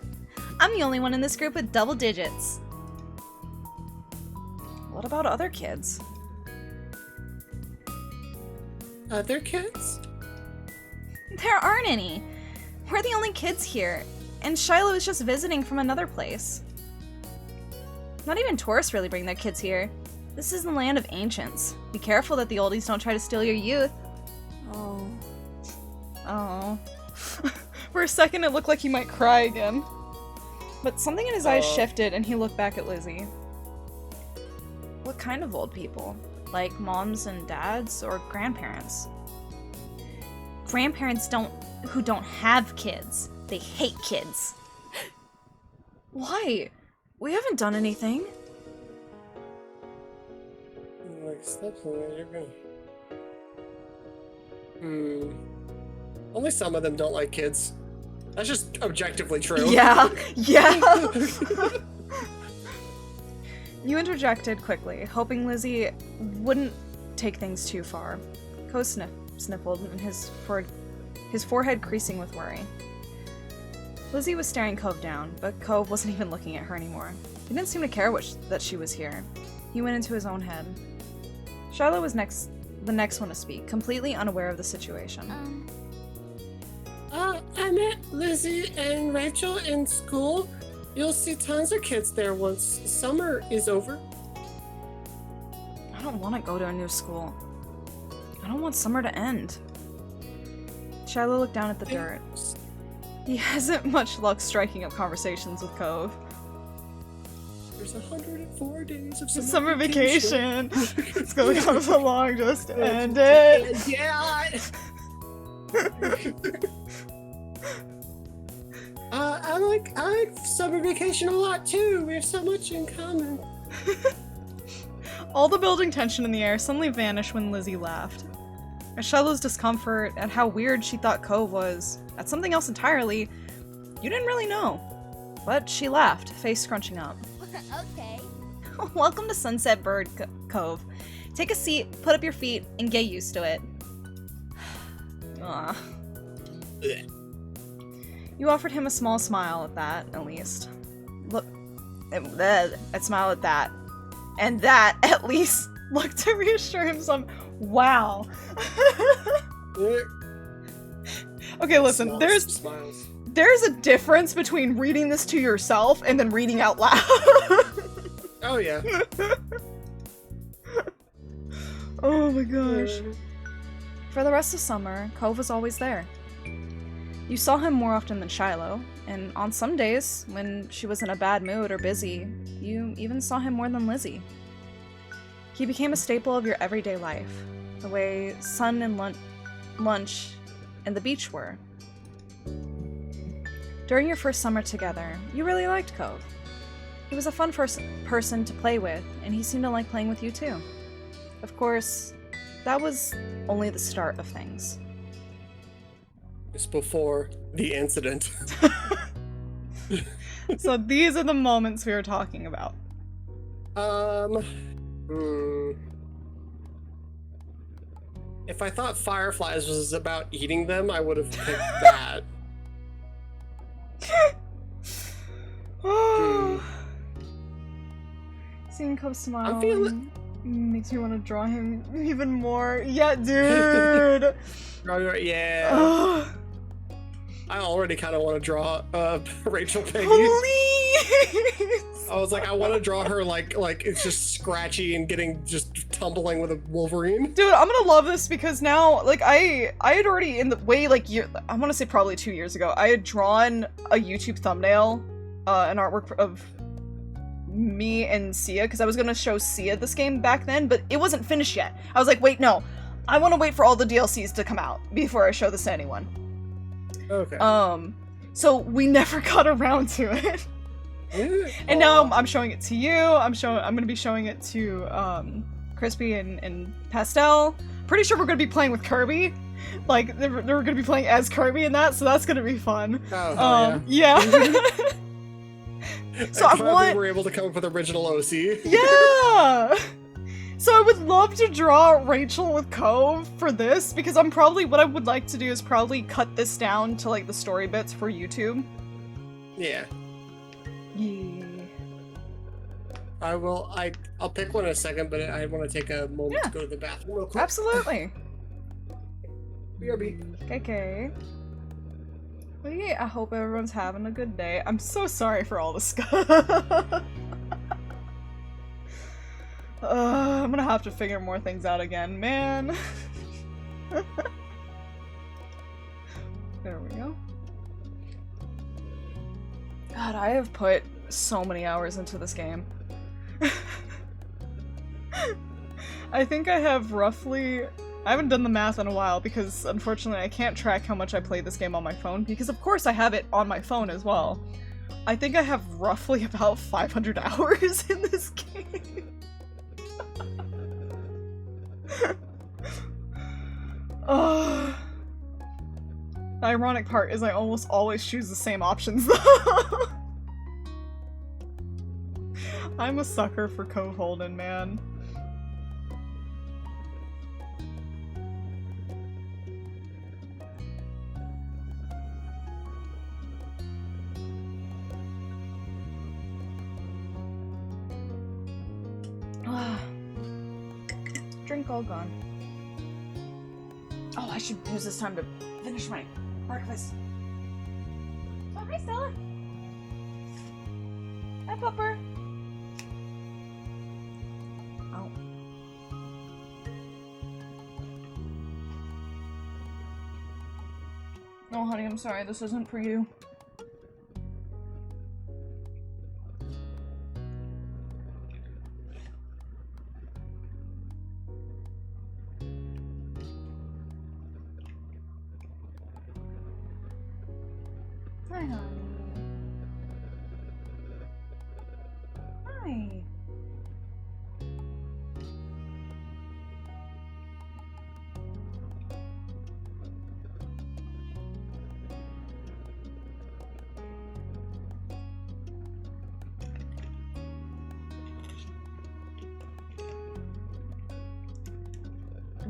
I'm the only one in this group with double digits. What about other kids? Other kids? There aren't any. We're the only kids here, and Shiloh is just visiting from another place. Not even tourists really bring their kids here. This is the land of ancients. Be careful that the oldies don't try to steal your youth. Oh. Oh. For a second it looked like he might cry again. But something in his eyes shifted and he looked back at Lizzie. What kind of old people? Like moms and dads or grandparents? Grandparents who don't have kids. They hate kids. Why? We haven't done anything. Like steps in there, you're gonna. Only some of them don't like kids. That's just objectively true. Yeah, yeah. You interjected quickly, hoping Lizzie wouldn't take things too far. Ko sniffled, and his forehead creasing with worry. Lizzie was staring Cove down, but Cove wasn't even looking at her anymore. He didn't seem to care that she was here. He went into his own head. Shiloh was the next one to speak, completely unaware of the situation. I met Lizzie and Rachel in school. You'll see tons of kids there once summer is over. I don't want to go to a new school. I don't want summer to end. Shiloh looked down at the dirt. He hasn't much luck striking up conversations with Cove. There's 104 days of Summer vacation. It's gonna come so long, just end it. Yeah. I like summer vacation a lot too. We have so much in common. All the building tension in the air suddenly vanished when Lizzie laughed. At Shiloh's discomfort, at how weird she thought Cove was, at something else entirely, you didn't really know. But she laughed, face scrunching up. Okay. Welcome to Sunset Bird Cove. Take a seat, put up your feet, and get used to it. Aw. You offered him a small smile at that, at least. Look, I smile at that. And that, at least, looked to reassure him some. Wow. Okay, listen, there's a difference between reading this to yourself and then reading out loud. Oh, yeah. Oh my gosh. For the rest of summer, Cove was always there. You saw him more often than Shiloh, and on some days, when she was in a bad mood or busy, you even saw him more than Lizzie. He became a staple of your everyday life, the way sun and lunch and the beach were. During your first summer together, you really liked Cove. He was a fun person to play with, and he seemed to like playing with you too. Of course, that was only the start of things. Just before the incident. So these are the moments we were talking about. If I thought fireflies was about eating them, I would have picked that. Seeing Cove smile I'm feeling- makes me want to draw him even more. Yeah, dude! Yeah. Ugh. I already kind of want to draw Rachel Peggy. Please! I was like, I want to draw her like it's just scratchy and getting just tumbling with a Wolverine. Dude, I'm gonna love this because now, like, I had already in the way, like, I want to say probably 2 years ago, I had drawn a YouTube thumbnail, an artwork of me and Sia, because I was gonna show Sia this game back then, but it wasn't finished yet. I was like, wait, no. I want to wait for all the DLCs to come out before I show this to anyone. Okay. So we never got around to it. And now I'm showing it to you. I'm gonna be showing it to Crispy and Pastel. Pretty sure we're gonna be playing with Kirby. Like they're gonna be playing as Kirby in that, so that's gonna be fun. Oh, yeah. So I want. We were able to come up with original OC. Yeah. So I would love to draw Rachel with Cove for this, because what I would like to do is probably cut this down to like the story bits for YouTube. Yeah. Yeah. I'll pick one in a second, but I want to take a moment Yeah. to go to the bathroom real quick. Absolutely. BRB. Okay. Well, yeah, I hope everyone's having a good day. I'm so sorry for all the stuff. I'm gonna have to figure more things out again, man. There we go. God, I have put so many hours into this game. I think I have roughly... I haven't done the math in a while because, unfortunately, I can't track how much I play this game on my phone, because of course I have it on my phone as well. I think I have roughly about 500 hours in this game. Oh. The ironic part is I almost always choose the same options, though. I'm a sucker for Cove Holden, man. Drink all gone. Oh, I should use this time to finish my breakfast. Oh, hi, Stella. Hi, Pupper. Oh. No, honey, I'm sorry. This isn't for you. Hi, honey. Hi.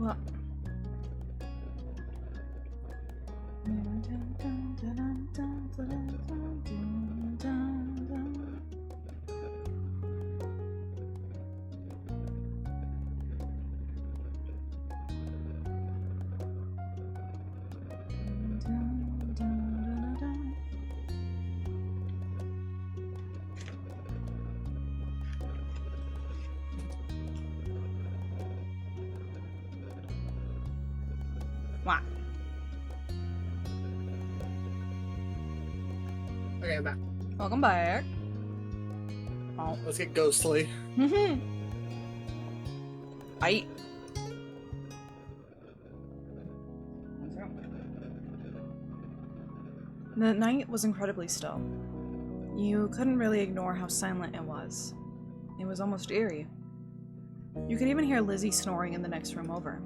What? What? Okay, I'm back. Welcome back. Oh. Let's get ghostly. I. The night was incredibly still. You couldn't really ignore how silent it was. It was almost eerie. You could even hear Lizzie snoring in the next room over.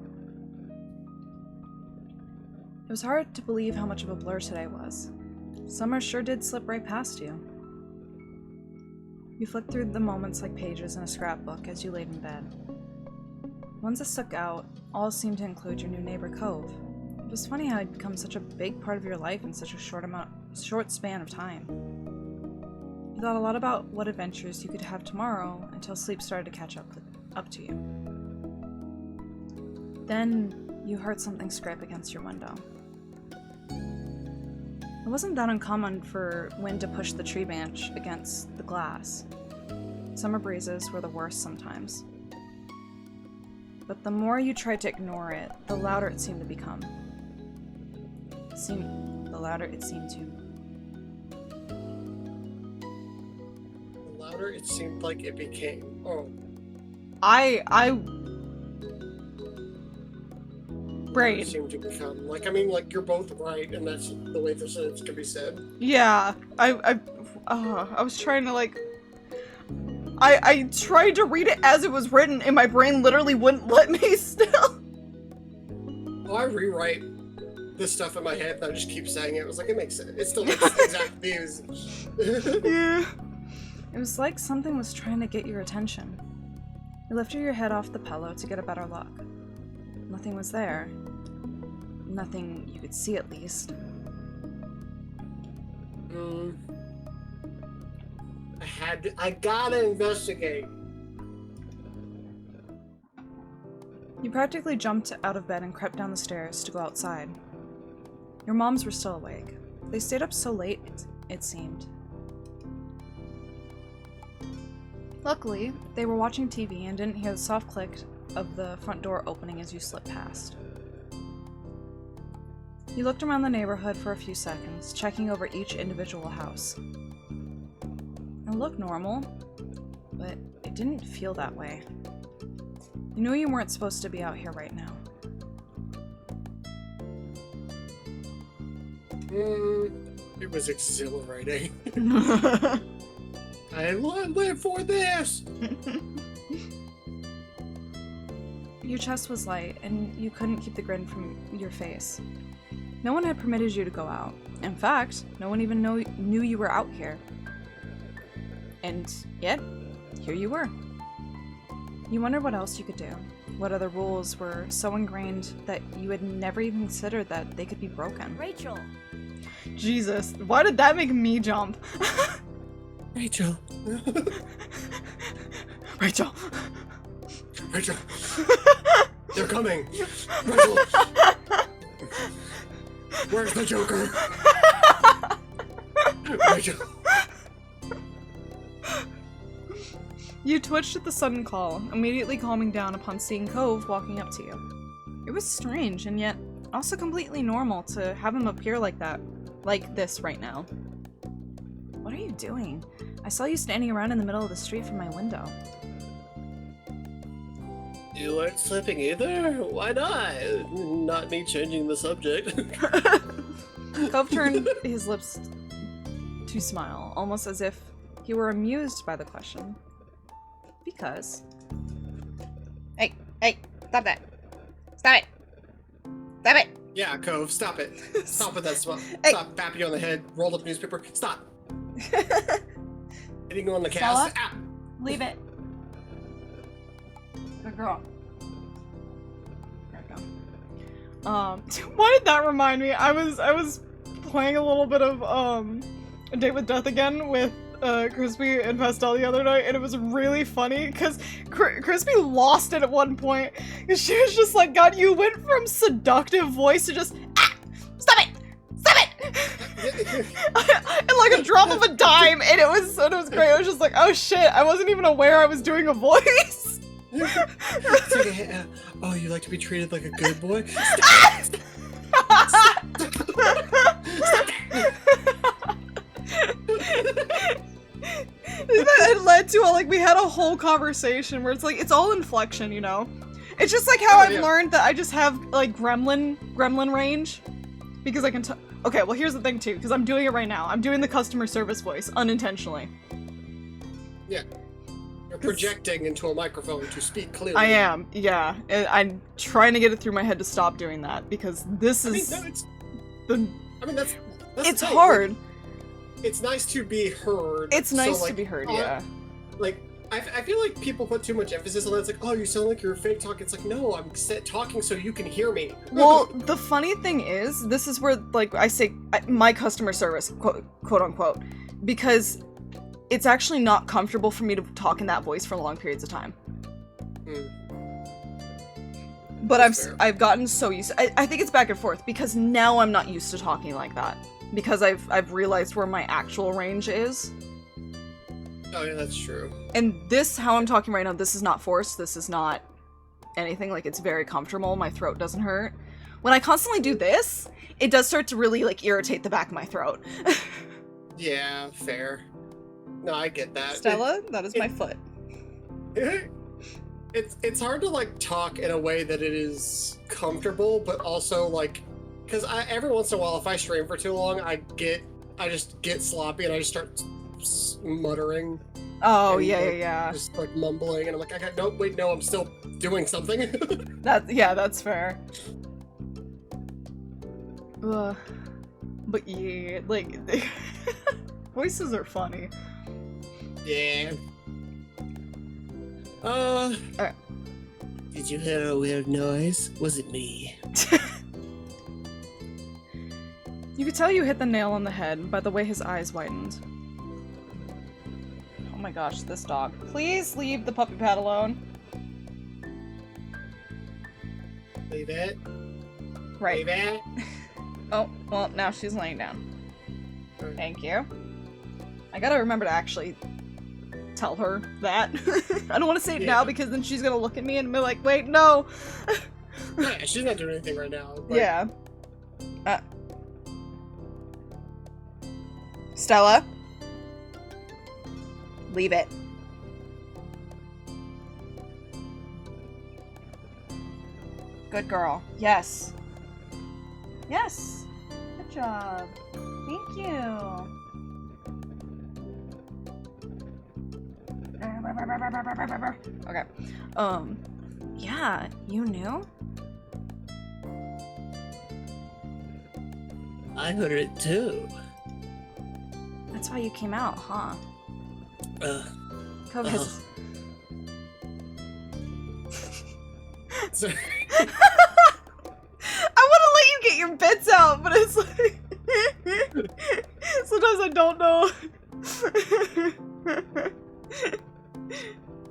It was hard to believe how much of a blur today was. Summer sure did slip right past you. You flicked through the moments like pages in a scrapbook as you laid in bed. Ones that stuck out all seemed to include your new neighbor Cove. It was funny how he'd become such a big part of your life in such a short span of time. You thought a lot about what adventures you could have tomorrow until sleep started to catch up to you. Then you heard something scrape against your window. It wasn't that uncommon for wind to push the tree branch against the glass. Summer breezes were the worst sometimes. But the more you tried to ignore it, the louder it seemed to become. The louder it seemed to. The louder it seemed like it became. Oh. Right. It seemed to become. Like, I mean, like, you're both right, and that's the way the sentence can be said. Yeah. I was trying to, like... I tried to read it as it was written, and my brain literally wouldn't let me still. Oh, I rewrite this stuff in my head, and I just keep saying it. It was like, it makes sense. It still makes the exact views. Yeah. It was like something was trying to get your attention. You lifted your head off the pillow to get a better look. Nothing was there. Nothing you could see, at least. I gotta investigate. You practically jumped out of bed and crept down the stairs to go outside. Your moms were still awake. They stayed up so late, it seemed. Luckily, they were watching TV and didn't hear the soft click of the front door opening as you slipped past. You looked around the neighborhood for a few seconds, checking over each individual house. It looked normal, but it didn't feel that way. You knew you weren't supposed to be out here right now. It was exhilarating. I live for this! Your chest was light, and you couldn't keep the grin from your face. No one had permitted you to go out. In fact, no one even knew you were out here. And yet, here you were. You wondered what else you could do. What other rules were so ingrained that you had never even considered that they could be broken. Rachel. Jesus, why did that make me jump? Rachel. Rachel. Rachel. They're coming. Rachel. Where's the Joker? Rachel. You twitched at the sudden call, immediately calming down upon seeing Cove walking up to you. It was strange, and yet also completely normal to have him appear like that. Like this right now. What are you doing? I saw you standing around in the middle of the street from my window. You aren't slipping either? Why not? Not me changing the subject. Cove turned his lips to smile, almost as if he were amused by the question. Because... Hey, stop that. Stop it. Stop it. Yeah, Cove, stop it. Stop with that smile. Hey. Stop, bap you on the head, rolled up newspaper. Stop. Hitting you on the Stella? cast. Ah. Leave it. Good girl. There we Why did that remind me? I was playing a little bit of A Date with Death again with Crispy and Pastel the other night, and it was really funny because Crispy lost it at one point because she was just like, God, you went from seductive voice to just stop it, and like a drop of a dime, and it was great. I was just like, oh shit, I wasn't even aware I was doing a voice. It's like oh, you like to be treated like a good boy? It led to like we had a whole conversation where it's like it's all inflection, you know. It's just like how I've learned that I just have like gremlin range because I can. Okay, well here's the thing too, because I'm doing it right now. I'm doing the customer service voice unintentionally. Yeah. You're projecting into a microphone to speak clearly. I am, yeah. And I'm trying to get it through my head to stop doing that because this is. That's it's the thing. hard. Like, it's nice to be heard. It's nice so, to be heard, yeah. Like, I feel like people put too much emphasis on that. It's like, oh, you sound like you're fake talking. It's like, no, I'm talking so you can hear me. Well, the funny thing is, this is where, like, I say my customer service, quote unquote, because it's actually not comfortable for me to talk in that voice for long periods of time. But I've gotten so used to, I think it's back and forth because now I'm not used to talking like that because I've realized where my actual range is. Oh yeah, that's true. And this, how I'm talking right now, this is not forced. This is not anything. Like, it's very comfortable. My throat doesn't hurt. When I constantly do this, it does start to really, like, irritate the back of my throat. Yeah, fair. No, I get that. Stella, that is my foot. It's hard to, like, talk in a way that it is comfortable, but also, like, because every once in a while, if I stream for too long, I just get sloppy and I just start muttering. Oh, and, yeah. Just like mumbling, and I'm like, no, I'm still doing something. That's fair. But yeah, like, voices are funny. Yeah. Did you hear a weird noise? Was it me? You could tell you hit the nail on the head by the way his eyes widened. Oh my gosh, this dog. Please leave the puppy pad alone. Leave it. Right. Leave it. Oh, well, now she's laying down. Right. Thank you. I gotta remember to actually tell her that. I don't want to say it now because then she's gonna look at me and be like, wait, no! Yeah, she's not doing anything right now. But... Yeah. Stella? Leave it. Good girl. Yes. Yes. Good job. Thank you. Okay. Yeah, you knew? I heard it too. That's why you came out, huh? Cove has... So... I want to let you get your bits out, but it's like... Sometimes I don't know.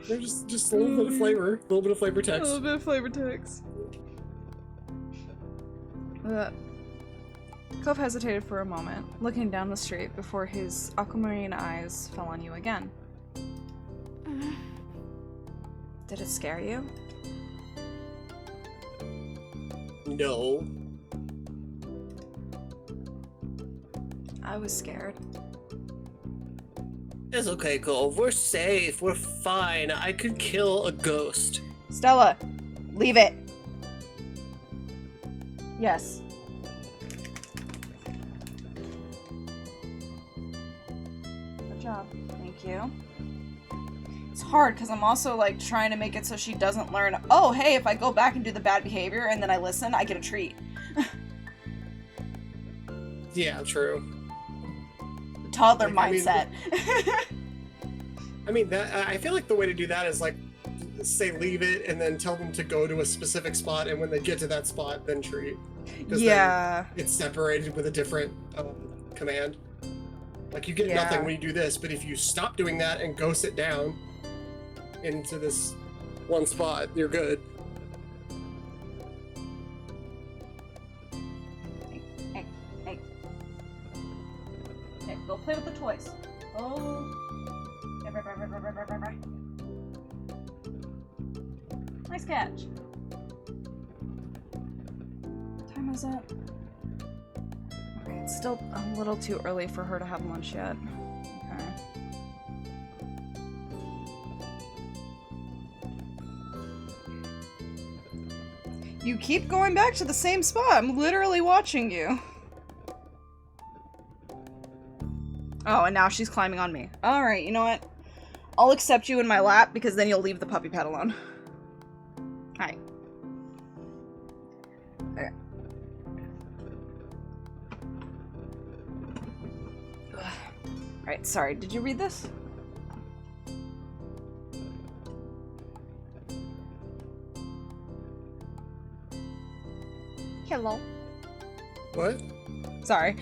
There's just a little bit of flavor. A little bit of flavor text. A little bit of flavor text. Cove hesitated for a moment, looking down the street before his aquamarine eyes fell on you again. Did it scare you? No. I was scared. It's okay, Cove. We're safe. We're fine. I could kill a ghost. Stella, leave it. Yes. Good job. Thank you. It's hard because I'm also like trying to make it so she doesn't learn, oh, hey, if I go back and do the bad behavior and then I listen, I get a treat. Yeah, true. Toddler Like, mindset. I mean, that I feel like the way to do that is like say leave it and then tell them to go to a specific spot, and when they get to that spot, then treat. 'Cause Yeah. then it's separated with a different command. Like, you get Yeah. nothing when you do this, but if you stop doing that and go sit down into this one spot, you're good. Hey. Okay, go play with the toys. Oh. Nice catch. What time is it? Okay, it's still a little too early for her to have lunch yet. Okay. You keep going back to the same spot. I'm literally watching you. Oh, and now she's climbing on me. Alright, you know what? I'll accept you in my lap because then you'll leave the puppy pet alone. Hi. Okay. Alright, sorry. Did you read this? Hello. What? Sorry.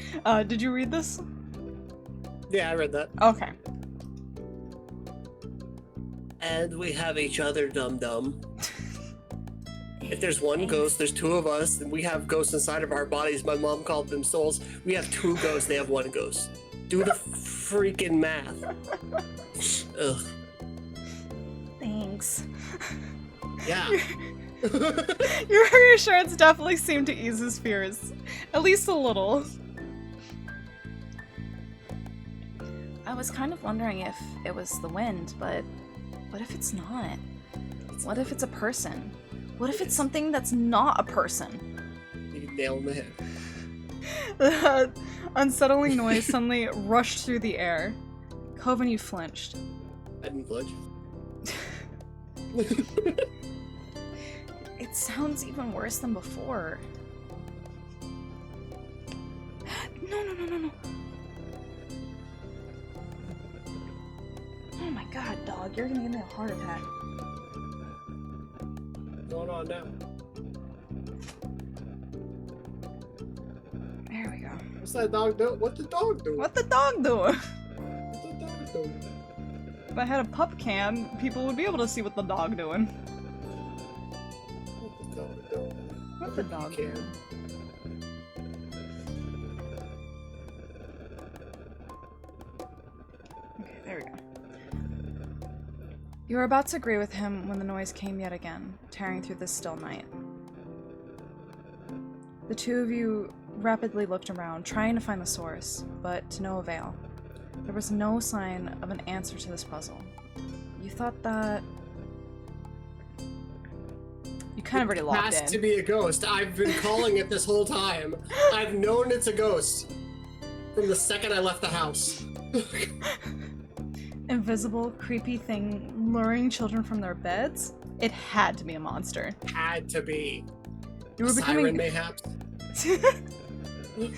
Did you read this? Yeah, I read that. Okay. And we have each other, dum-dum. If there's one ghost, there's two of us, and we have ghosts inside of our bodies. My mom called them souls. We have two ghosts, they have one ghost. Do the freaking math. Ugh. Thanks. Yeah. Your reassurance definitely seemed to ease his fears. At least a little. I was kind of wondering if it was the wind, but what if it's not? What if it's a person? What if it's something that's not a person? You nail in the head. The unsettling noise suddenly rushed through the air. Coven, you flinched. I didn't flinch. It sounds even worse than before. No. Oh my god, dog, you're gonna give me a heart attack. What's going on now? There we go. What's that dog do? What the dog do? What the dog doing? What the dog do? If I had a pup cam, people would be able to see what the dog doing. What the dog do? What the dog can. doing? Okay, there we go. You were about to agree with him when the noise came yet again, tearing through the still night. The two of you rapidly looked around, trying to find the source, but to no avail. There was no sign of an answer to this puzzle. You thought that... You kind of already locked Has in. to be a ghost. I've been calling it this whole time. I've known it's a ghost from the second I left the house. Invisible, creepy thing luring children from their beds? It had to be a monster. Had to be. You were Siren becoming mayhaps. you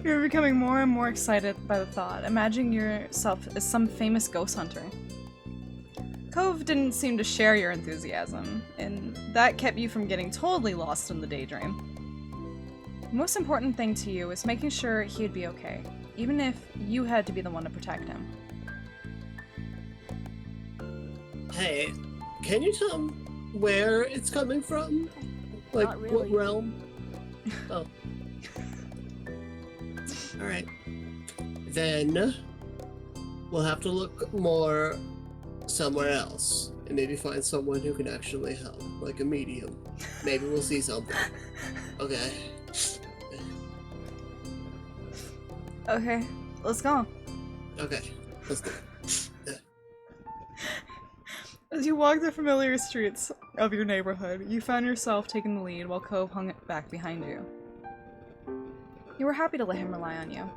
were becoming more and more excited by the thought, imagining yourself as some famous ghost hunter. Cove didn't seem to share your enthusiasm, and that kept you from getting totally lost in the daydream. The most important thing to you was making sure he'd be okay, even if you had to be the one to protect him. Hey, can you tell me where it's coming from? Like, Not what really. realm? Oh. Alright. Then, we'll have to look more somewhere else. And maybe find someone who can actually help. Like a medium. Maybe we'll see something. Okay. Okay, let's go. Okay. Let's do it. As you walk the familiar streets of your neighborhood, you found yourself taking the lead while Cove hung back behind you. You were happy to let him rely on you.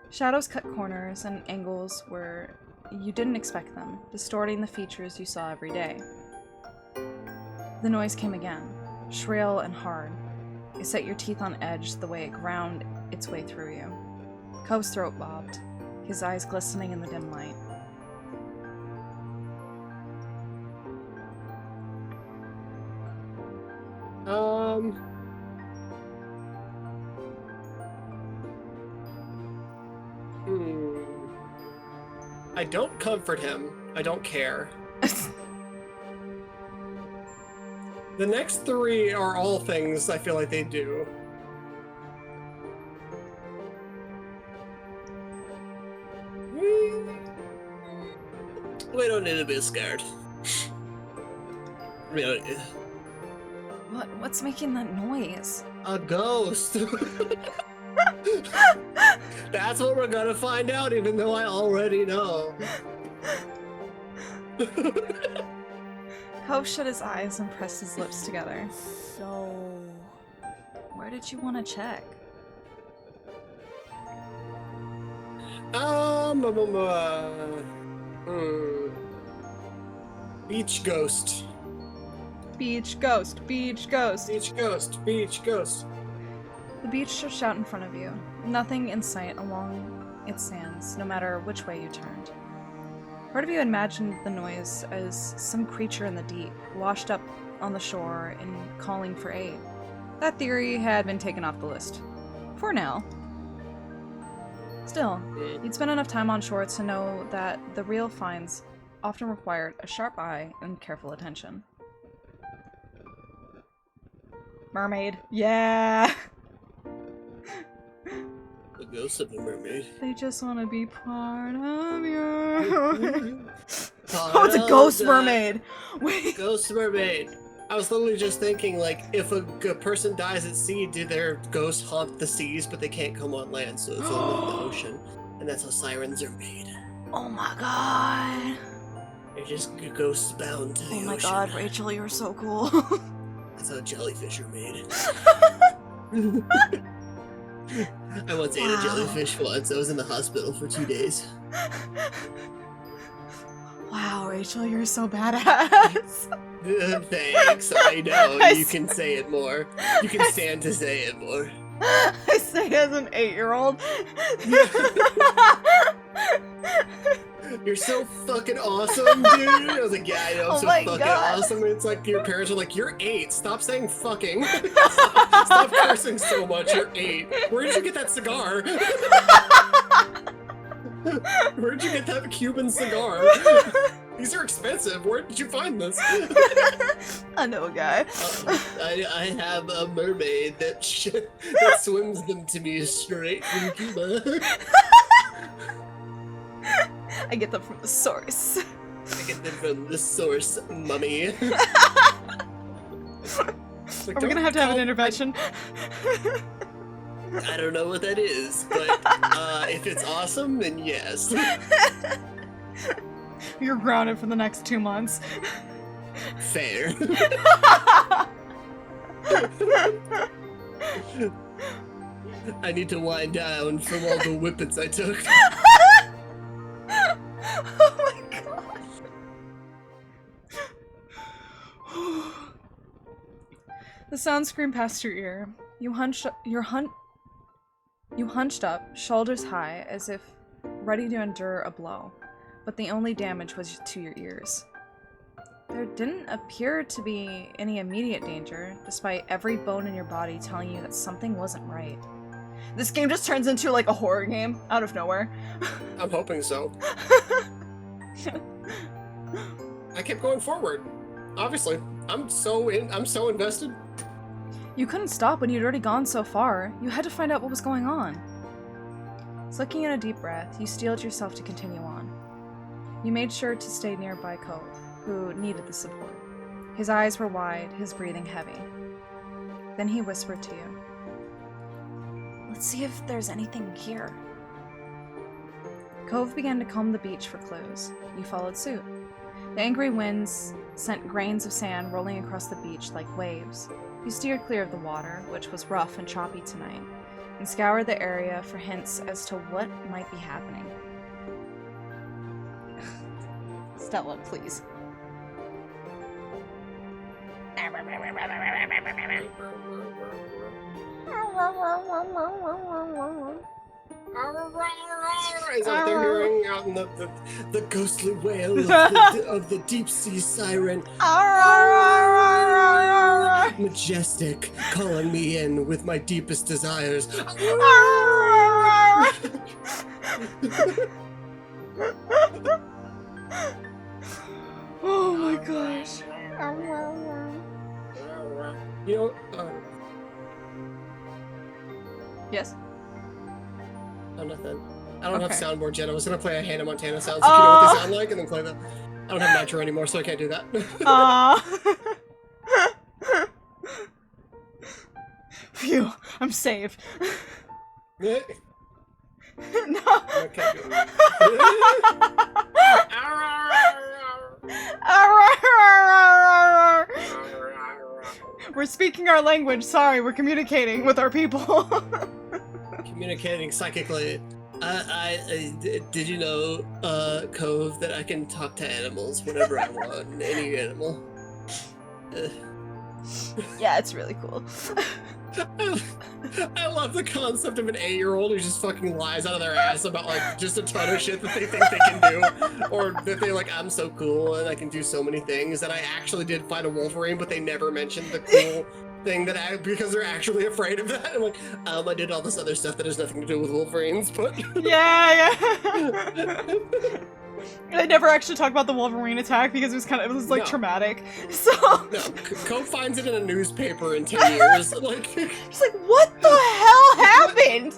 Shadows cut corners and angles where you didn't expect them, distorting the features you saw every day. The noise came again, shrill and hard. It set your teeth on edge the way it ground its way through you. Cove's throat bobbed, his eyes glistening in the dim light. I don't comfort him. I don't care. The next three are all things I feel like they do. We don't need to be scared. What's making that noise? A ghost. That's what we're gonna find out, even though I already know. Cove shut his eyes and pressed his lips together. So... Where did you want to check? Beach ghost. Beach ghost, beach ghost. Beach ghost, beach ghost. The beach stretched out in front of you. Nothing in sight along its sands, no matter which way you turned. Part of you imagined the noise as some creature in the deep, washed up on the shore and calling for aid. That theory had been taken off the list. For now. Still, you'd spent enough time on shore to know that the real finds often required a sharp eye and careful attention. Mermaid. Yeah. The ghost of a mermaid. They just want to be part of you. Oh, Oh, it's a ghost mermaid. Wait. Ghost mermaid. I was literally just thinking, like, if a person dies at sea, do their ghosts haunt the seas, but they can't come on land, so it's only in the ocean. And that's how sirens are made. Oh my god. They're just ghosts bound to the Oh ocean. my god, Rachel, you're so cool. That's how jellyfish are made. I once ate a jellyfish once. I was in the hospital for 2 days. Wow, Rachel, you're so badass. Thanks, I know. I You can say it more. You can stand to say it more. I say as an 8-year-old. You're so fucking awesome, dude. I was like, yeah, I know, I'm Oh so my fucking God. awesome. It's like your parents are like, you're 8. Stop saying fucking. Stop cursing so much. You're 8. Where did you get that cigar? Where did you get that Cuban cigar? These are expensive. Where did you find this? I know a guy. I have a mermaid that that swims them to me straight from Cuba. I get them from the source. I get them from the source, mummy. Are we gonna have to have an intervention? I don't know what that is, but if it's awesome, then yes. You're grounded for the next 2 months. Fair. I need to wind down from all the whippets I took. Oh my god. The sound screamed past your ear. You hunched up, shoulders high, as if ready to endure a blow. But the only damage was to your ears. There didn't appear to be any immediate danger, despite every bone in your body telling you that something wasn't right. This game just turns into like a horror game out of nowhere. I'm hoping so. I kept going forward. Obviously, I'm so invested. You couldn't stop when you'd already gone so far. You had to find out what was going on. Sucking in a deep breath, you steeled yourself to continue on. You made sure to stay nearby Cove, who needed the support. His eyes were wide, his breathing heavy. Then he whispered to you. Let's see if there's anything here. Cove began to comb the beach for clues. You followed suit. The angry winds sent grains of sand rolling across the beach like waves. You steered clear of the water, which was rough and choppy tonight, and scoured the area for hints as to what might be happening. Stella, please. Is that what they're hearing out in the ghostly wail of the deep sea siren? majestic, calling me in with my deepest desires. Oh my gosh. You know, Yes? oh, nothing. I don't have Okay. soundboard yet. I was gonna play a Hannah Montana sounds, like, you know what they sound like, and then play them. I don't have Nitro anymore, so I can't do that. Phew, I'm safe. Yeah, No. I can't do it. We're speaking our language. Sorry, we're communicating with our people. Communicating psychically. Did you know, Cove, that I can talk to animals whenever I want, any animal? Yeah, it's really cool. I love the concept of an 8-year-old who just fucking lies out of their ass about, like, just a ton of shit that they think they can do. Or that they're like, I'm so cool and I can do so many things. And I actually did fight a Wolverine, but they never mentioned the cool thing that because they're actually afraid of that. I'm like, I did all this other stuff that has nothing to do with Wolverines, but... Yeah. I never actually talked about the Wolverine attack because it was like No. traumatic. So No, Cove finds it in a newspaper in 10 years. Like, just like, what the hell happened?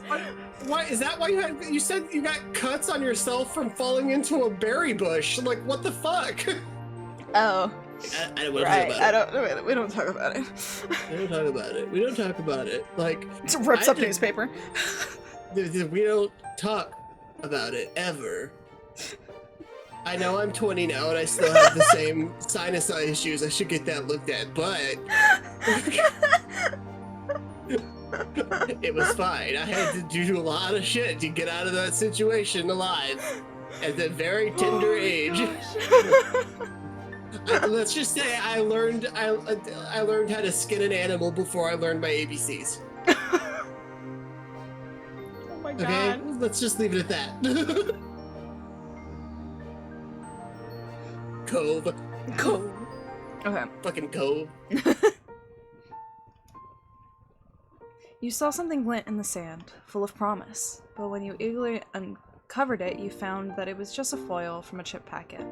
why is that why you said you got cuts on yourself from falling into a berry bush? Like, what the fuck? Oh, I don't want to right. talk about it. We don't talk about it. We don't talk about it. We don't talk about it. Like, It rips I up did- newspaper. we don't talk about it ever. I know I'm 20 now and I still have the same sinus issues. I should get that looked at, but it was fine. I had to do a lot of shit to get out of that situation alive at that very tender age. Let's just say I learned how to skin an animal before I learned my ABCs. Oh my Okay, god. let's just leave it at that. Cove. Okay. Fucking Cove. You saw something glint in the sand, full of promise, but when you eagerly uncovered it, you found that it was just a foil from a chip packet.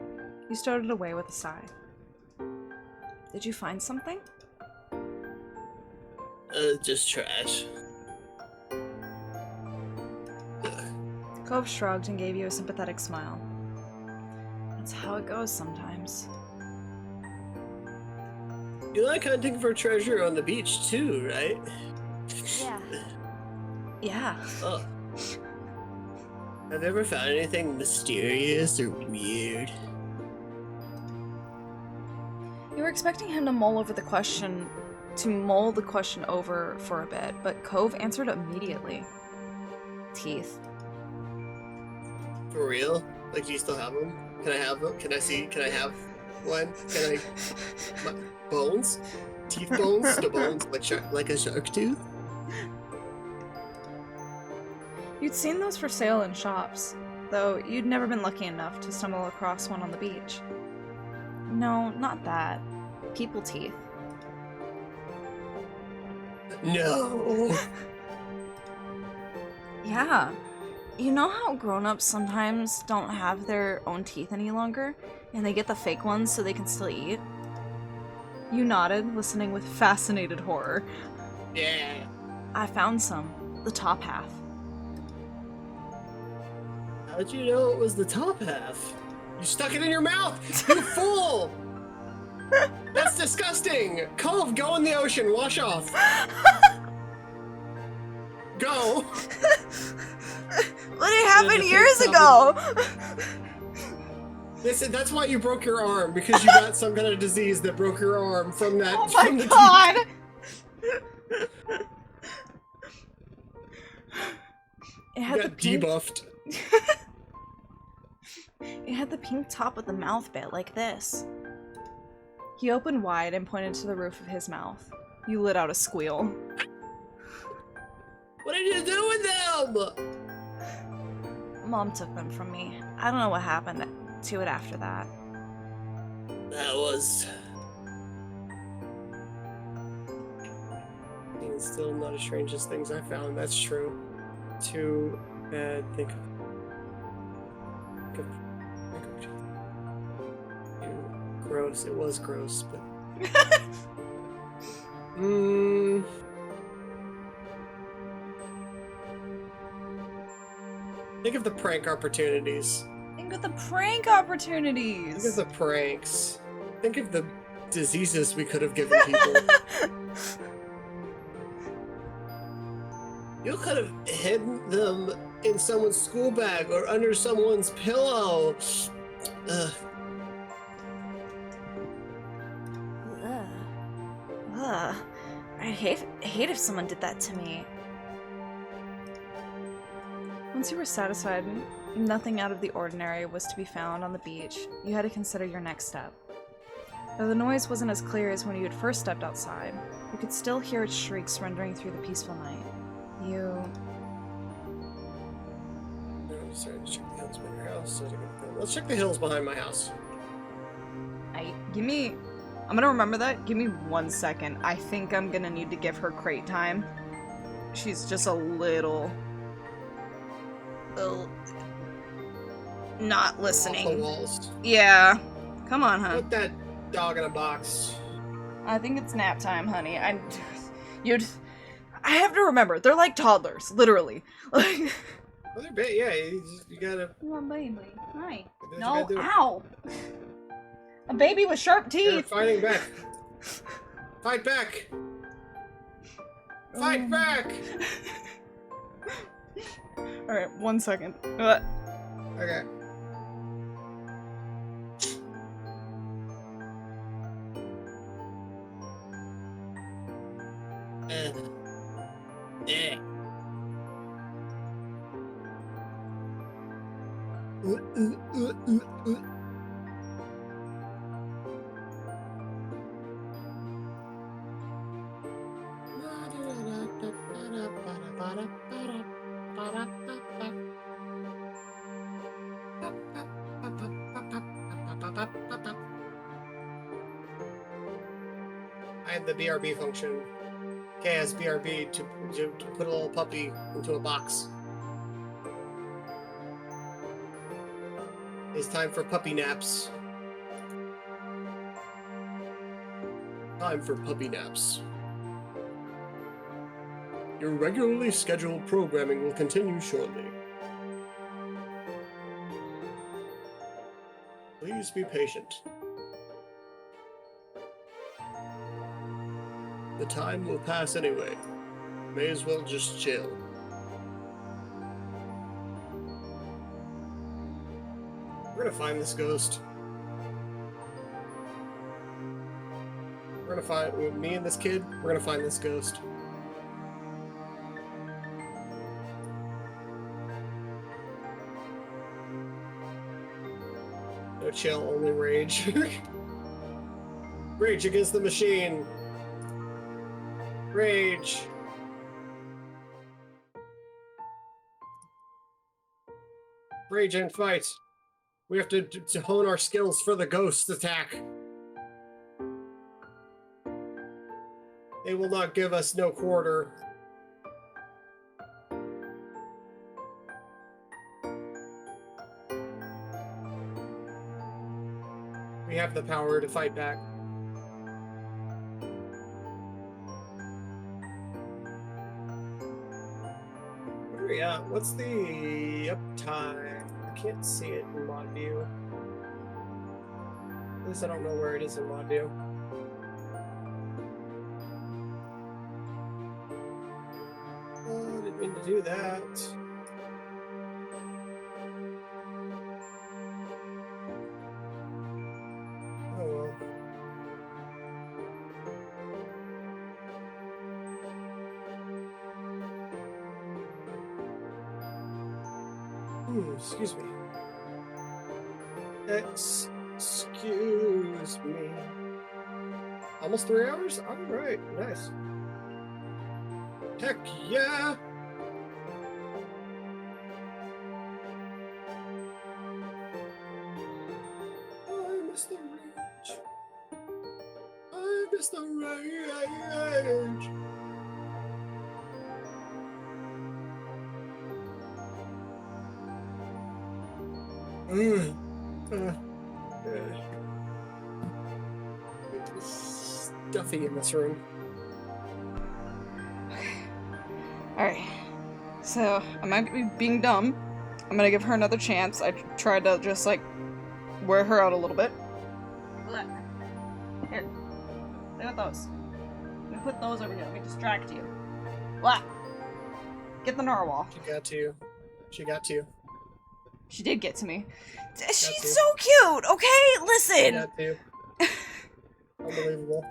You stowed it away with a sigh. Did you find something? Just trash. Cove shrugged and gave you a sympathetic smile. That's how it goes sometimes. You like hunting for treasure on the beach too, right? Yeah. Yeah. Oh. Have you ever found anything mysterious or weird? You were expecting him to mull the question over for a bit, but Cove answered immediately. Teeth. For real? Like, do you still have them? Can I have them? Can I see? Can I have one? Can I? Bones? Teeth bones? The bones like a shark tooth? You'd seen those for sale in shops, though you'd never been lucky enough to stumble across one on the beach. No, not that. People teeth. No. Yeah. You know how grown-ups sometimes don't have their own teeth any longer, and they get the fake ones so they can still eat? You nodded, listening with fascinated horror. Yeah. I found some. The top half. How'd you know it was the top half? You stuck it in your mouth! You fool! That's disgusting! Cove, go in the ocean, wash off. Go! What happened years ago? That's why you broke your arm, because you got some kind of disease that broke your arm from that. Oh from my the god! It You had the got pink. debuffed. It had the pink top with the mouth bit like this. He opened wide and pointed to the roof of his mouth. You let out a squeal. What did you do with them? Mom took them from me. I don't know what happened to it after that. That was and still not as strange as things I found. That's true. Too bad. Think of gross. It was gross, but think of the prank opportunities. Think of the prank opportunities. Think of the pranks. Think of the diseases we could have given people. You could have hidden them in someone's school bag or under someone's pillow. Ugh. Ugh. Ugh. I'd hate if someone did that to me. Once you were satisfied, nothing out of the ordinary was to be found on the beach. You had to consider your next step. Though the noise wasn't as clear as when you had first stepped outside, you could still hear its shrieks rendering through the peaceful night. Sorry, to check the hills behind your house. Let's check the hills behind my house. I'm gonna remember that. Give me 1 second. I think I'm gonna need to give her crate time. She's just a little not listening. Off the walls. Yeah. Come on, huh? Put that dog in a box. I think it's nap time, honey. I have to remember, they're like toddlers, literally. Like, Well, they're big, yeah. You gotta. come on, baby. Hi. you No, gotta do it. ow! A baby with sharp They're teeth. fighting back. Fight back. Fight back. All right, 1 second. Okay. Yeah. I had the BRB function. KS BRB to put a little puppy into a box. It's time for puppy naps. Time for puppy naps. Your regularly scheduled programming will continue shortly. Please be patient. The time will pass anyway. May as well just chill. We're gonna find this ghost. We're gonna find me and this kid. We're gonna find this ghost. No chill, only rage. Rage against the machine. Rage. Rage and fight. We have to hone our skills for the ghost attack. They will not give us no quarter. We have the power to fight back. What are we at? What's the uptime? I can't see it in mod view. At least I don't know where it is in mod view. Oh, I didn't mean to do that. Oh well. Excuse me. Excuse me. Almost 3 hours? Alright, nice. Heck yeah! I miss the rage. I miss the rage. It's stuffy in this room. Alright. So, I might be being dumb. I'm gonna give her another chance. I tried to just, like, wear her out a little bit. Look. Here. Look at those. Let me put those over here. Let me distract you. What? Get the narwhal. She got to you. She got to you. She did get to me. She's so cute, okay? She Listen! got to you. Unbelievable.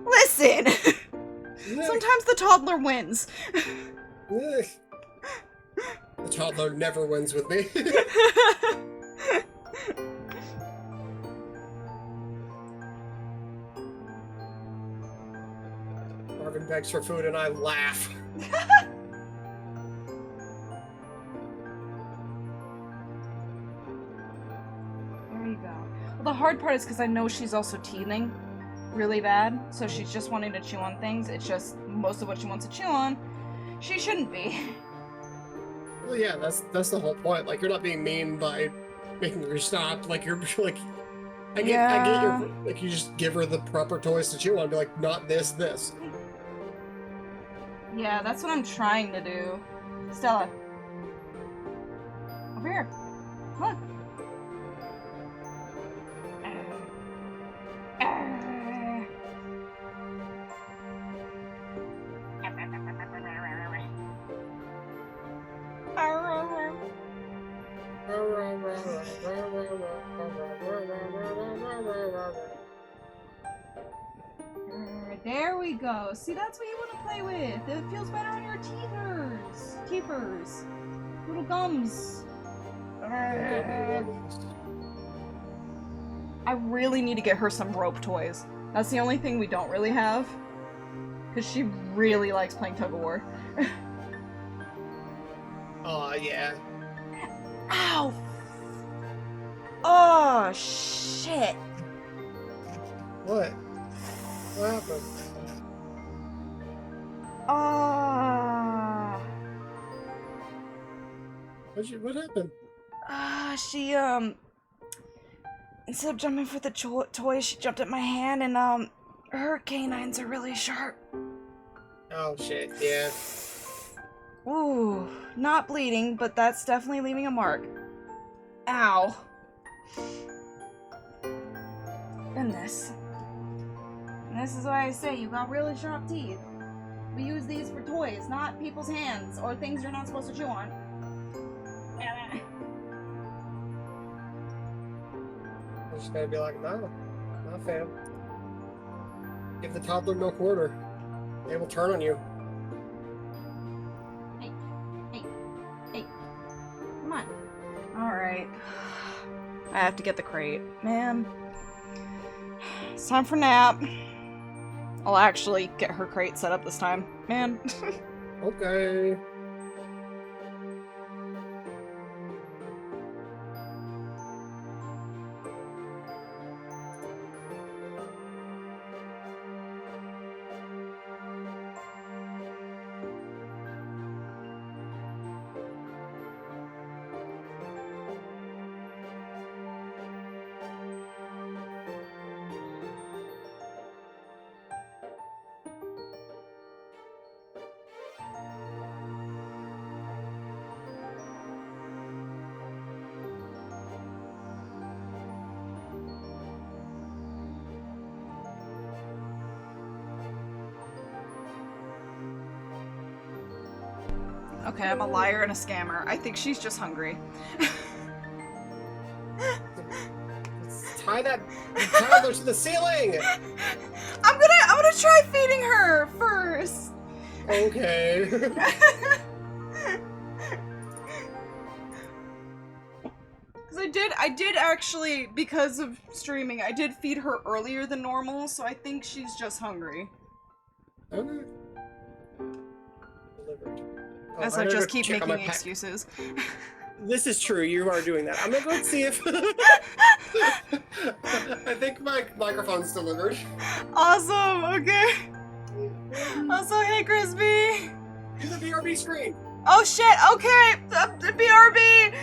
Listen! Sometimes the toddler wins. The toddler never wins with me. Marvin begs for food and I laugh. There you go. Well, the hard part is because I know she's also teething really bad, so she's just wanting to chew on things. It's just most of what she wants to chew on, she shouldn't be. Well, yeah, that's the whole point. Like, you're not being mean by making her stop. Like, you're like, I get your, like, you just give her the proper toys to chew on. Be like, not this. Yeah, that's what I'm trying to do. Stella. Over here. Come on. There we go. See, that's what you want to play with. It feels better on your teethers. Little gums. I really need to get her some rope toys. That's the only thing we don't really have. Because she really likes playing tug-of-war. Oh, yeah. Ow! Oh, shit. What? What happened? Ah. What happened? She, instead of jumping for the toy, she jumped at my hand, and, her canines are really sharp. Oh, shit, yeah. Ooh, not bleeding, but that's definitely leaving a mark. Ow. Goodness. And this is why I say you got really sharp teeth. We use these for toys, not people's hands or things you're not supposed to chew on. I'm just gonna be like, no, not fam. Give the toddler no quarter. They will turn on you. Hey. Come on. Alright. I have to get the crate. Man. It's time for nap. I'll actually get her crate set up this time. Man. Okay. Okay, I'm a liar and a scammer. I think she's just hungry. Tie that toddler to the ceiling! I'm gonna try feeding her first. Okay. Cause I did actually, because of streaming, I did feed her earlier than normal, so I think she's just hungry. Okay. Delivered. Oh, As I'm I gonna just go keep check on making my excuses. This is true, you are doing that. I'm gonna go and see if... I think my microphone's delivered. Awesome, okay. Also, hey Crispy! Do the BRB screen! Oh shit, okay! BRB!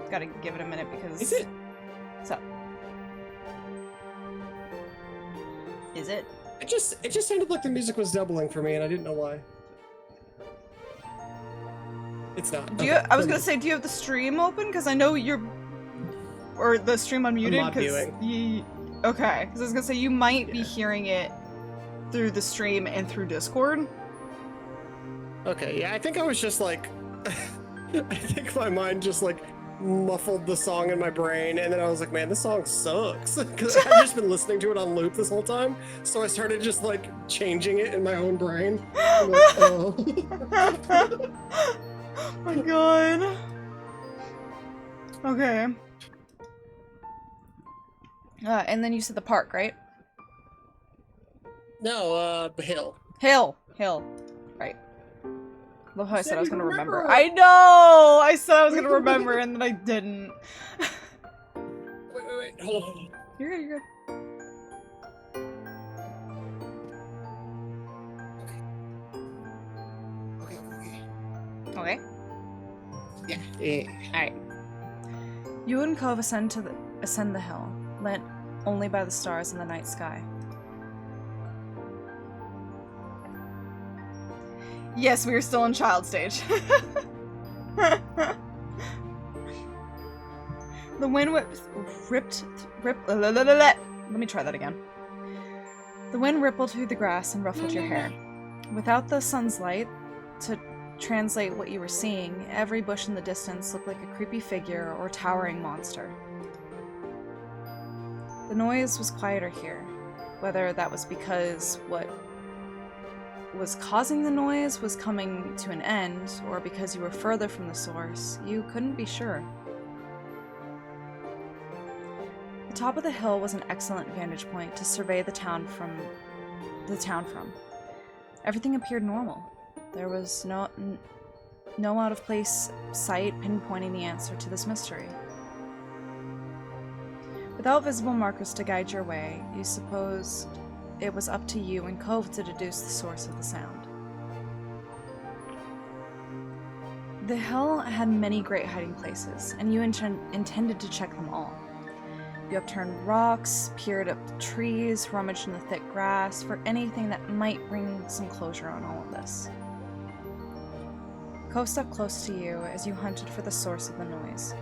Gotta give it a minute because. Is it? So. Is it? It just sounded like the music was doubling for me, and I didn't know why. It's not. Do you? I was gonna say, do you have the stream open? Because I know you're, or the stream unmuted. I'm not viewing. Okay, because I was gonna say you might be hearing it through the stream and through Discord. Okay, yeah, I think I was just like, I think my mind just like muffled the song in my brain, and then I was like, man, this song sucks, because I've just been listening to it on loop this whole time, so I started just like changing it in my own brain. I'm like, oh. Oh my god. Okay. And then you said the park, right? No, Hill. Hill. Right. Love how I You said said I was you gonna remember. remember. I know! I said I was gonna remember and then I didn't. Wait, hold on. You're good, you're good. Okay. Yeah. Alright. You and Cove ascend the hill, lit only by the stars in the night sky. Yes, we are still in child stage. The wind let me try that again. The wind rippled through the grass and ruffled your hair. Without the sun's light to translate what you were seeing, every bush in the distance looked like a creepy figure or towering monster. The noise was quieter here. Whether that was because what was causing the noise was coming to an end, or because you were further from the source, you couldn't be sure. The top of the hill was an excellent vantage point to survey the town from. Everything appeared normal. There was no out of place sight pinpointing the answer to this mystery. Without visible markers to guide your way, you supposed it was up to you and Cove to deduce the source of the sound. The hill had many great hiding places, and you intended to check them all. You upturned rocks, peered up trees, rummaged in the thick grass for anything that might bring some closure on all of this. Cove stepped close to you as you hunted for the source of the noise.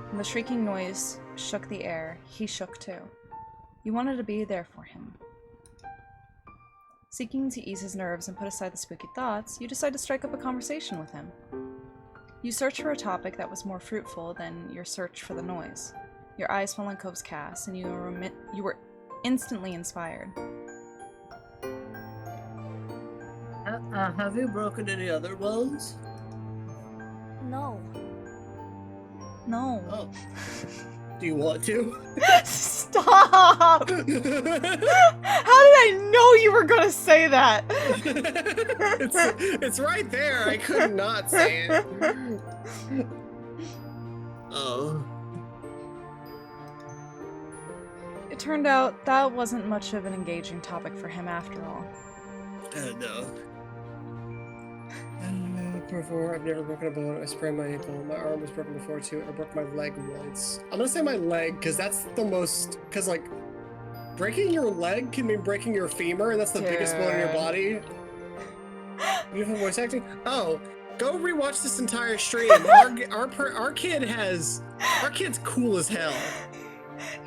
When the shrieking noise shook the air, he shook too. You wanted to be there for him. Seeking to ease his nerves and put aside the spooky thoughts, you decide to strike up a conversation with him. You search for a topic that was more fruitful than your search for the noise. Your eyes fell on Cove's cast, and you were instantly inspired. Have you broken any other bones? No. No. Oh. Do you want to? Stop! How did I know you were gonna say that? it's right there. I could not say it. Oh. It turned out that wasn't much of an engaging topic for him after all. No. Before, I've never broken a bone. I sprained my ankle. My arm was broken before too, and I broke my leg once. I'm gonna say my leg because that's the most. Because like, breaking your leg can mean breaking your femur, and that's the biggest bone in your body. Beautiful voice acting. Oh, go rewatch this entire stream. Our kid's cool as hell.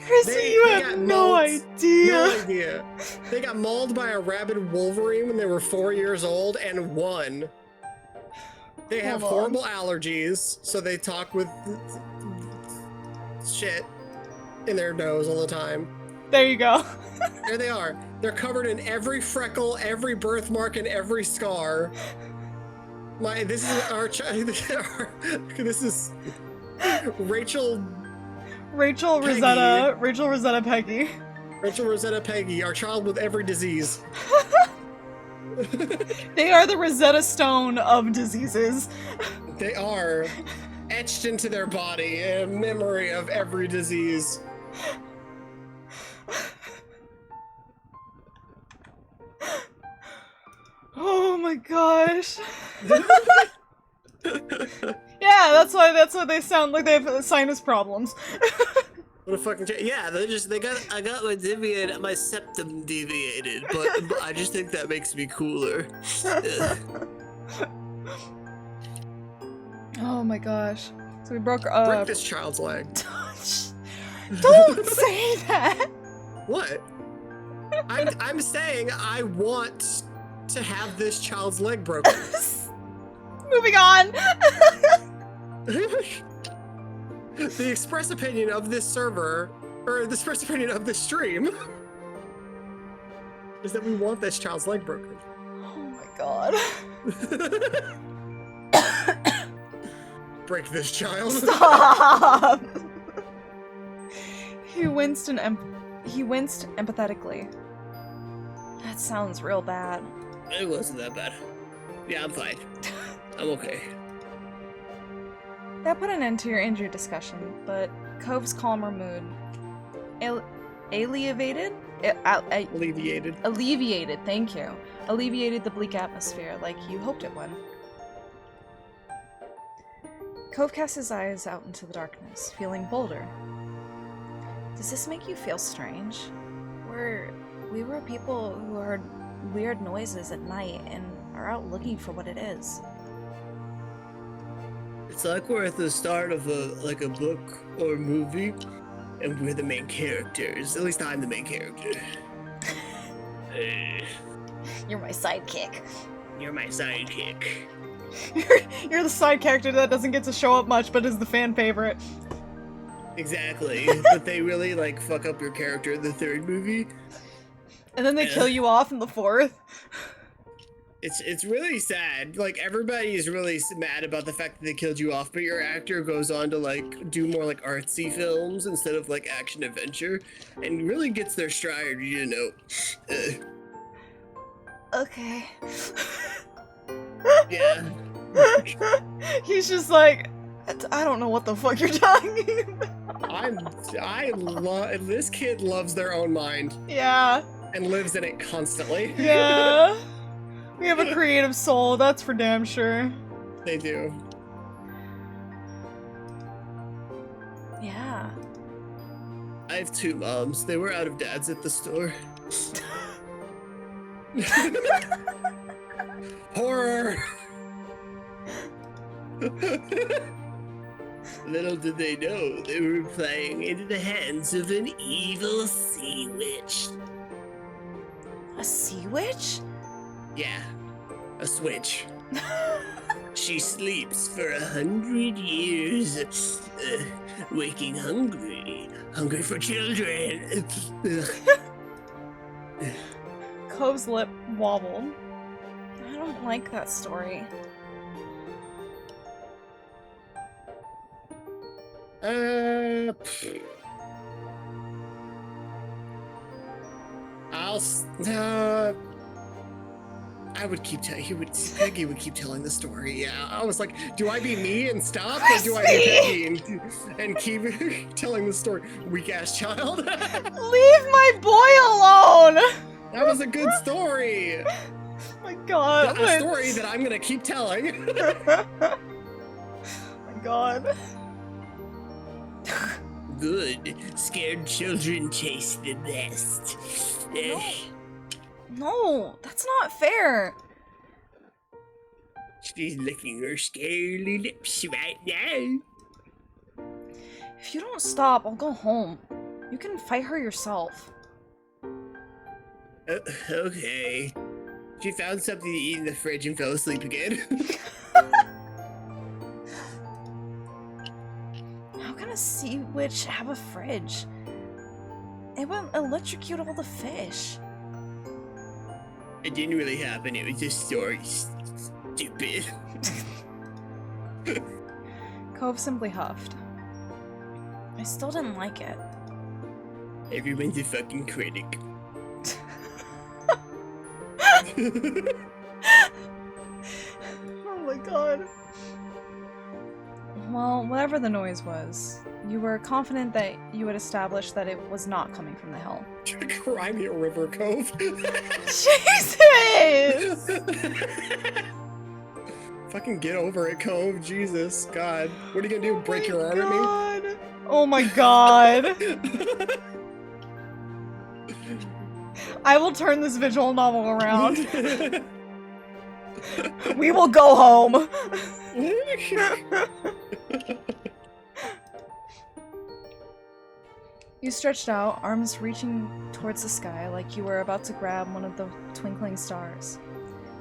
Chrissy, you have no idea. No idea. They got mauled by a rabid wolverine when they were 4 years old and won. They have horrible allergies, so they talk with shit in their nose all the time. There you go. There they are. They're covered in every freckle, every birthmark, and every scar. This is our child. This is Rachel Peggy. Rachel Rosetta Peggy. Rachel Rosetta Peggy, our child with every disease. They are the Rosetta Stone of diseases. They are etched into their body a memory of every disease. Oh my gosh. Yeah, that's why they sound like they have sinus problems. What a fucking yeah, I got my septum deviated, but I just think that makes me cooler. Oh my gosh. So we broke Break this child's leg. Don't say that. What? I'm saying I want to have this child's leg broken. Moving on. The express opinion of this server, or the express opinion of this stream, is that we want this child's leg broken. Oh my god. Break this child. Stop. He winced empathetically. That sounds real bad. It wasn't that bad. Yeah, I'm fine. I'm okay. That put an end to your injury discussion, but Cove's calmer mood alleviated, thank you. Alleviated the bleak atmosphere like you hoped it would. Cove cast his eyes out into the darkness, feeling bolder. Does this make you feel strange? We were people who heard weird noises at night and are out looking for what it is. It's like we're at the start of a book or movie, and we're the main characters. At least I'm the main character. You're my sidekick. You're my sidekick. You're the side character that doesn't get to show up much, but is the fan favorite. Exactly. But they really fuck up your character in the third movie. And then they kill you off in the fourth. It's really sad. Everybody is really mad about the fact that they killed you off, but your actor goes on to do more artsy films instead of action adventure, and really gets their stride. You know. Okay. Yeah. He's just like, I don't know what the fuck you're talking about. This kid loves their own mind. Yeah. And lives in it constantly. Yeah. We have a creative soul, that's for damn sure. They do. Yeah. I have two moms. They were out of dads at the store. Horror! Little did they know they were playing into the hands of an evil sea witch. A sea witch? Yeah, a switch. She sleeps for 100 years, waking hungry for children. Cove's lip wobbled. I don't like that story. I would keep Peggy would keep telling the story. Yeah, I was like, do I be me and stop, or do I be Peggy and keep telling the story? Weak ass child. Leave my boy alone! That was a good story. Oh my god. A story that I'm gonna keep telling. Oh my god. Good. Scared children taste the best. No, that's not fair. She's licking her scaly lips right now. If you don't stop, I'll go home. You can fight her yourself. Okay. She found something to eat in the fridge and fell asleep again. How can a sea witch have a fridge? It will electrocute all the fish. It didn't really happen. It was just story. Stupid. Cove simply huffed. I still didn't like it. Everyone's a fucking critic. Oh my god. Well, whatever the noise was, you were confident that you had established that it was not coming from the hill. Cry me a river, Cove. Jesus! Fucking get over it, Cove. Jesus, God. What are you gonna do? Break your arm God. Oh my god. at me? I will turn this visual novel around. We will go home. You stretched out, arms reaching towards the sky like you were about to grab one of the twinkling stars.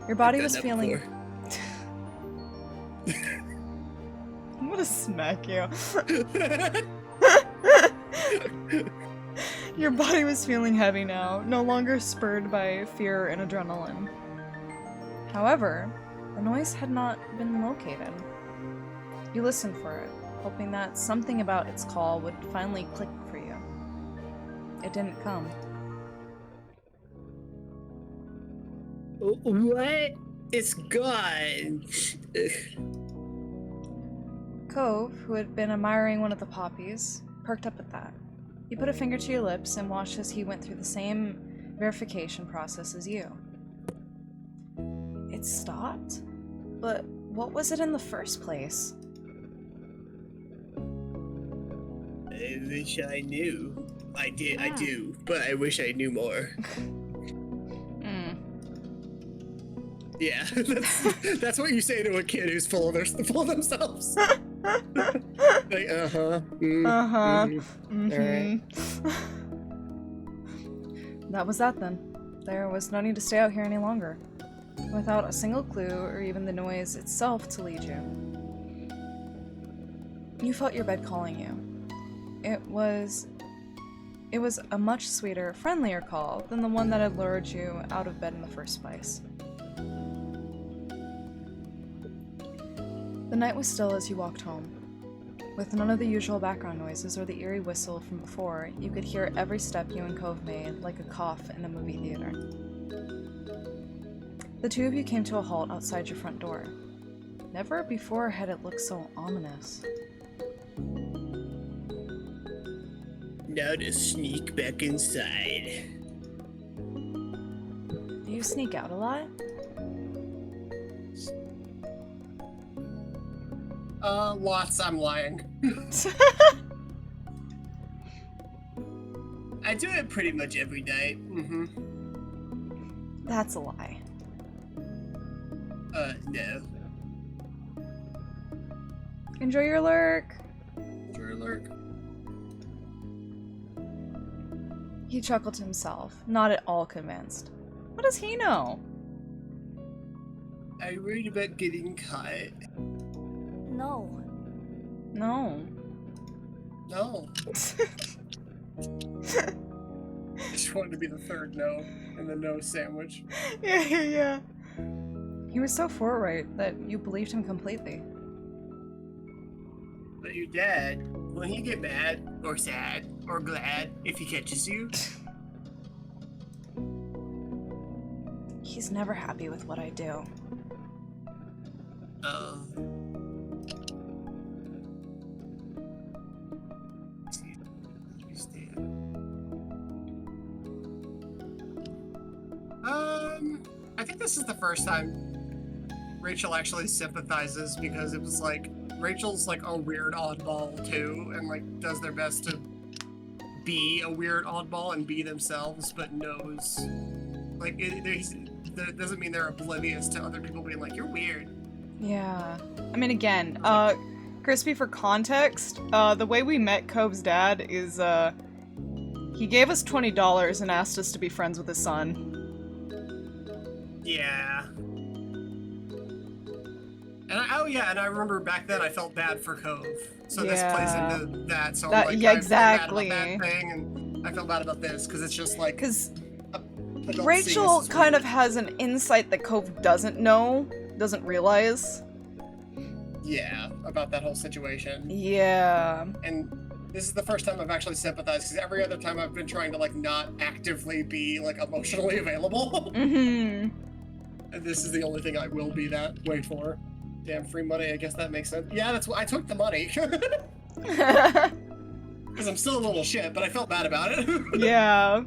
Your body was feeling... I'm gonna smack you. Your body was feeling heavy now, no longer spurred by fear and adrenaline. However, the noise had not been located. You listened for it, hoping that something about its call would finally click for you. It didn't come. What? It's gone. Cove, who had been admiring one of the poppies, perked up at that. He put a finger to your lips and watched as he went through the same verification process as you. It stopped? But what was it in the first place? I wish I knew. I do, but I wish I knew more. Yeah, that's what you say to a kid who's full of themselves. Like, alright. That was that then. There was no need to stay out here any longer. Without a single clue or even the noise itself to lead you. You felt your bed calling you. It was a much sweeter, friendlier call than the one that had lured you out of bed in the first place. The night was still as you walked home. With none of the usual background noises or the eerie whistle from before, you could hear every step you and Cove made like a cough in a movie theater. The two of you came to a halt outside your front door. Never before had it looked so ominous. Now to sneak back inside. Do you sneak out a lot? Lots, I'm lying. I do it pretty much every night. That's a lie. No. Enjoy your lurk! Enjoy your lurk. He chuckled to himself, not at all convinced. What does he know? Are you worried about getting caught? No. No. No. Just wanted to be the third no in the no sandwich. Yeah. He was so forthright that you believed him completely. But your dad, will he get mad or sad or glad if he catches you? He's never happy with what I do. Oh. I think this is the first time Rachel actually sympathizes, because it was like Rachel's like a weird oddball too, and like does their best to be a weird oddball and be themselves, but knows like that doesn't mean they're oblivious to other people being like, you're weird. Yeah. I mean, again, Crispy, for context, the way we met Cove's dad is, he gave us $20 and asked us to be friends with his son. Yeah. And I remember back then I felt bad for Cove. So this plays Yeah. into that. So That- I'm like, yeah, I feel bad exactly. about that thing, and I feel bad about this because it's just like Because adults seeing Rachel this as kind weird. of has an insight that Cove doesn't know, doesn't realize. Yeah, about that whole situation. Yeah. And this is the first time I've actually sympathized, because every other time I've been trying to like not actively be like emotionally available. Mm-hmm. And this is the only thing I will be that way for. Damn, free money, I guess that makes sense. Yeah, that's why I took the money. Because I'm still a little shit, but I felt bad about it. Yeah.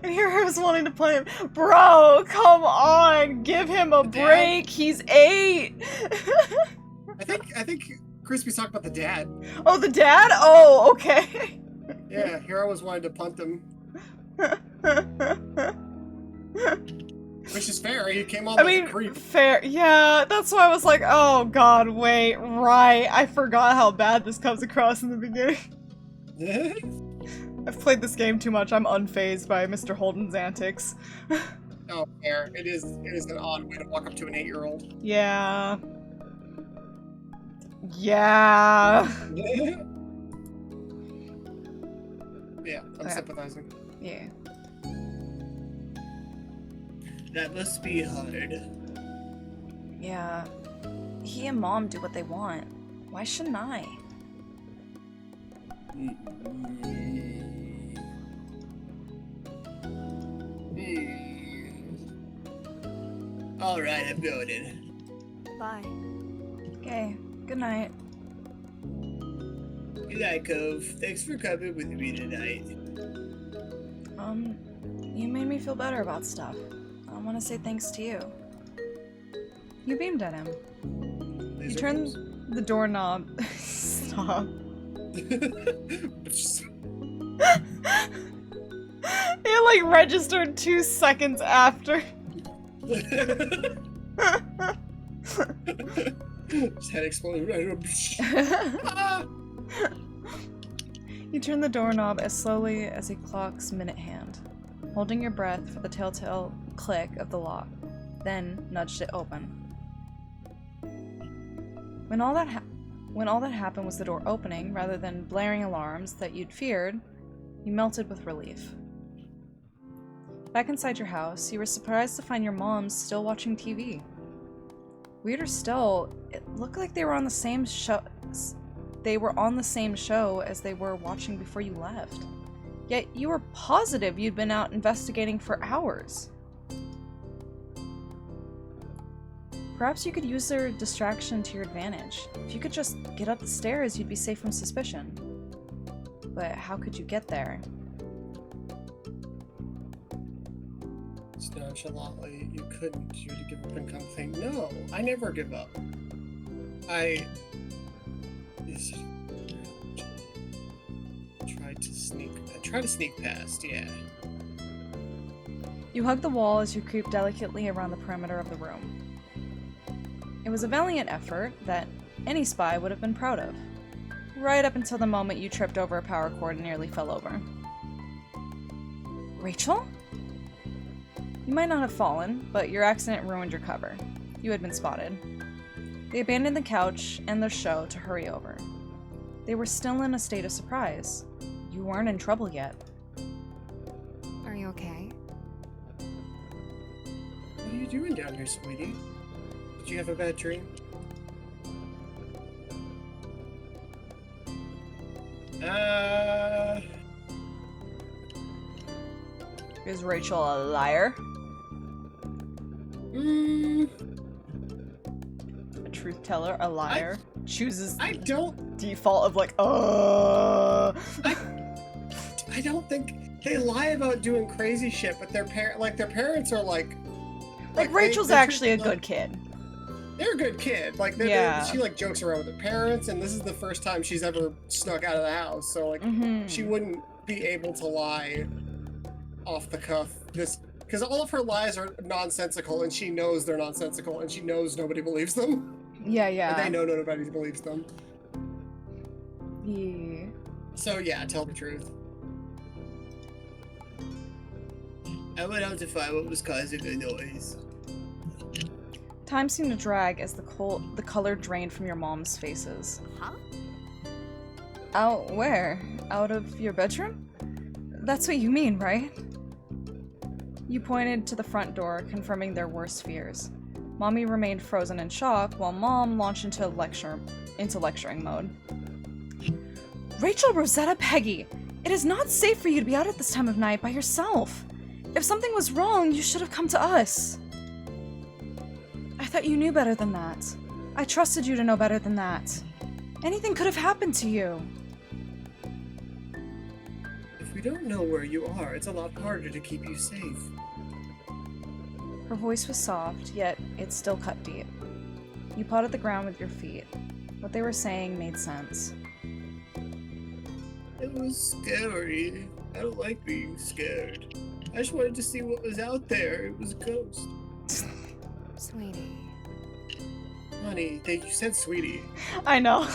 And here I was wanting to play him. Bro, come on! Give him a break! He's 8! I think Crispy's talking about the dad. Oh, the dad? Oh, okay. Yeah, Hero was wanting to punt him. Which is fair, he came on I like mean, a creep. fair. Yeah, that's why I was like, oh god, wait, right. I forgot how bad this comes across in the beginning. I've played this game too much. I'm unfazed by Mr. Holden's antics. Oh, fair. It is an odd way to walk up to an 8-year-old. Yeah. Yeah. Yeah, I'm sympathizing. Yeah. That must be hard. Yeah. He and Mom do what they want. Why shouldn't I? Alright, I'm going in. Bye. Okay, good night. Good night, Cove. Thanks for coming with me tonight. You made me feel better about stuff. I want to say thanks to you. You beamed at him. You turn the doorknob. Stop. It like registered 2 seconds after. Just head exploded. You turn the doorknob as slowly as a clock's minute hand, holding your breath for the telltale click of the lock, then nudged it open. When all that happened was the door opening, rather than blaring alarms that you'd feared, you melted with relief. Back inside your house, you were surprised to find your mom still watching TV. Weirder still, it looked like they were on the same show. They were on the same show as they were watching before you left. Yet you were positive you'd been out investigating for hours. Perhaps you could use their distraction to your advantage. If you could just get up the stairs, you'd be safe from suspicion. But how could you get there? Just nonchalantly, you couldn't. You'd give up and come think, no, I never give up. I try to sneak past, yeah. You hug the wall as you creep delicately around the perimeter of the room. It was a valiant effort that any spy would have been proud of. Right up until the moment you tripped over a power cord and nearly fell over. Rachel? You might not have fallen, but your accident ruined your cover. You had been spotted. They abandoned the couch and their show to hurry over. They were still in a state of surprise. You weren't in trouble yet. Are you okay? What are you doing down here, sweetie? Did you have a bad dream? Is Rachel a liar? A truth teller, a liar. Chooses I don't default of like, I don't think they lie about doing crazy shit, but their parents are like Rachel's actually a good kid. They're a good kid. Like she like jokes around with her parents, and this is the first time she's ever snuck out of the house. So like she wouldn't be able to lie off the cuff. Because all of her lies are nonsensical, and she knows they're nonsensical, and she knows nobody believes them. Yeah. And they know nobody believes them. Yeah. So yeah, tell the truth. I went out to find what was causing the noise. Time seemed to drag as the color drained from your mom's faces. Huh? Out where? Out of your bedroom? That's what you mean, right? You pointed to the front door, confirming their worst fears. Mommy remained frozen in shock, while Mom launched into lecturing mode. Rachel, Rosetta, Peggy! It is not safe for you to be out at this time of night by yourself. If something was wrong, you should have come to us. I thought you knew better than that. I trusted you to know better than that. Anything could have happened to you. If We don't know where you are. It's a lot harder to keep you safe. Her voice was soft, yet it still cut deep. You pawed the ground with your feet. What they were saying made sense. It was scary. I don't like being scared. I just wanted to see what was out there. It was a ghost. Sweetie. Honey, you said sweetie. I know.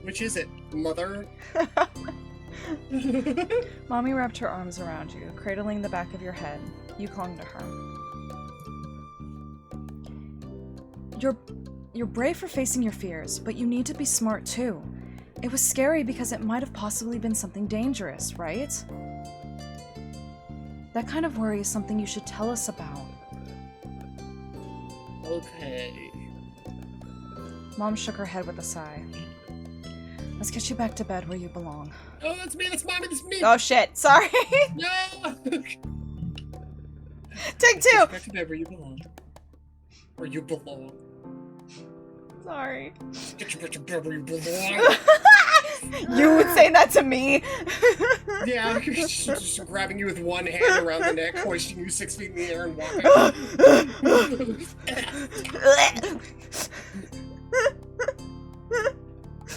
Which is it? Mother? Mommy wrapped her arms around you, cradling the back of your head. You clung to her. You're brave for facing your fears, but you need to be smart too. It was scary because it might have possibly been something dangerous, right? That kind of worry is something you should tell us about. Okay. Mom shook her head with a sigh. Let's get you back to bed where you belong. Oh, that's me, that's mommy, that's me! Oh shit, sorry. No! Take two. Back to bed where you belong. Where you belong. Sorry. Get you back to bed where you belong. You would say that to me. Yeah, just grabbing you with one hand around the neck, hoisting you 6 feet in the air and walking.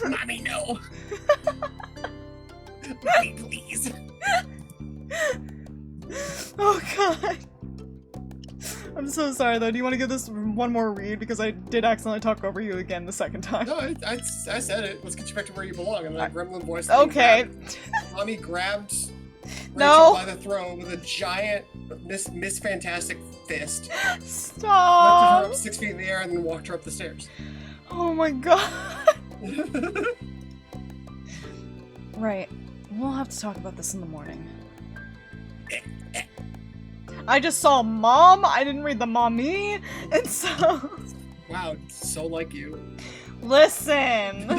Mommy, no! Mommy, please! Oh god. I'm so sorry though. Do you want to give this one more read? Because I did accidentally talk over you again the second time. No, I said it. Let's get you back to where you belong. And then a gremlin voice. Okay. Mommy grabbed Rachel No. by the throat with a giant Miss Fantastic fist. Lifted Stop. her up 6 feet in the air and then walked her up the stairs. Oh my god. Right. We'll have to talk about this in the morning. I just saw mom. I didn't read the mommy. And so. Wow, so like you. Listen.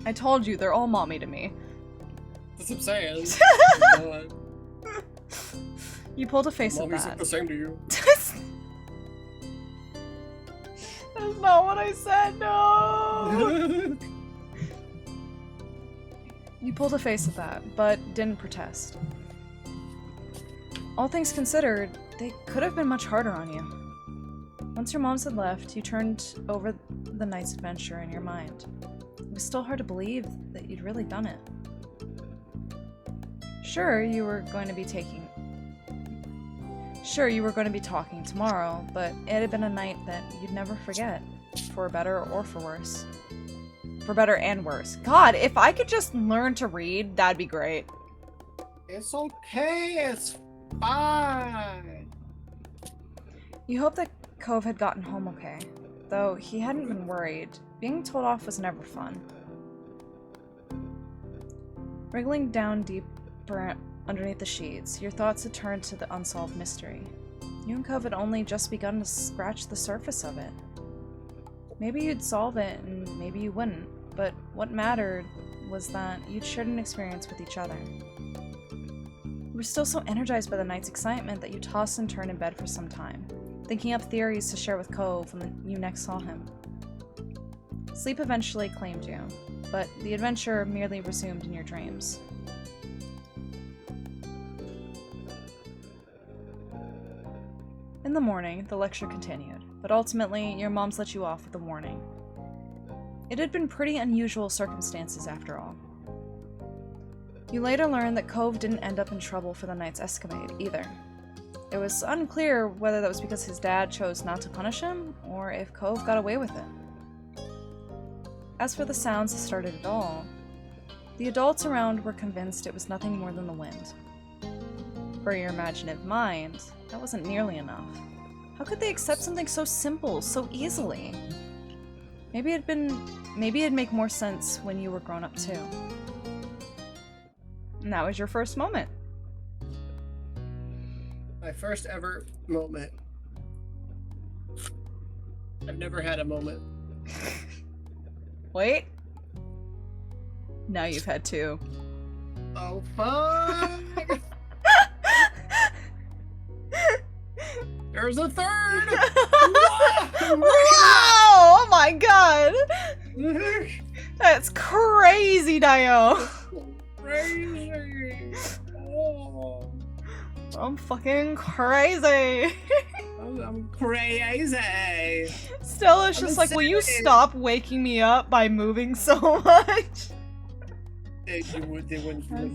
I told you, they're all mommy to me. That's what I'm saying. You pulled a face at Mommy's look that. the same to you. That's not what I said, no! You pulled a face at that, but didn't protest. All things considered, they could have been much harder on you. Once your moms had left, you turned over the night's adventure in your mind. It was still hard to believe that you'd really done it. Sure, you were going to be talking tomorrow, but it had been a night that you'd never forget, for better or for worse. For better and worse. God, if I could just learn to read, that'd be great. It's okay, it's fine. You hoped that Cove had gotten home okay, though he hadn't been worried. Being told off was never fun. Wriggling down deeper underneath the sheets, your thoughts had turned to the unsolved mystery. You and Cove had only just begun to scratch the surface of it. Maybe you'd solve it, and maybe you wouldn't, but what mattered was that you'd shared an experience with each other. You were still so energized by the night's excitement that you tossed and turned in bed for some time, thinking up theories to share with Cove when you next saw him. Sleep eventually claimed you, but the adventure merely resumed in your dreams. In the morning, the lecture continued, but ultimately, your moms let you off with a warning. It had been pretty unusual circumstances after all. You later learned that Cove didn't end up in trouble for the night's escapade, either. It was unclear whether that was because his dad chose not to punish him, or if Cove got away with it. As for the sounds that started it all, the adults around were convinced it was nothing more than the wind. For your imaginative mind, that wasn't nearly enough. How could they accept something so simple, so easily? Maybe it'd make more sense when you were grown up too. And that was your first moment. My first ever moment. I've never had a moment. Wait. Now you've had two. Oh, fuck! There's a third! Wow! Oh my god! That's crazy, Dio. Crazy. Oh, I'm fucking crazy. I'm crazy. Stella's I'm just like, will you insane." stop waking me up by moving so much? They wouldn't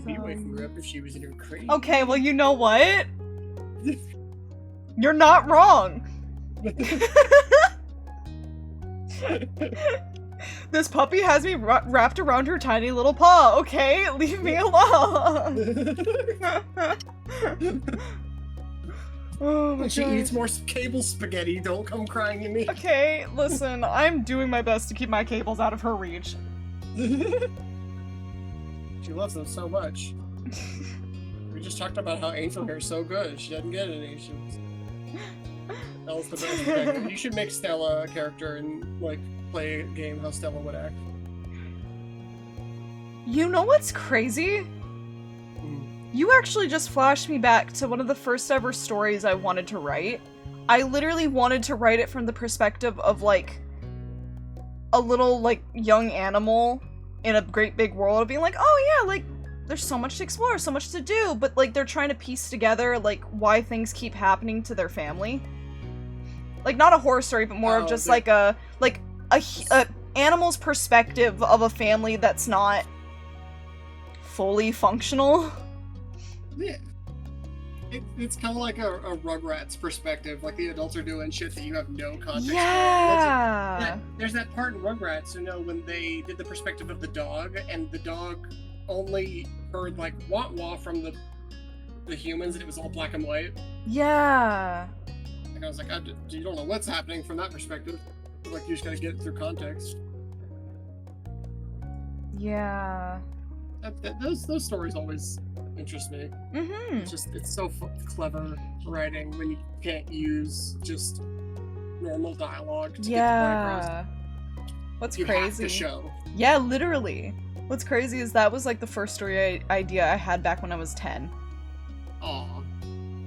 be waking her up if she was in her crate. Okay, well, you know what? You're not wrong. This puppy has me wrapped around her tiny little paw, okay? Leave me alone. Oh my When she God. eats more cable spaghetti, don't come crying to me. Okay, listen, I'm doing my best to keep my cables out of her reach. She loves them so much. We just talked about how angel hair is so good. She doesn't get any. That was the best thing. You should make Stella a character and like play a game how Stella would act. You know what's crazy? You actually just flashed me back to one of the first ever stories I wanted to write. I literally wanted to write it from the perspective of, like, a little, like, young animal in a great big world of being like, oh yeah, like, there's so much to explore, so much to do, but, like, they're trying to piece together, like, why things keep happening to their family. Like, not a horror story, but more of just, like, a animal's perspective of a family that's not fully functional. Yeah. It's kind of like a Rugrats perspective, like the adults are doing shit that you have no context for. Yeah. There's that part in Rugrats, you know, when they did the perspective of the dog, and the dog only heard like wah wah from the humans, and it was all black and white. Yeah. Like I was like, you don't know what's happening from that perspective. Like you just gotta get it through context. Yeah. Those stories always interest me. Mm-hmm. It's so clever writing when you can't use just normal dialogue to get the point Yeah. What's across. You crazy? have to show. Yeah, literally. What's crazy is that was like the first story idea I had back when I was 10. Aw,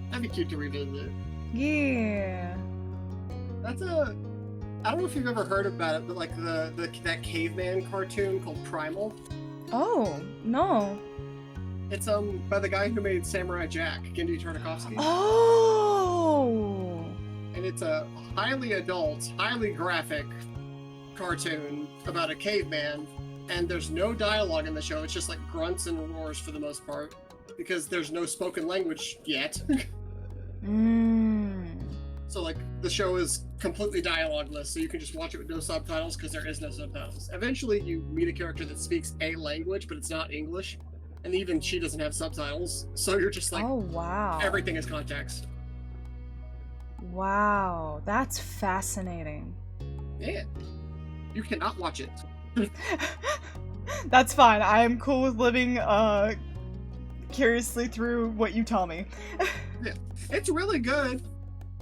that'd be cute to revisit. Yeah. That's I don't know if you've ever heard about it, but like that caveman cartoon called Primal. Oh, no. It's by the guy who made Samurai Jack, Gendy Tartakovsky. Oh. And it's a highly adult, highly graphic cartoon about a caveman, and there's no dialogue in the show. It's just like grunts and roars for the most part, because there's no spoken language yet. So like the show is completely dialogueless, so you can just watch it with no subtitles because there is no subtitles. Eventually you meet a character that speaks a language, but it's not English, and even she doesn't have subtitles, so you're just like, Oh, wow. everything is context. Wow. That's fascinating. Yeah. You cannot watch it. That's fine. I am cool with living curiously through what you tell me. Yeah. It's really good.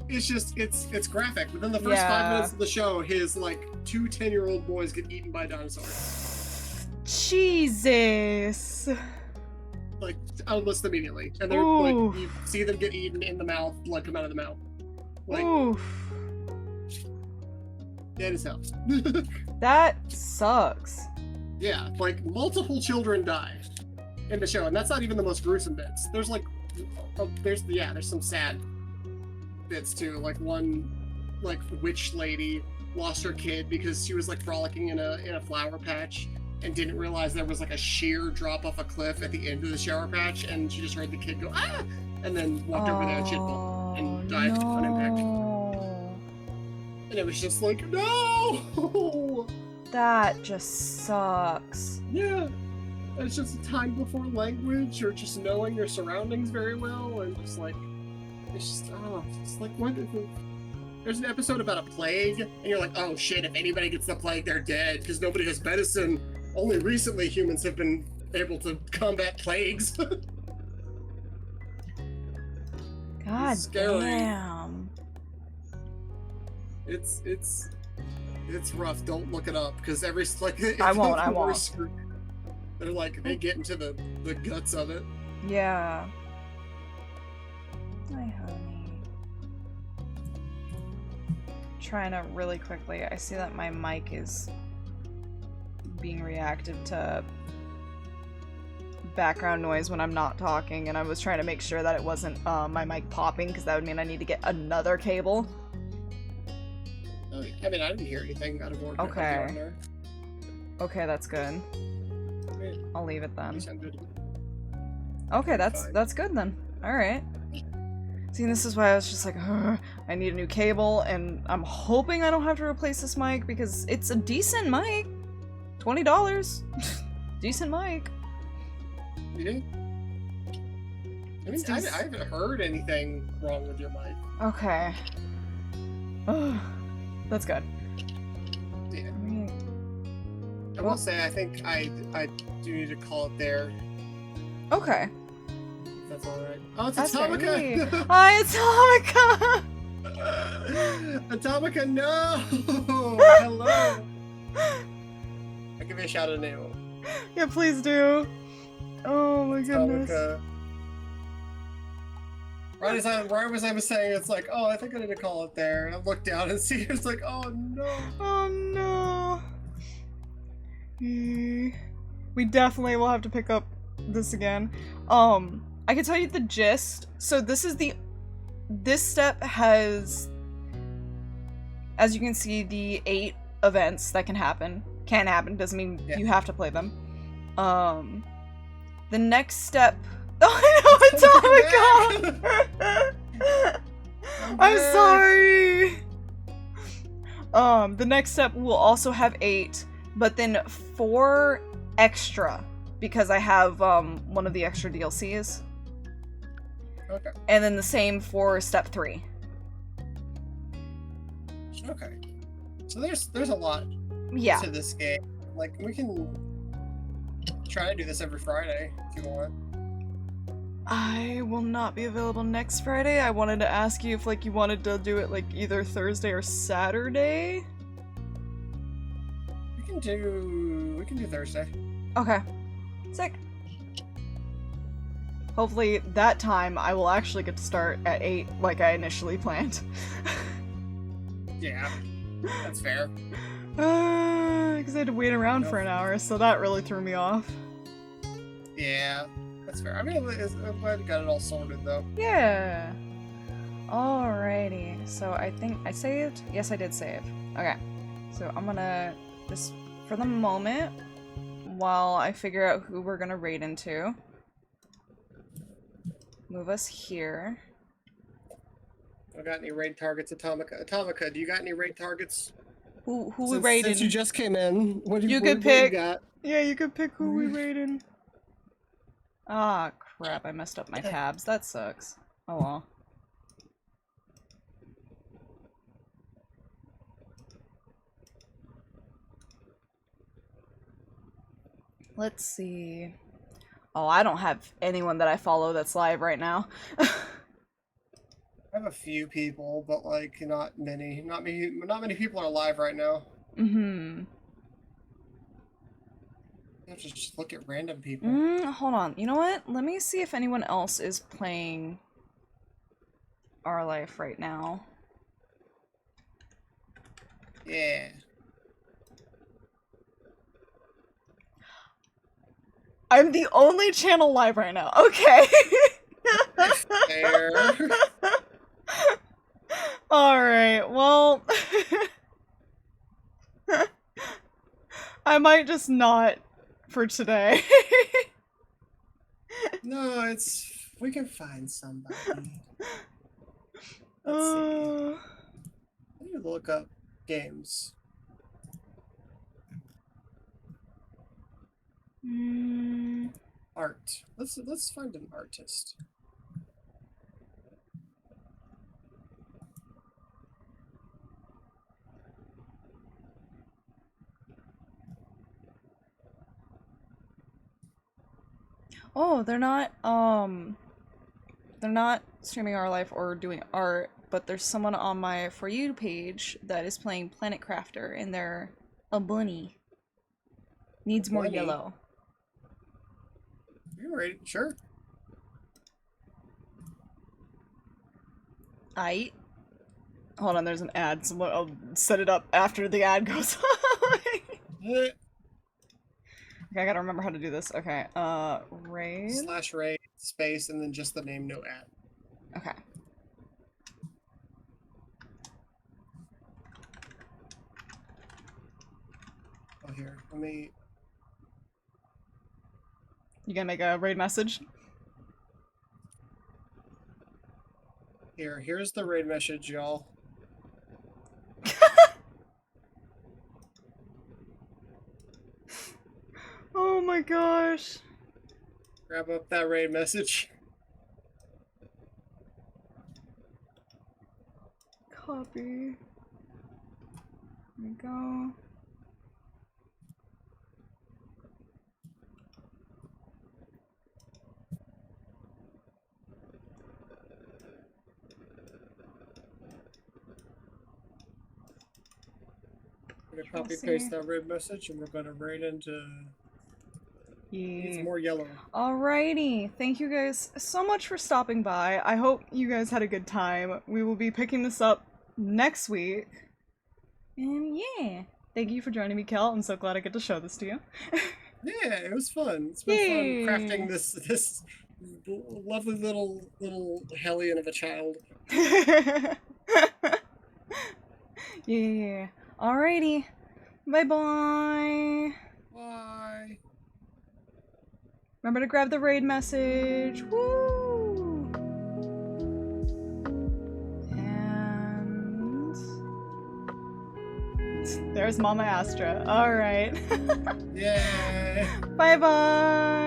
It's just, it's graphic. Within the first 5 minutes of the show, his, like, 2 10-year-old boys get eaten by dinosaurs. Jesus. Like, almost immediately. And they're, like, you see them get eaten in the mouth, blood come out of the mouth. Like, Oof. dead as hell. That sucks. Yeah, like, multiple children die in the show, and that's not even the most gruesome bits. There's, like, there's some sad bits too. Like one, like witch lady lost her kid because she was like frolicking in a flower patch and didn't realize there was like a sheer drop off a cliff at the end of the shower patch, and she just heard the kid go ah, and then walked over there and shit and died on impact. And it was just like, no. That just sucks. Yeah. It's just a time before language, or just knowing your surroundings very well, and just like, it's just, oh, it's like, what is it? There's an episode about a plague, and you're like, oh shit, if anybody gets the plague, they're dead, because nobody has medicine. Only recently humans have been able to combat plagues. God scary. damn. It's rough. Don't look it up, because every, like, I won't. They're like, they get into the guts of it. Yeah. Hi, honey. Trying to really quickly. I see that my mic is being reactive to background noise when I'm not talking, and I was trying to make sure that it wasn't my mic popping, because that would mean I need to get another cable. Oh, I mean, I didn't hear anything out of order. Okay. Okay, that's good. Okay. I'll leave it then. You sound good. Okay, Fine. that's good then. Alright. See, this is why I was just like, ugh, I need a new cable, and I'm hoping I don't have to replace this mic, because it's a decent mic. $20. Decent mic. You did? I mean, I haven't heard anything wrong with your mic. Okay. Ugh, that's good. Yeah. Alright. I will say, I think I do need to call it there. Okay. If that's alright. Oh, it's That's Atomica! great. Hi, Atomica! Atomica, no! Hello! I'll give you a shout out name. Yeah, please do. Oh my goodness. Atomica. Right as I was saying, it's like, oh, I think I need to call it there. And I look down and see it's like, oh no. Oh no. We definitely will have to pick up this again. I can tell you the gist. So this step has, as you can see, the 8 events that can happen. Doesn't mean you have to play them. The next step. Oh, I know, Atomica! I'm sorry. The next step will also have 8, but then 4 extra, because I have one of the extra DLCs. Okay. And then the same for step 3. Okay. So there's a lot Yeah. to this game. Like, we can try to do this every Friday if you want. I will not be available next Friday. I wanted to ask you if you wanted to do it either Thursday or Saturday. We can do Thursday. Okay. Sick. Hopefully that time I will actually get to start at 8 like I initially planned. Yeah. That's fair. Because I had to wait around for an hour, so that really threw me off. Yeah. That's fair. I mean, I'm glad you got it all sorted though. Yeah. Alrighty. So I think I saved? Yes, I did save. Okay. So I'm gonna just, for the moment, while I figure out who we're gonna raid into, move us here. I got any raid targets, Atomica? Atomica, do you got any raid targets? Who we Since raided? you just came in, what do You you, could what pick. you got? Yeah, you could pick who we raided. Ah, crap, I messed up my tabs. That sucks. Oh well. Let's see. Oh, I don't have anyone that I follow that's live right now. I have a few people, but not many. Not many people are alive right now. Mm-hmm. You have to just look at random people. Hold on. You know what? Let me see if anyone else is playing Our Life right now. Yeah. I'm the only channel live right now. Okay. Fair. Alright, well... I might just not for today. No, we can find somebody. Let's see. I need to look up games. Art. Let's find an artist. Oh, they're not streaming Our Life or doing art, but there's someone on my For You page that is playing Planet Crafter, and they're a bunny. Needs more Bunny? yellow. You're ready? Sure. Hold on, there's an ad. So I'll set it up after the ad goes on. Okay, I gotta remember how to do this. Okay, raid. /raid space and then just the name, no at. Okay. Oh, here, let me. You gonna make a raid message? Here's the raid message, y'all. Oh my gosh. Grab up that raid message. Copy. There we go. We're gonna copy paste that raid message and we're gonna raid into. Needs Yeah. more yellow. Alrighty, thank you guys so much for stopping by. I hope you guys had a good time. We will be picking this up next week. And yeah, thank you for joining me, Kel. I'm so glad I get to show this to you. Yeah, it was fun. It's been Yay. fun crafting this lovely little hellion of a child. Yeah. Alrighty. Bye-bye. Bye. Remember to grab the raid message. Woo! And there's Mama Astra. All right. Yay. Bye bye.